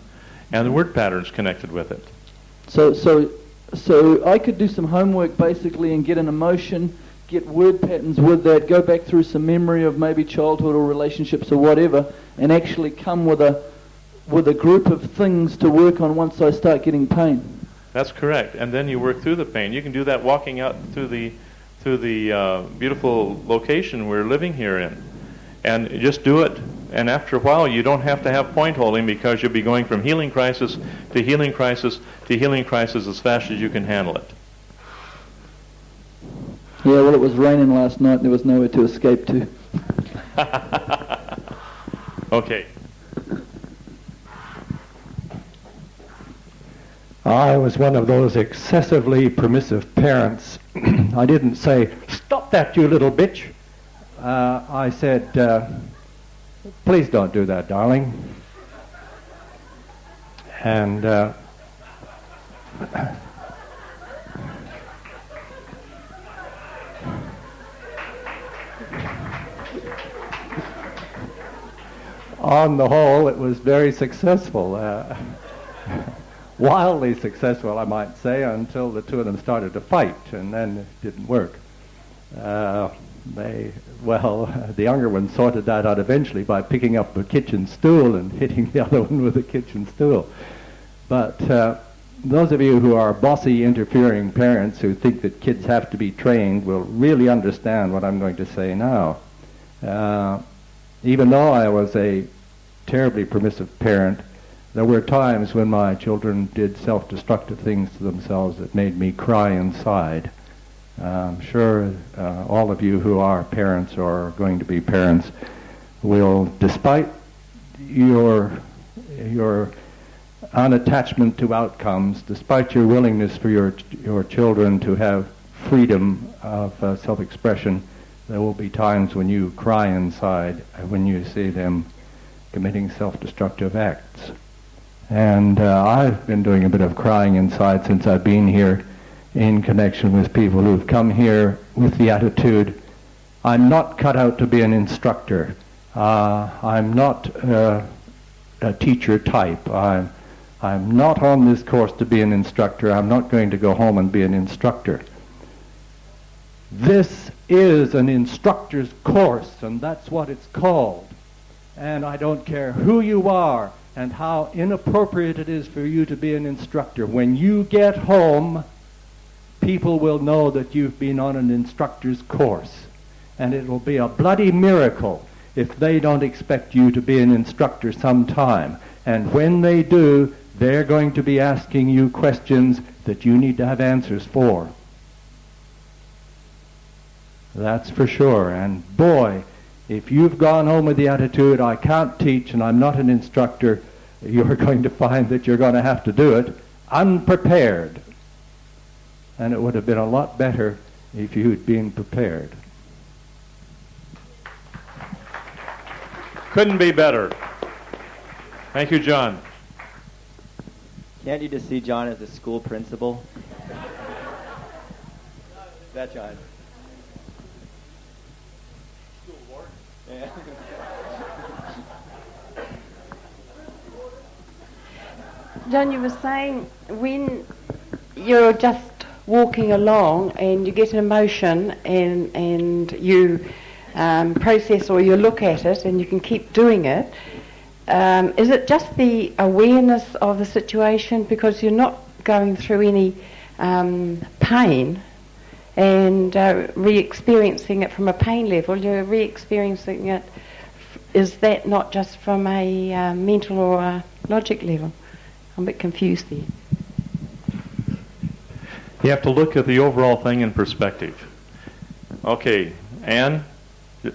and the word patterns connected with it. So I could do some homework basically and get an emotion, get word patterns with that, go back through some memory of maybe childhood or relationships or whatever, and actually come with a group of things to work on once I start getting pain. That's correct. And then you work through the pain. You can do that walking out through the beautiful location we're living here in. And just do it. And after a while, you don't have to have point holding, because you'll be going from healing crisis to healing crisis to healing crisis as fast as you can handle it. Yeah, well, it was raining last night and there was nowhere to escape to. Okay. I was one of those excessively permissive parents. I didn't say, "Stop that, you little bitch." I said, "Please don't do that, darling." And on the whole, it was very successful. Wildly successful, I might say, until the two of them started to fight, and then it didn't work. The younger one sorted that out eventually by picking up a kitchen stool and hitting the other one with a kitchen stool. But those of you who are bossy, interfering parents who think that kids have to be trained will really understand what I'm going to say now. Even though I was a terribly permissive parent, there were times when my children did self-destructive things to themselves that made me cry inside. I'm sure all of you who are parents or are going to be parents will, despite your unattachment to outcomes, despite your willingness for your children to have freedom of self-expression, there will be times when you cry inside when you see them committing self-destructive acts. And I've been doing a bit of crying inside since I've been here in connection with people who've come here with the attitude, I'm not cut out to be an instructor. I'm not a teacher type. I'm not on this course to be an instructor. I'm not going to go home and be an instructor. This is an instructor's course, and that's what it's called. And I don't care who you are and how inappropriate it is for you to be an instructor. When you get home, people will know that you've been on an instructor's course. And it will be a bloody miracle if they don't expect you to be an instructor sometime. And when they do, they're going to be asking you questions that you need to have answers for. That's for sure. And boy, if you've gone home with the attitude, I can't teach and I'm not an instructor, you're going to find that you're going to have to do it unprepared. And it would have been a lot better if you'd been prepared. Couldn't be better. Thank you, John. Can't you just see John as a school principal? That John. School board? Yeah. John, you were saying when you're just walking along and you get an emotion and you process or you look at it and you can keep doing it, is it just the awareness of the situation because you're not going through any pain and re-experiencing it from a pain level, you're re-experiencing it, is that not just from a mental or a logic level? I'm a bit confused there. You have to look at the overall thing in perspective. Okay, Anne,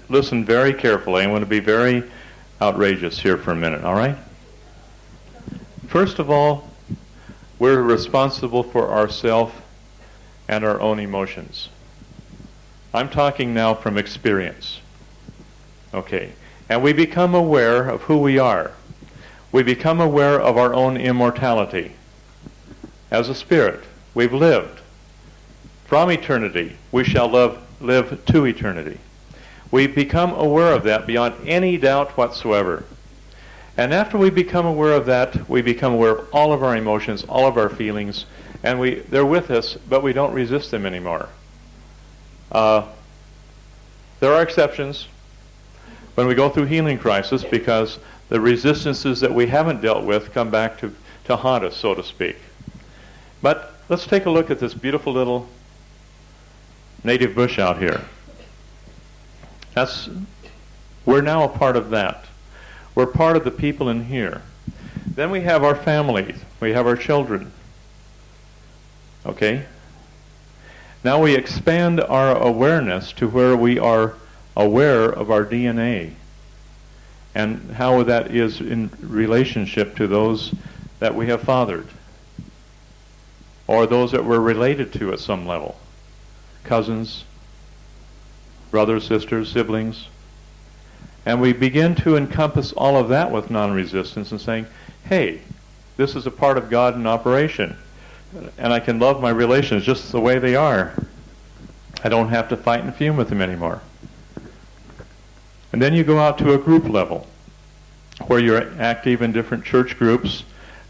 listen very carefully. I'm going to be very outrageous here for a minute, all right? First of all, we're responsible for ourselves and our own emotions. I'm talking now from experience. Okay, and we become aware of who we are. We become aware of our own immortality. As a spirit, we've lived. From eternity, we shall live to eternity. We become aware of that beyond any doubt whatsoever. And after we become aware of that, we become aware of all of our emotions, all of our feelings, and they're with us, but we don't resist them anymore. There are exceptions when we go through healing crisis because the resistances that we haven't dealt with come back to haunt us, so to speak. But let's take a look at this beautiful little native bush out here. We're now a part of that. We're part of the people in here. Then we have our families. We have our children. Okay? Now we expand our awareness to where we are aware of our DNA and how that is in relationship to those that we have fathered or those that we're related to at some level. Cousins, brothers, sisters, siblings. And we begin to encompass all of that with non-resistance and saying, hey, this is a part of God in operation. And I can love my relations just the way they are. I don't have to fight and fume with them anymore. And then you go out to a group level where you're active in different church groups,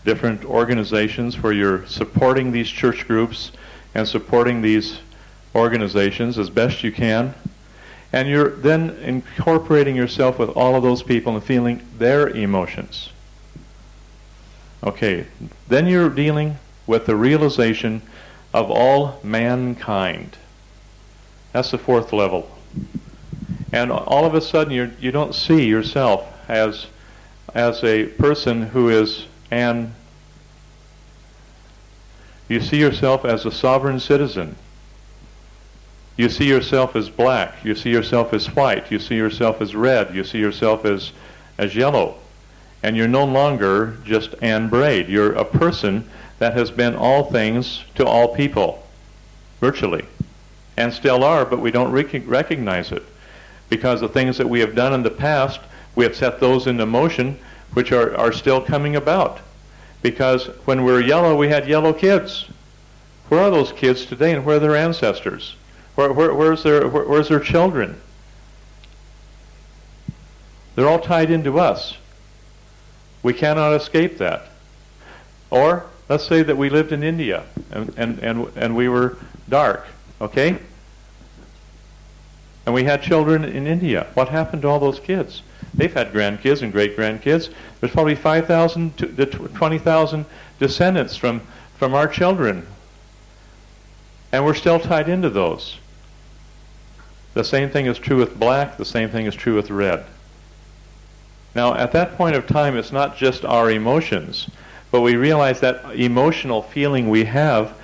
different organizations where you're supporting these church groups and supporting these organizations as best you can. And you're then incorporating yourself with all of those people and feeling their emotions. Okay, then you're dealing with the realization of all mankind. That's the fourth level. And all of a sudden you don't see yourself as a person who is you see yourself as a sovereign citizen. You see yourself as black. You see yourself as white. You see yourself as red. You see yourself as yellow. And you're no longer just Anne Braid. You're a person that has been all things to all people, virtually. And still are, but we don't recognize it. Because the things that we have done in the past, we have set those into motion, which are still coming about. Because when we were yellow, we had yellow kids. Where are those kids today, and where are their ancestors? Where's their children? They're all tied into us. We cannot escape that. Or let's say that we lived in India and we were dark, okay? And we had children in India. What happened to all those kids? They've had grandkids and great-grandkids. There's probably 5,000 to 20,000 descendants from our children. And we're still tied into those. The same thing is true with black. The same thing is true with red. Now, at that point of time, it's not just our emotions, but we realize that emotional feeling we have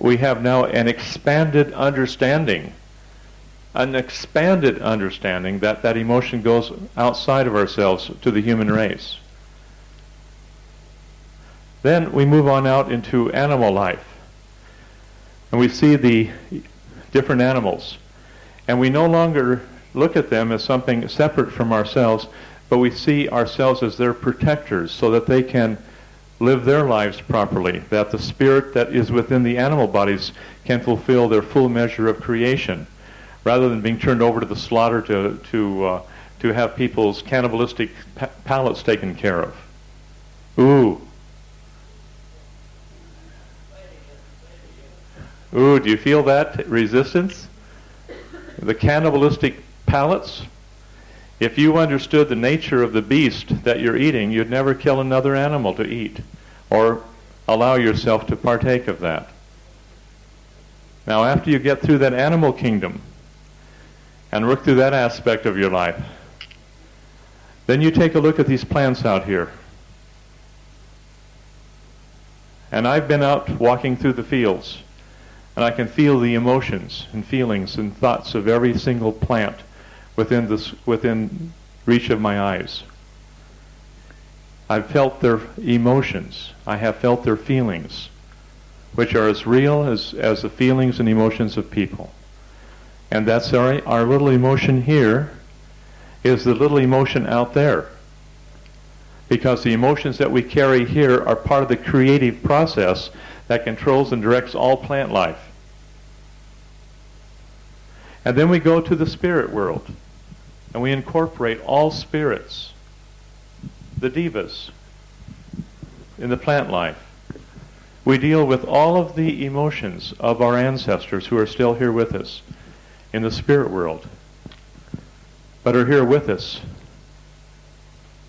now an expanded understanding. An expanded understanding that emotion goes outside of ourselves to the human race. Then we move on out into animal life. And we see the different animals. And we no longer look at them as something separate from ourselves, but we see ourselves as their protectors so that they can live their lives properly, that the spirit that is within the animal bodies can fulfill their full measure of creation, rather than being turned over to the slaughter to have people's cannibalistic palates taken care of. Ooh, do you feel that resistance? The cannibalistic palates? If you understood the nature of the beast that you're eating, you'd never kill another animal to eat or allow yourself to partake of that. Now, after you get through that animal kingdom and work through that aspect of your life, then you take a look at these plants out here. And I've been out walking through the fields, and I can feel the emotions and feelings and thoughts of every single plant within reach of my eyes. I've felt their emotions. I have felt their feelings, which are as real as the feelings and emotions of people. And that's our little emotion here is the little emotion out there. Because the emotions that we carry here are part of the creative process that controls and directs all plant life. And then we go to the spirit world. And we incorporate all spirits, the devas, in the plant life. We deal with all of the emotions of our ancestors who are still here with us in the spirit world, but are here with us.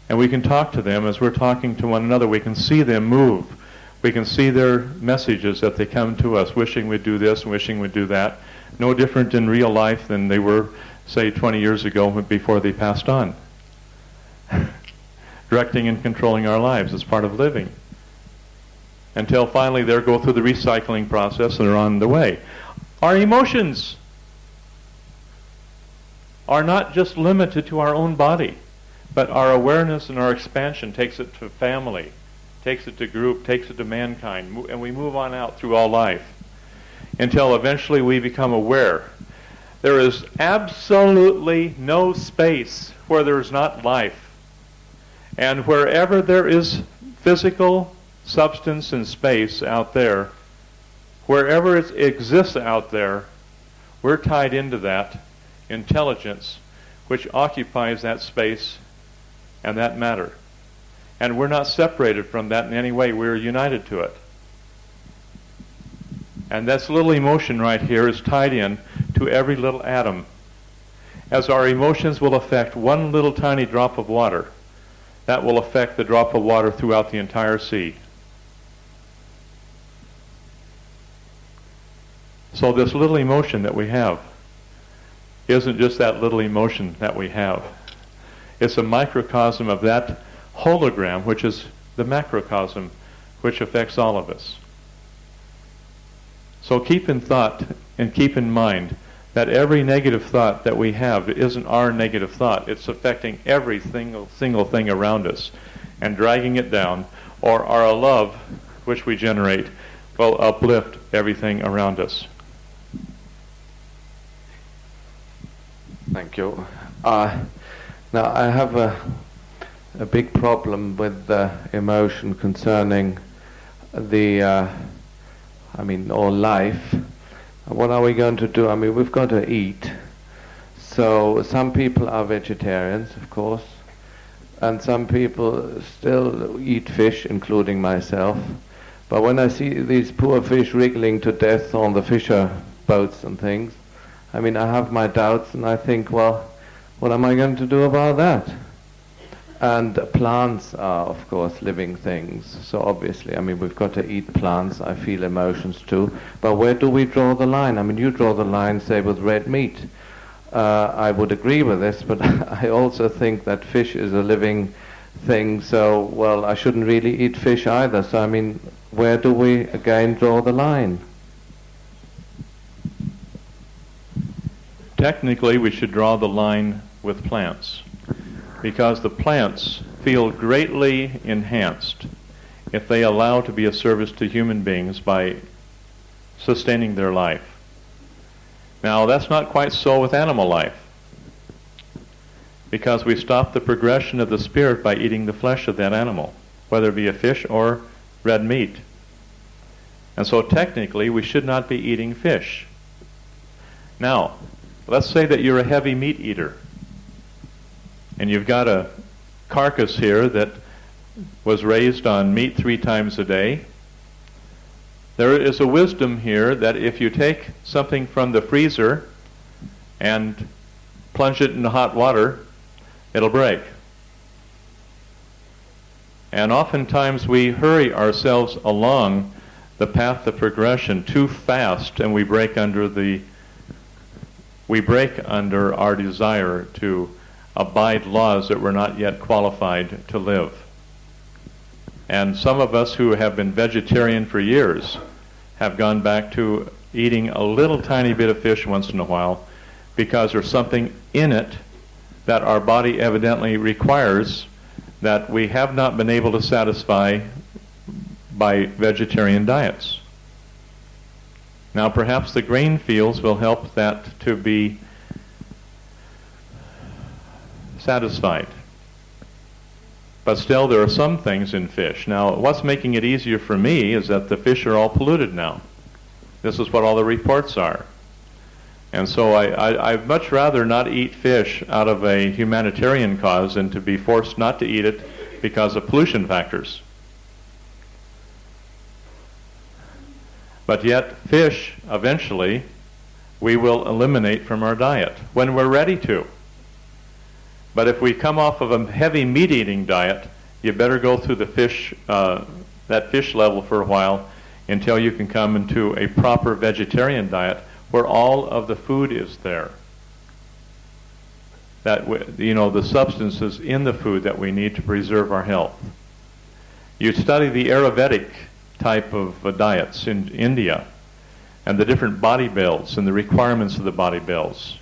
And we can talk to them as we're talking to one another. We can see them move. We can see their messages that they come to us, wishing we'd do this and wishing we'd do that. No different in real life than they were, say, 20 years ago before they passed on. Directing and controlling our lives as part of living. Until finally they go through the recycling process and are on the way. Our emotions are not just limited to our own body, but our awareness and our expansion takes it to family, takes it to group, takes it to mankind, and we move on out through all life until eventually we become aware. There is absolutely no space where there is not life. And wherever there is physical substance and space out there, wherever it exists out there, we're tied into that intelligence which occupies that space and that matter. And we're not separated from that in any way. We're united to it. And this little emotion right here is tied in to every little atom. As our emotions will affect one little tiny drop of water, that will affect the drop of water throughout the entire sea. So this little emotion that we have isn't just that little emotion that we have. It's a microcosm of that hologram, which is the macrocosm, which affects all of us. So keep in thought and keep in mind that every negative thought that we have isn't our negative thought. It's affecting every single thing around us and dragging it down, or our love, which we generate, will uplift everything around us. Thank you. Now, I have a big problem with the emotion concerning or life. What are we going to do? I mean, we've got to eat. So some people are vegetarians, of course, and some people still eat fish, including myself. But when I see these poor fish wriggling to death on the fisher boats and things, I mean, I have my doubts, and I think, well, what am I going to do about that? And plants are, of course, living things. So obviously, I mean, we've got to eat plants. I feel emotions too. But where do we draw the line? I mean, you draw the line, say, with red meat. I would agree with this, but I also think that fish is a living thing. So, well, I shouldn't really eat fish either. So, I mean, where do we, again, draw the line? Technically, we should draw the line with plants, because the plants feel greatly enhanced if they allow to be of service to human beings by sustaining their life. Now, that's not quite so with animal life, because we stop the progression of the spirit by eating the flesh of that animal, whether it be a fish or red meat. And so technically, we should not be eating fish. Now, let's say that you're a heavy meat eater, and you've got a carcass here that was raised on meat 3 times a day. There is a wisdom here that if you take something from the freezer and plunge it into hot water, it'll break. And oftentimes we hurry ourselves along the path of progression too fast, and we break under our desire to abide laws that we're not yet qualified to live. And some of us who have been vegetarian for years have gone back to eating a little tiny bit of fish once in a while, because there's something in it that our body evidently requires that we have not been able to satisfy by vegetarian diets. Now, perhaps the grain fields will help that to be satisfied. But still, there are some things in fish. Now, what's making it easier for me is that the fish are all polluted now. This is what all the reports are. And so I'd much rather not eat fish out of a humanitarian cause than to be forced not to eat it because of pollution factors. But yet, fish, eventually, we will eliminate from our diet when we're ready to. But if we come off of a heavy meat-eating diet, you better go through the fish, that fish level for a while until you can come into a proper vegetarian diet where all of the food is there. The substances in the food that we need to preserve our health. You study the Ayurvedic type of diets in India and the different body builds and the requirements of the body builds.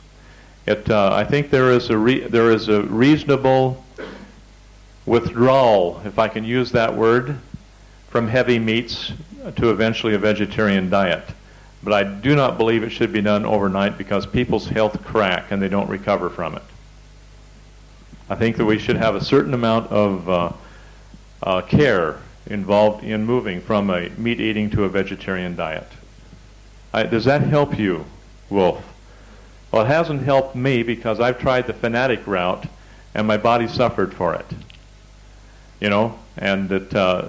I think there is a reasonable withdrawal, if I can use that word, from heavy meats to eventually a vegetarian diet. But I do not believe it should be done overnight because people's health crack and they don't recover from it. I think that we should have a certain amount of care involved in moving from a meat eating to a vegetarian diet. Does that help you, Wolf? Well, it hasn't helped me because I've tried the fanatic route and my body suffered for it.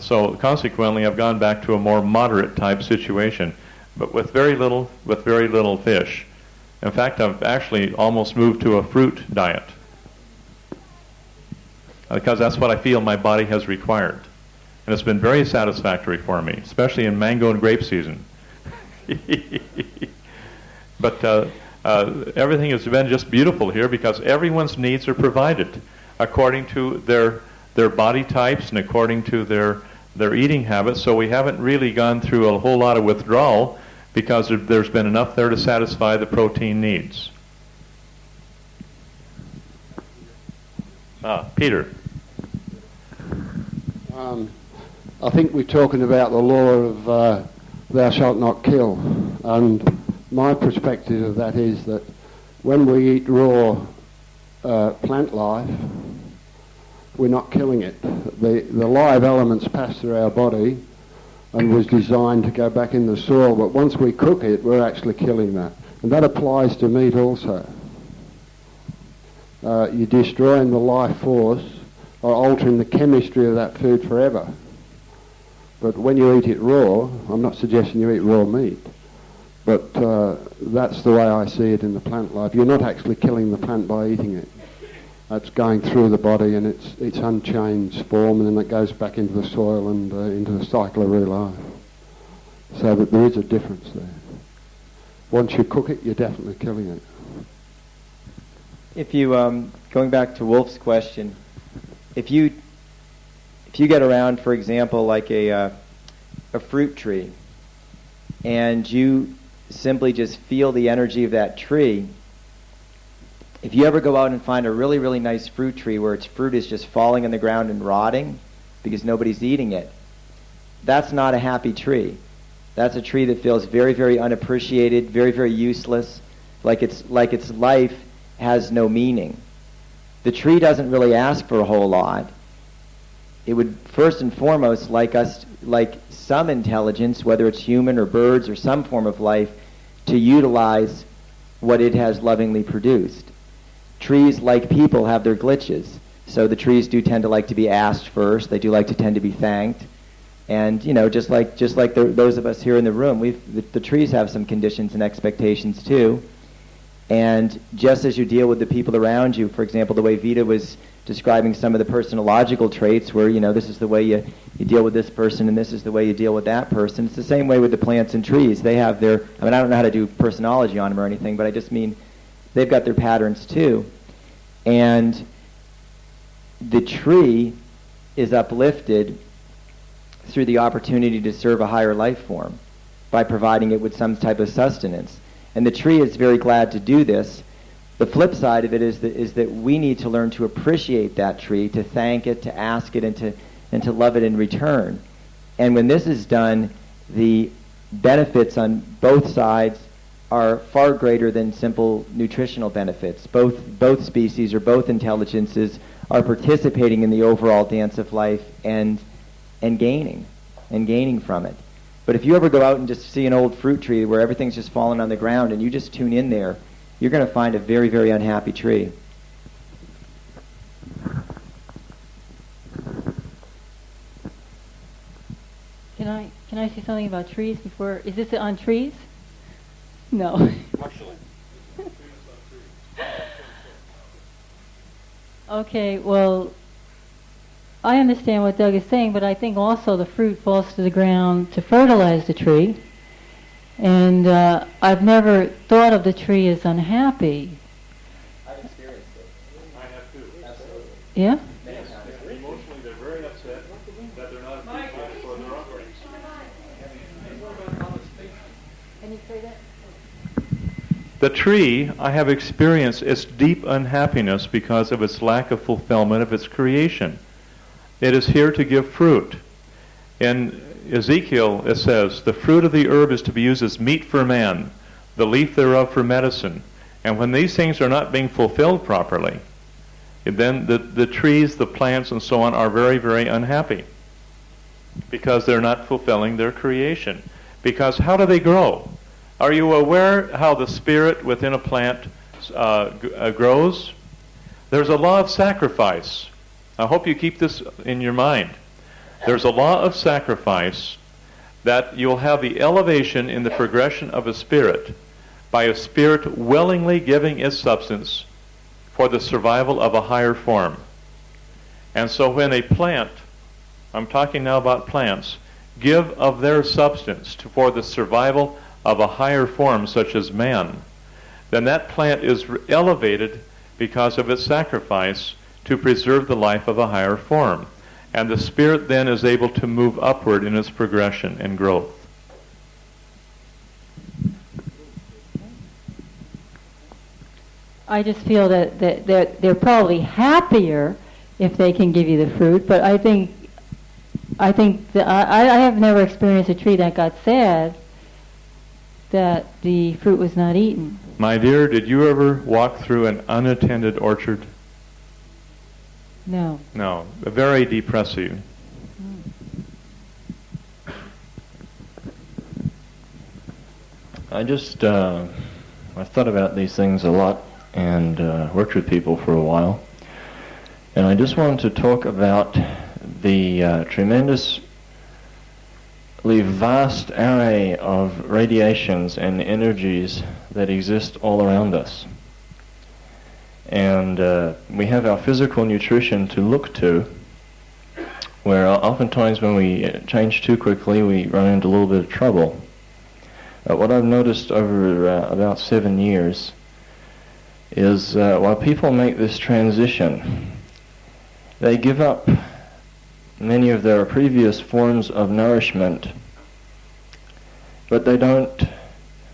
So consequently I've gone back to a more moderate type situation, but with very little fish. In fact, I've actually almost moved to a fruit diet because that's what I feel my body has required. And it's been very satisfactory for me, especially in mango and grape season. But everything has been just beautiful here because everyone's needs are provided according to their body types and according to their eating habits. So we haven't really gone through a whole lot of withdrawal because there's been enough there to satisfy the protein needs. Peter. I think we're talking about the law of thou shalt not kill, and my perspective of that is that when we eat raw plant life, we're not killing it. The live elements pass through our body and was designed to go back in the soil, but once we cook it, we're actually killing that. And that applies to meat also. You're destroying the life force or altering the chemistry of that food forever. But when you eat it raw, I'm not suggesting you eat raw meat, but that's the way I see it in the plant life. You're not actually killing the plant by eating it. That's going through the body and it's unchanged form, and then it goes back into the soil and into the cycle of real life. So that there is a difference there. Once you cook it, you're definitely killing it. If you, going back to Wolf's question, if you get around, for example, like a fruit tree, and you simply just feel the energy of that tree, if you ever go out and find a really, really nice fruit tree where its fruit is just falling on the ground and rotting because nobody's eating it, that's not a happy tree. That's a tree that feels very, very unappreciated, very, very useless, like its life has no meaning. The tree doesn't really ask for a whole lot. It would first and foremost like some intelligence, whether it's human or birds or some form of life, to utilize what it has lovingly produced. Trees, like people, have their glitches. So the trees do tend to like to be asked first. They do like to tend to be thanked. And, just like those of us here in the room, the trees have some conditions and expectations too. And just as you deal with the people around you, for example, the way Vita was describing some of the personological traits where, this is the way you deal with this person and this is the way you deal with that person. It's the same way with the plants and trees. They have I don't know how to do personology on them or anything, but I just mean they've got their patterns too. And the tree is uplifted through the opportunity to serve a higher life form by providing it with some type of sustenance. And the tree is very glad to do this. The flip side of it is that we need to learn to appreciate that tree, to thank it, to ask it, and to love it in return. And when this is done, the benefits on both sides are far greater than simple nutritional benefits. Both species or both intelligences are participating in the overall dance of life and gaining from it. But if you ever go out and just see an old fruit tree where everything's just falling on the ground and you just tune in there, you're going to find a very, very unhappy tree. Can I say something about trees before? Is this on trees? No. Okay, well, I understand what Doug is saying, but I think also the fruit falls to the ground to fertilize the tree. And I've never thought of the tree as unhappy. I've experienced it. I have too. Absolutely. Yeah? Emotionally, they're very upset that they're not appreciated for their offerings. Can you say that? The tree, I have experienced its deep unhappiness because of its lack of fulfillment of its creation. It is here to give fruit. In Ezekiel, it says, the fruit of the herb is to be used as meat for man, the leaf thereof for medicine. And when these things are not being fulfilled properly, then the trees, the plants, and so on are very, very unhappy because they're not fulfilling their creation. Because how do they grow? Are you aware how the spirit within a plant grows? There's a law of sacrifice. I hope you keep this in your mind. There's a law of sacrifice that you'll have the elevation in the progression of a spirit by a spirit willingly giving its substance for the survival of a higher form. And so when a plant, I'm talking now about plants, give of their substance for the survival of a higher form such as man, then that plant is elevated because of its sacrifice to preserve the life of a higher form. And the spirit then is able to move upward in its progression and growth. I just feel that they're probably happier if they can give you the fruit. But I think that I have never experienced a tree that got sad that the fruit was not eaten. My dear, did you ever walk through an unattended orchard? No. No. Very depressive. I've thought about these things a lot and worked with people for a while. And I just wanted to talk about the tremendously vast array of radiations and energies that exist all around us. And we have our physical nutrition to look to, where oftentimes when we change too quickly, we run into a little bit of trouble. What I've noticed over about 7 years is while people make this transition, they give up many of their previous forms of nourishment, but they don't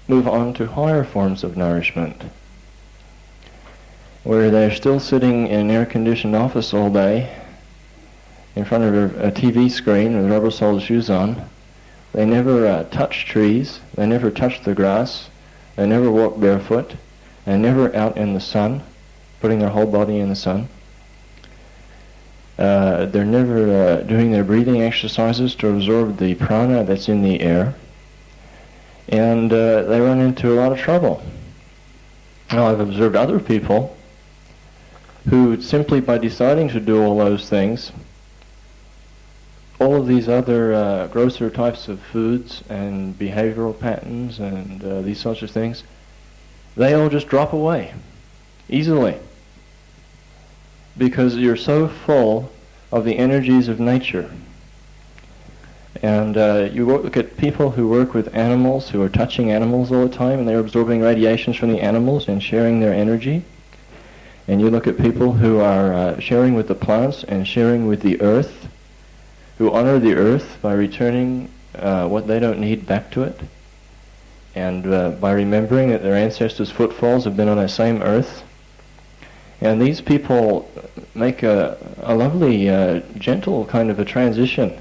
move on to higher forms of nourishment, where they're still sitting in an air-conditioned office all day in front of a TV screen with rubber-soled shoes on. They never touch trees, they never touch the grass, they never walk barefoot, they're never out in the sun, putting their whole body in the sun. They're never doing their breathing exercises to absorb the prana that's in the air, and they run into a lot of trouble. Now, I've observed other people who simply by deciding to do all those things, all of these other grosser types of foods and behavioral patterns and these sorts of things, they all just drop away easily because you're so full of the energies of nature. And you look at people who work with animals, who are touching animals all the time, and they're absorbing radiations from the animals and sharing their energy. And you look at people who are sharing with the plants and sharing with the earth, who honor the earth by returning what they don't need back to it, and by remembering that their ancestors' footfalls have been on that same earth. And these people make a lovely, gentle kind of a transition,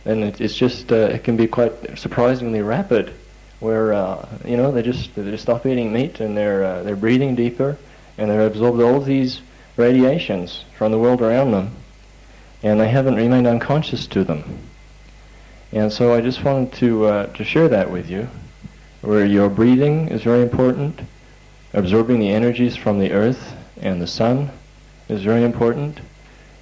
and it's just it can be quite surprisingly rapid, where they just stop eating meat and they're breathing deeper, and they're absorbed all of these radiations from the world around them, and they haven't remained unconscious to them. And so I just wanted to share that with you, where your breathing is very important, absorbing the energies from the earth and the sun is very important,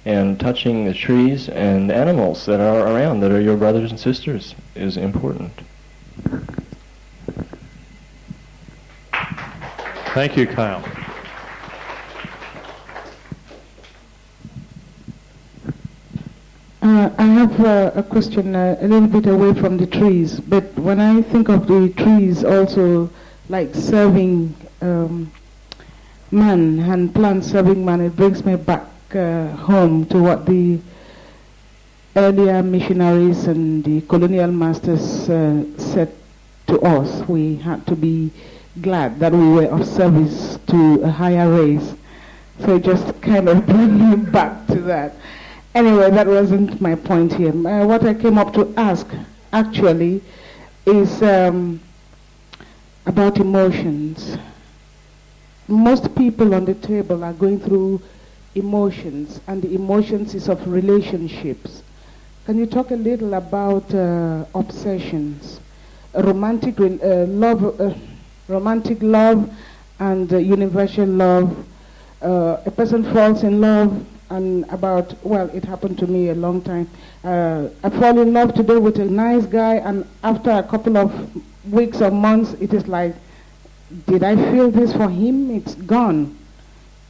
and touching the trees and animals that are around, that are your brothers and sisters, is important. Thank you, Kyle. I have a question a little bit away from the trees, but when I think of the trees also like serving man and plants serving man, it brings me back home to what the earlier missionaries and the colonial masters said to us. We had to be glad that we were of service to a higher race. So it just kind of brings me back to that. Anyway, that wasn't my point here. What I came up to ask, actually, is about emotions. Most people on the table are going through emotions, and the emotions is of relationships. Can you talk a little about obsessions, romantic love, and universal love? A person falls in love, and it happened to me a long time. I fall in love today with a nice guy, and after a couple of weeks or months, it is like, did I feel this for him? It's gone.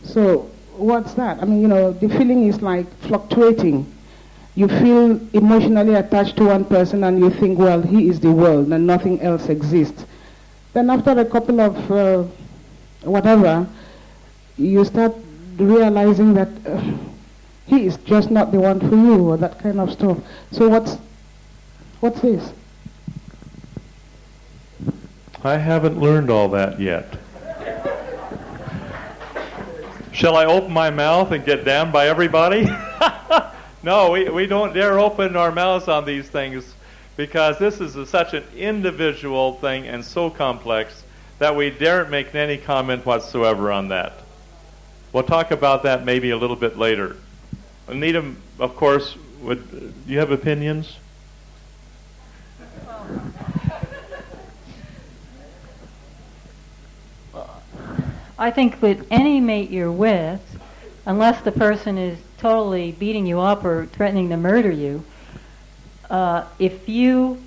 So what's that? I mean, the feeling is like fluctuating. You feel emotionally attached to one person and you think, well, he is the world and nothing else exists. Then after a couple of whatever, you start realizing that he is just not the one for you, or that kind of stuff. So what's this? I haven't learned all that yet. Shall I open my mouth and get damned by everybody? No, we don't dare open our mouths on these things, because this is such an individual thing and so complex that we daren't make any comment whatsoever on that. We'll talk about that maybe a little bit later. Anita, of course, do you have opinions? I think with any mate you're with, unless the person is totally beating you up or threatening to murder you, if you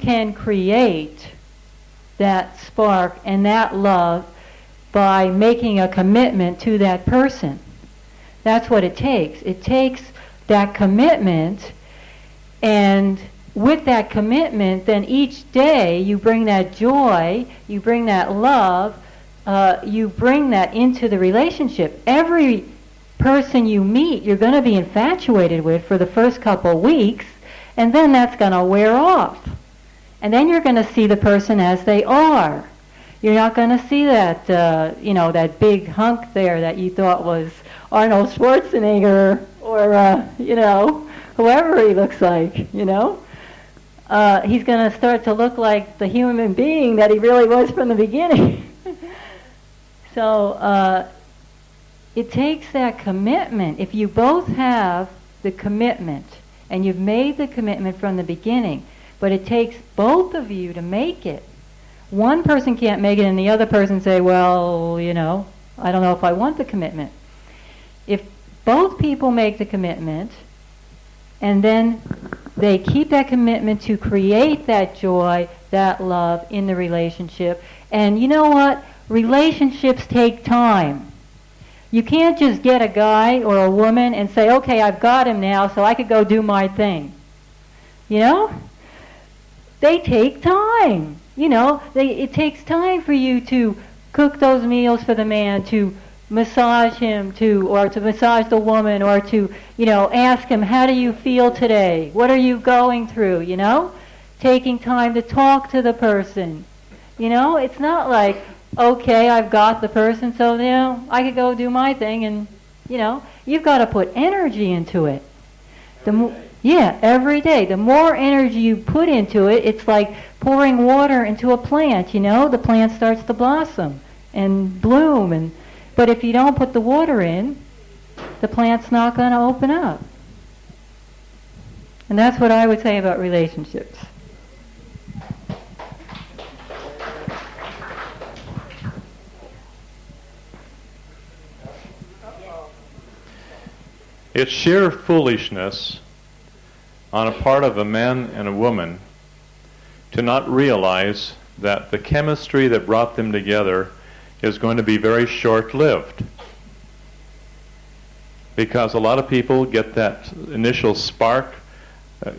can create that spark and that love by making a commitment to that person. That's what it takes. It takes that commitment, and with that commitment, then each day you bring that joy, you bring that love, you bring that into the relationship. Every person you meet, you're going to be infatuated with for the first couple weeks, and then that's going to wear off. And then you're going to see the person as they are. You're not going to see that, that big hunk there that you thought was Arnold Schwarzenegger or, whoever he looks like, He's going to start to look like the human being that he really was from the beginning. So it takes that commitment. If you both have the commitment, and you've made the commitment from the beginning, but it takes both of you to make it. One person can't make it and the other person say, well, I don't know if I want the commitment. If both people make the commitment, and then they keep that commitment to create that joy, that love in the relationship, and you know what? Relationships take time. You can't just get a guy or a woman and say, okay, I've got him now, so I could go do my thing. They take time. It takes time for you to cook those meals for the man, to massage him, or to massage the woman, or to, ask him, how do you feel today? What are you going through, Taking time to talk to the person. It's not like, okay, I've got the person, so, I could go do my thing, and, you've got to put energy into it. Every day. The more energy you put into it, it's like pouring water into a plant, the plant starts to blossom and bloom, but if you don't put the water in, the plant's not going to open up. And that's what I would say about relationships. It's sheer foolishness on a part of a man and a woman to not realize that the chemistry that brought them together is going to be very short-lived. Because a lot of people get that initial spark,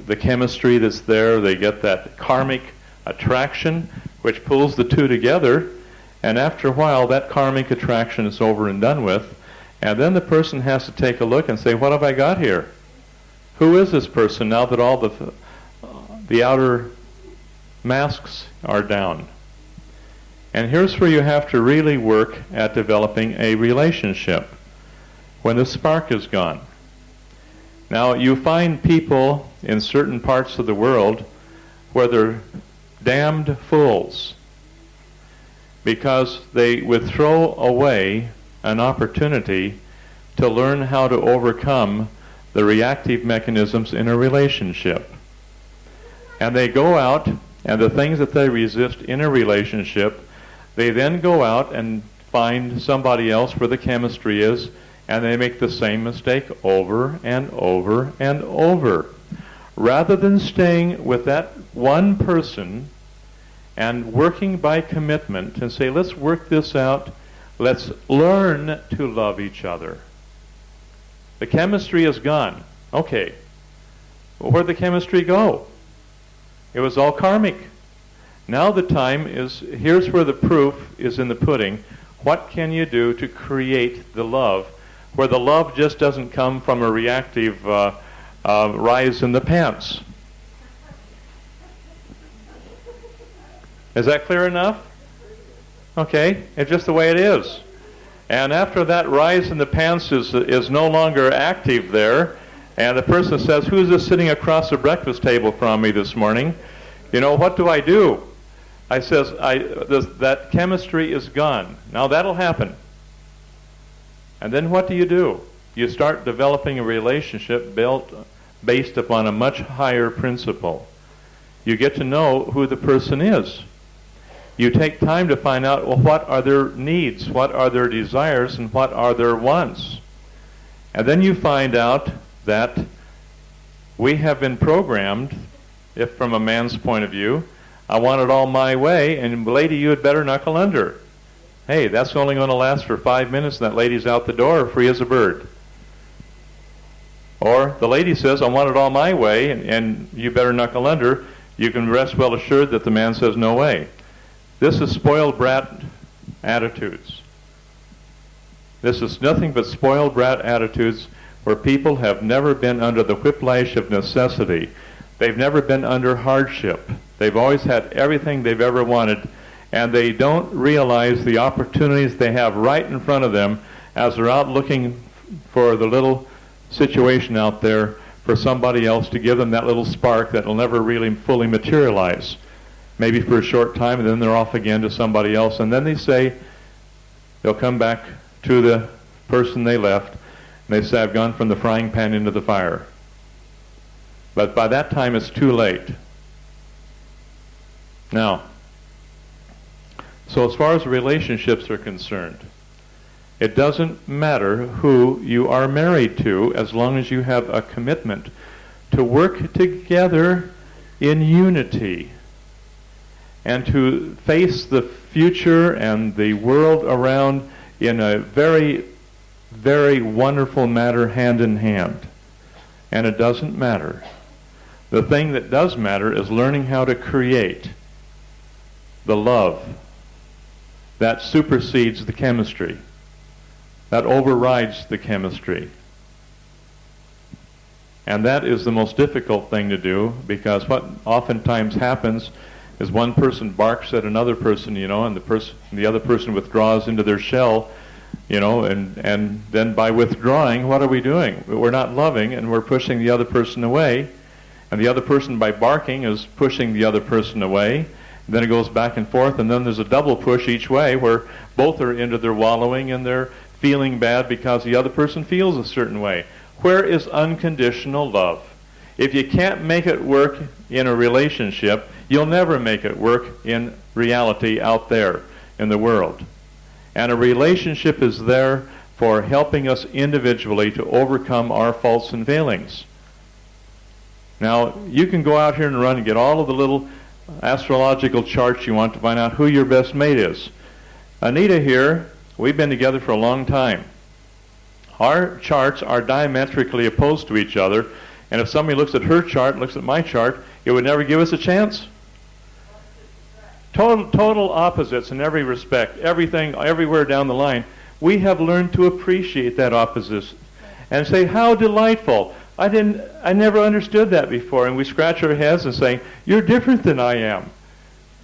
the chemistry that's there, they get that karmic attraction which pulls the two together, and after a while that karmic attraction is over and done with, and then the person has to take a look and say, what have I got here? Who is this person now that all the outer masks are down? And here's where you have to really work at developing a relationship, when the spark is gone. Now, you find people in certain parts of the world where they're damned fools because they would throw away an opportunity to learn how to overcome the reactive mechanisms in a relationship. And they go out, and the things that they resist in a relationship, they then go out and find somebody else where the chemistry is, and they make the same mistake over and over and over. Rather than staying with that one person and working by commitment and say, let's work this out, let's learn to love each other. The chemistry is gone. Okay. Well, where'd the chemistry go? It was all karmic. Now the time is, here's where the proof is in the pudding. What can you do to create the love, where the love just doesn't come from a reactive rise in the pants? Is that clear enough? Okay, it's just the way it is. And after that rise in the pants is no longer active there, and the person says, who's this sitting across the breakfast table from me this morning? You know, what do? I says, that chemistry is gone. Now that'll happen. And then what do? You start developing a relationship based upon a much higher principle. You get to know who the person is. You take time to find out, well, what are their needs, what are their desires, and what are their wants. And then you find out that we have been programmed, if from a man's point of view, I want it all my way, and lady, you had better knuckle under. Hey, that's only going to last for 5 minutes, and that lady's out the door free as a bird. Or the lady says, I want it all my way, and you better knuckle under. You can rest well assured that the man says, no way. This is spoiled brat attitudes. This is nothing but spoiled brat attitudes where people have never been under the whiplash of necessity. They've never been under hardship. They've always had everything they've ever wanted, and they don't realize the opportunities they have right in front of them as they're out looking for the little situation out there for somebody else to give them that little spark that will never really fully materialize. Maybe for a short time, and then they're off again to somebody else. And then they'll come back to the person they left, and they say, I've gone from the frying pan into the fire. But by that time, it's too late. Now, so as far as relationships are concerned, it doesn't matter who you are married to as long as you have a commitment to work together in unity and to face the future and the world around in a very, very wonderful manner, hand in hand. And it doesn't matter. The thing that does matter is learning how to create the love that supersedes the chemistry, that overrides the chemistry. And that is the most difficult thing to do, because what oftentimes happens is one person barks at another person, and the other person withdraws into their shell, and then by withdrawing, what are we doing? We're not loving, and we're pushing the other person away, and the other person by barking is pushing the other person away. And then it goes back and forth, and then there's a double push each way where both are into their wallowing and they're feeling bad because the other person feels a certain way. Where is unconditional love? If you can't make it work in a relationship, you'll never make it work in reality out there in the world. And a relationship is there for helping us individually to overcome our faults and failings. Now, you can go out here and run and get all of the little astrological charts you want to find out who your best mate is. Anita here, we've been together for a long time. Our charts are diametrically opposed to each other, and if somebody looks at her chart and looks at my chart, it would never give us a chance. Total opposites in every respect, everything, everywhere down the line. We have learned to appreciate that opposition and say, how delightful. I never understood that before. And we scratch our heads and say, you're different than I am.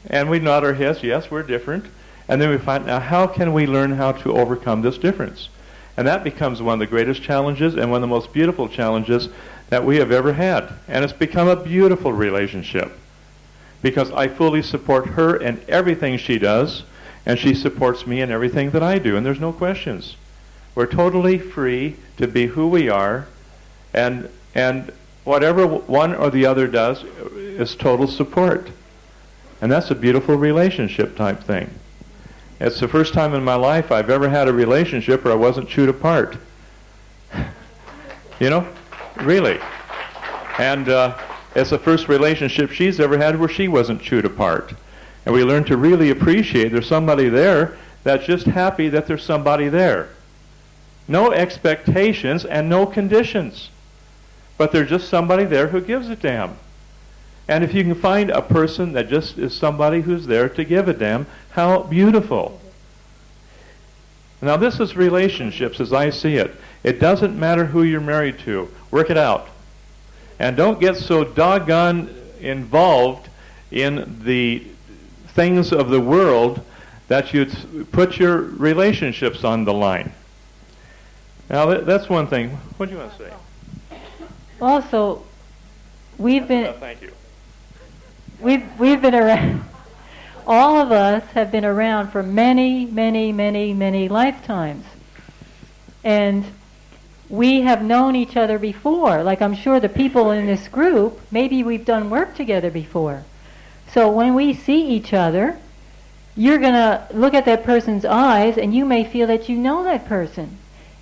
And we nod our heads, yes, we're different. And then we find, now how can we learn how to overcome this difference? And that becomes one of the greatest challenges and one of the most beautiful challenges that we have ever had. And it's become a beautiful relationship, because I fully support her in everything she does, and she supports me in everything that I do, and there's no questions. We're totally free to be who we are, and whatever one or the other does is total support. And that's a beautiful relationship type thing. It's the first time in my life I've ever had a relationship where I wasn't chewed apart. Really. And it's the first relationship she's ever had where she wasn't chewed apart. And we learn to really appreciate there's somebody there that's just happy that there's somebody there. No expectations and no conditions. But there's just somebody there who gives a damn. And if you can find a person that just is somebody who's there to give a damn, how beautiful. Now this is relationships as I see it. It doesn't matter who you're married to. Work it out. And don't get so doggone involved in the things of the world that you'd put your relationships on the line. Now, that's one thing. What do you want to say? Also, we've been... thank you. We've been around... All of us have been around for many, many, many, many lifetimes. And we have known each other before. Like, I'm sure the people in this group, maybe we've done work together before. So when we see each other, you're going to look at that person's eyes and you may feel that you know that person.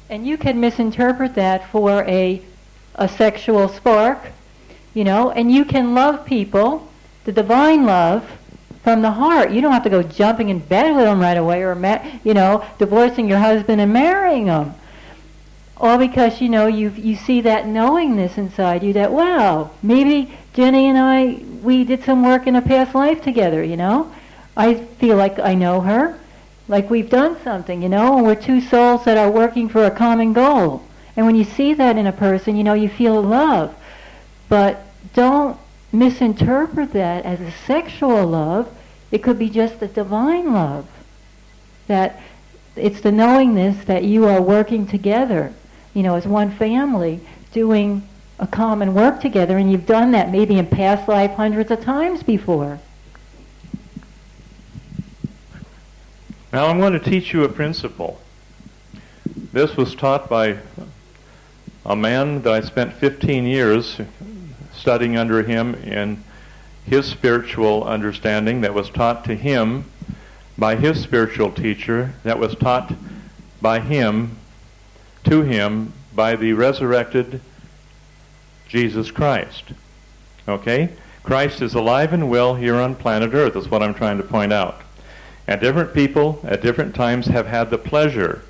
And you can misinterpret that for a sexual spark, you know, and you can love people, the divine love, from the heart. You don't have to go jumping in bed with them right away or, divorcing your husband and marrying them. All because, you see that knowingness inside you that, wow, maybe Jenny and we did some work in a past life together, I feel like I know her, like we've done something, and we're two souls that are working for a common goal. And when you see that in a person, you feel love. But don't misinterpret that as a sexual love. It could be just a divine love. That it's the knowingness that you are working together, as one family, doing a common work together, and you've done that maybe in past life hundreds of times before. Now I'm going to teach you a principle. This was taught by a man that I spent 15 years studying under him in his spiritual understanding, that was taught to him by his spiritual teacher, that was taught by him to him by the resurrected Jesus Christ. Okay? Christ is alive and well here on planet Earth, is what I'm trying to point out. And different people at different times have had the pleasure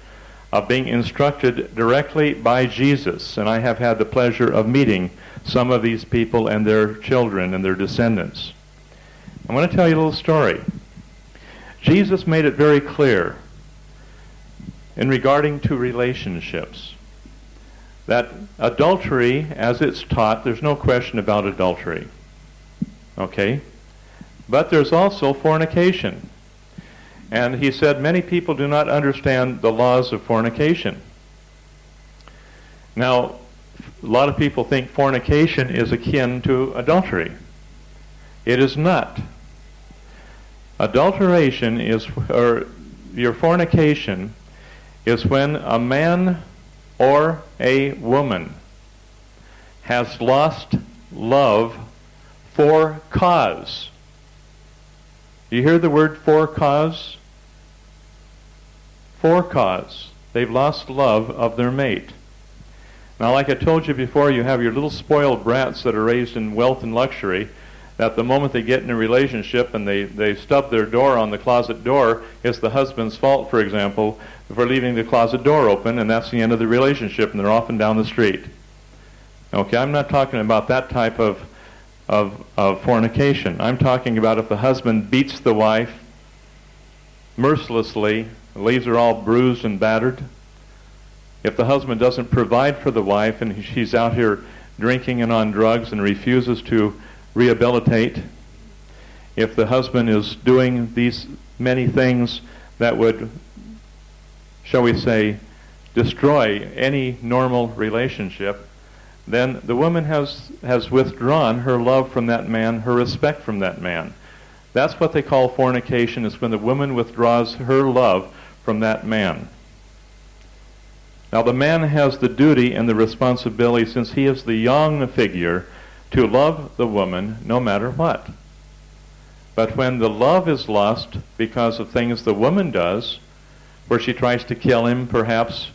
of being instructed directly by Jesus, and I have had the pleasure of meeting some of these people and their children and their descendants. I want to tell you a little story. Jesus made it very clear in regarding to relationships that adultery, as it's taught, there's no question about adultery. Okay? But there's also fornication. And he said many people do not understand the laws of fornication. Now, a lot of people think fornication is akin to adultery. It is not. Adulteration is, or your fornication is when a man or a woman has lost love for cause. You hear the word for cause? For cause. They've lost love of their mate. Now, like I told you before, you have your little spoiled brats that are raised in wealth and luxury, that the moment they get in a relationship and they stub their door on the closet door, it's the husband's fault, for example, for leaving the closet door open, and that's the end of the relationship, and they're off and down the street. Okay, I'm not talking about that type of fornication. I'm talking about if the husband beats the wife mercilessly, leaves her all bruised and battered. If the husband doesn't provide for the wife and she's out here drinking and on drugs and refuses to rehabilitate. If the husband is doing these many things that would, shall we say, destroy any normal relationship, then the woman has withdrawn her love from that man, her respect from that man. That's what they call fornication, is when the woman withdraws her love from that man. Now the man has the duty and the responsibility, since he is the young figure, to love the woman no matter what. But when the love is lost because of things the woman does, where she tries to kill him, perhaps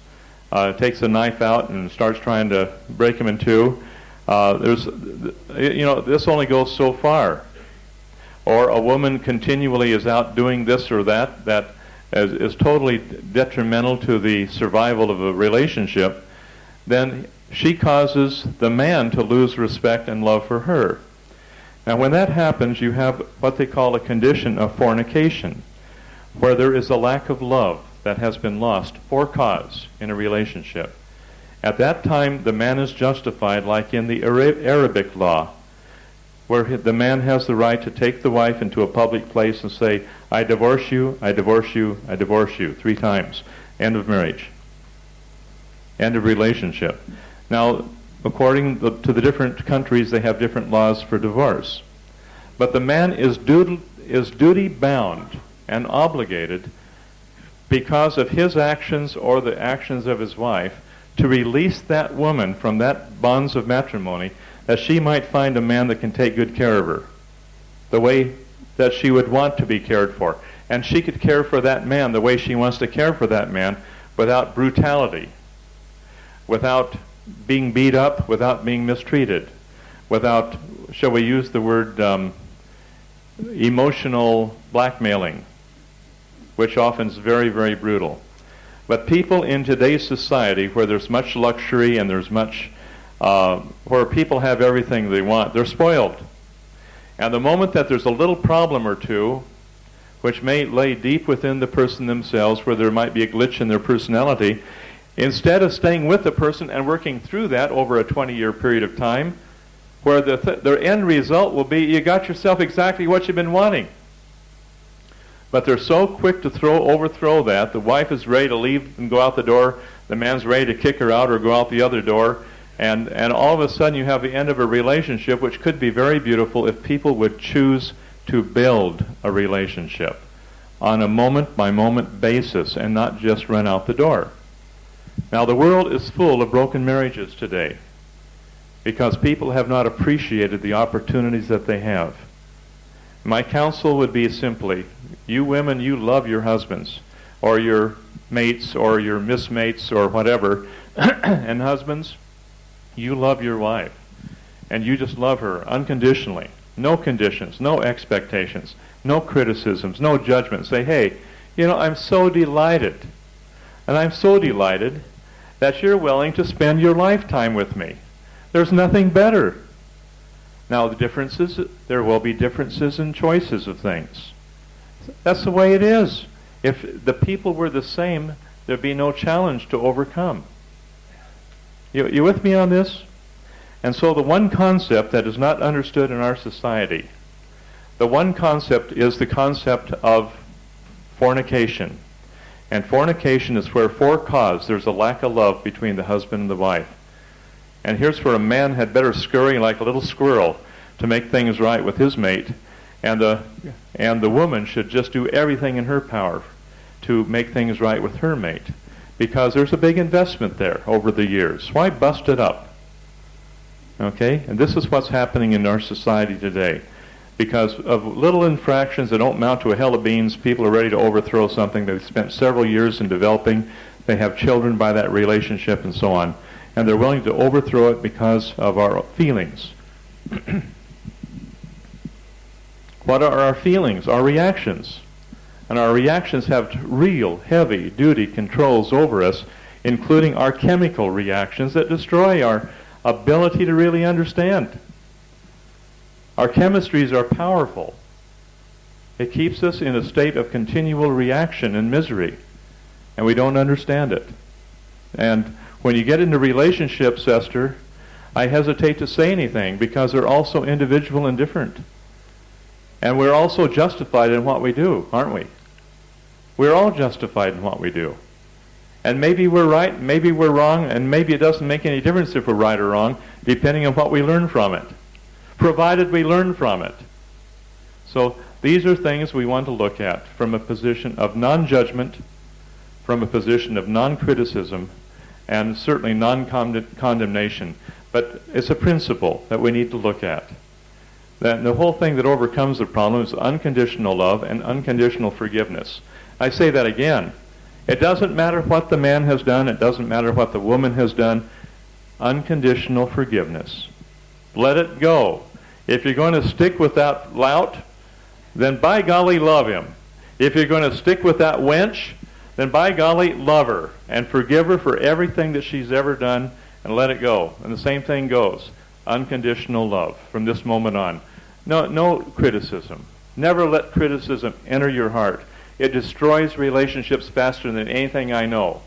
takes a knife out and starts trying to break him in two, this only goes so far. Or a woman continually is out doing this or that is totally detrimental to the survival of a relationship, then she causes the man to lose respect and love for her. Now when that happens, you have what they call a condition of fornication, where there is a lack of love that has been lost for cause in a relationship. At that time, the man is justified, like in the Arabic law. where the man has the right to take the wife into a public place and say, I divorce you, I divorce you, I divorce you, 3 times. End of marriage. End of relationship. Now, according to the different countries, they have different laws for divorce. But the man is duty bound and obligated, because of his actions or the actions of his wife, to release that woman from that bonds of matrimony, that she might find a man that can take good care of her, the way that she would want to be cared for. And she could care for that man the way she wants to care for that man, without brutality, without being beat up, without being mistreated, without, shall we use the word, emotional blackmailing, which often is very, very brutal. But people in today's society, where there's much luxury and there's much, where people have everything they want, they're spoiled. And the moment that there's a little problem or two, which may lay deep within the person themselves, where there might be a glitch in their personality, instead of staying with the person and working through that over a 20-year period of time, where their end result will be, you got yourself exactly what you've been wanting. But they're so quick to overthrow that. The wife is ready to leave and go out the door. The man's ready to kick her out or go out the other door. And all of a sudden you have the end of a relationship, which could be very beautiful if people would choose to build a relationship on a moment-by-moment basis and not just run out the door. Now, the world is full of broken marriages today because people have not appreciated the opportunities that they have. My counsel would be simply, you women, you love your husbands or your mates or your mismates or whatever, and husbands, you love your wife, and you just love her unconditionally. No conditions, no expectations, no criticisms, no judgment. Say, hey, I'm so delighted, and I'm so delighted that you're willing to spend your lifetime with me. There's nothing better. Now, there will be differences in choices of things. That's the way it is. If the people were the same, there'd be no challenge to overcome. You with me on this? And so the one concept that is not understood in our society, the one concept is the concept of fornication. And fornication is where for cause there's a lack of love between the husband and the wife. And here's where a man had better scurry like a little squirrel to make things right with his mate, and the woman should just do everything in her power to make things right with her mate, because there's a big investment there over the years. Why bust it up? Okay? And this is what's happening in our society today. Because of little infractions that don't amount to a hell of beans, people are ready to overthrow something they've spent several years in developing. They have children by that relationship and so on. And they're willing to overthrow it because of our feelings. What are our feelings? Our reactions. And our reactions have real, heavy-duty controls over us, including our chemical reactions that destroy our ability to really understand. Our chemistries are powerful. It keeps us in a state of continual reaction and misery, and we don't understand it. And when you get into relationships, Esther, I hesitate to say anything because they're all so individual and different. And we're also justified in what we do, aren't we? We're all justified in what we do. And maybe we're right, maybe we're wrong, and maybe it doesn't make any difference if we're right or wrong, depending on what we learn from it, provided we learn from it. So these are things we want to look at from a position of non-judgment, from a position of non-criticism, and certainly non-condemnation. But it's a principle that we need to look at. That the whole thing that overcomes the problem is unconditional love and unconditional forgiveness. I say that again. It doesn't matter what the man has done. It doesn't matter what the woman has done. Unconditional forgiveness. Let it go. If you're going to stick with that lout, then by golly, love him. If you're going to stick with that wench, then by golly, love her and forgive her for everything that she's ever done and let it go. And the same thing goes. Unconditional love from this moment on. No criticism. Never let criticism enter your heart. It destroys relationships faster than anything I know.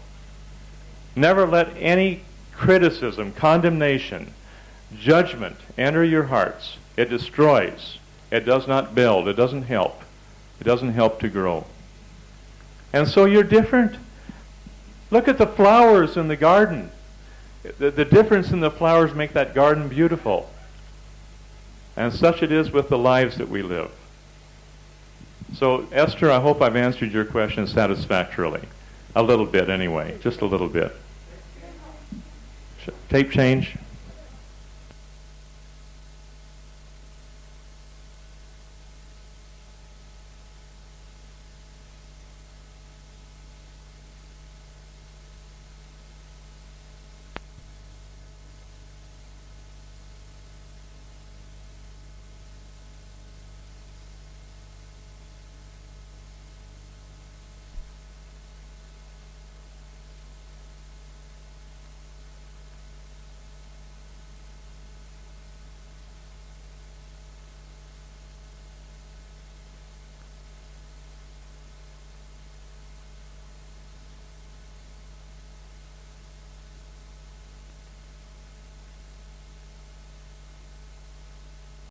Never let any criticism, condemnation, judgment enter your hearts. It destroys. It does not build. It doesn't help. It doesn't help to grow. And so you're different. Look at the flowers in the garden. The difference in the flowers make that garden beautiful. And such it is with the lives that we live. So, Esther, I hope I've answered your question satisfactorily. A little bit, anyway. Just a little bit. Tape change?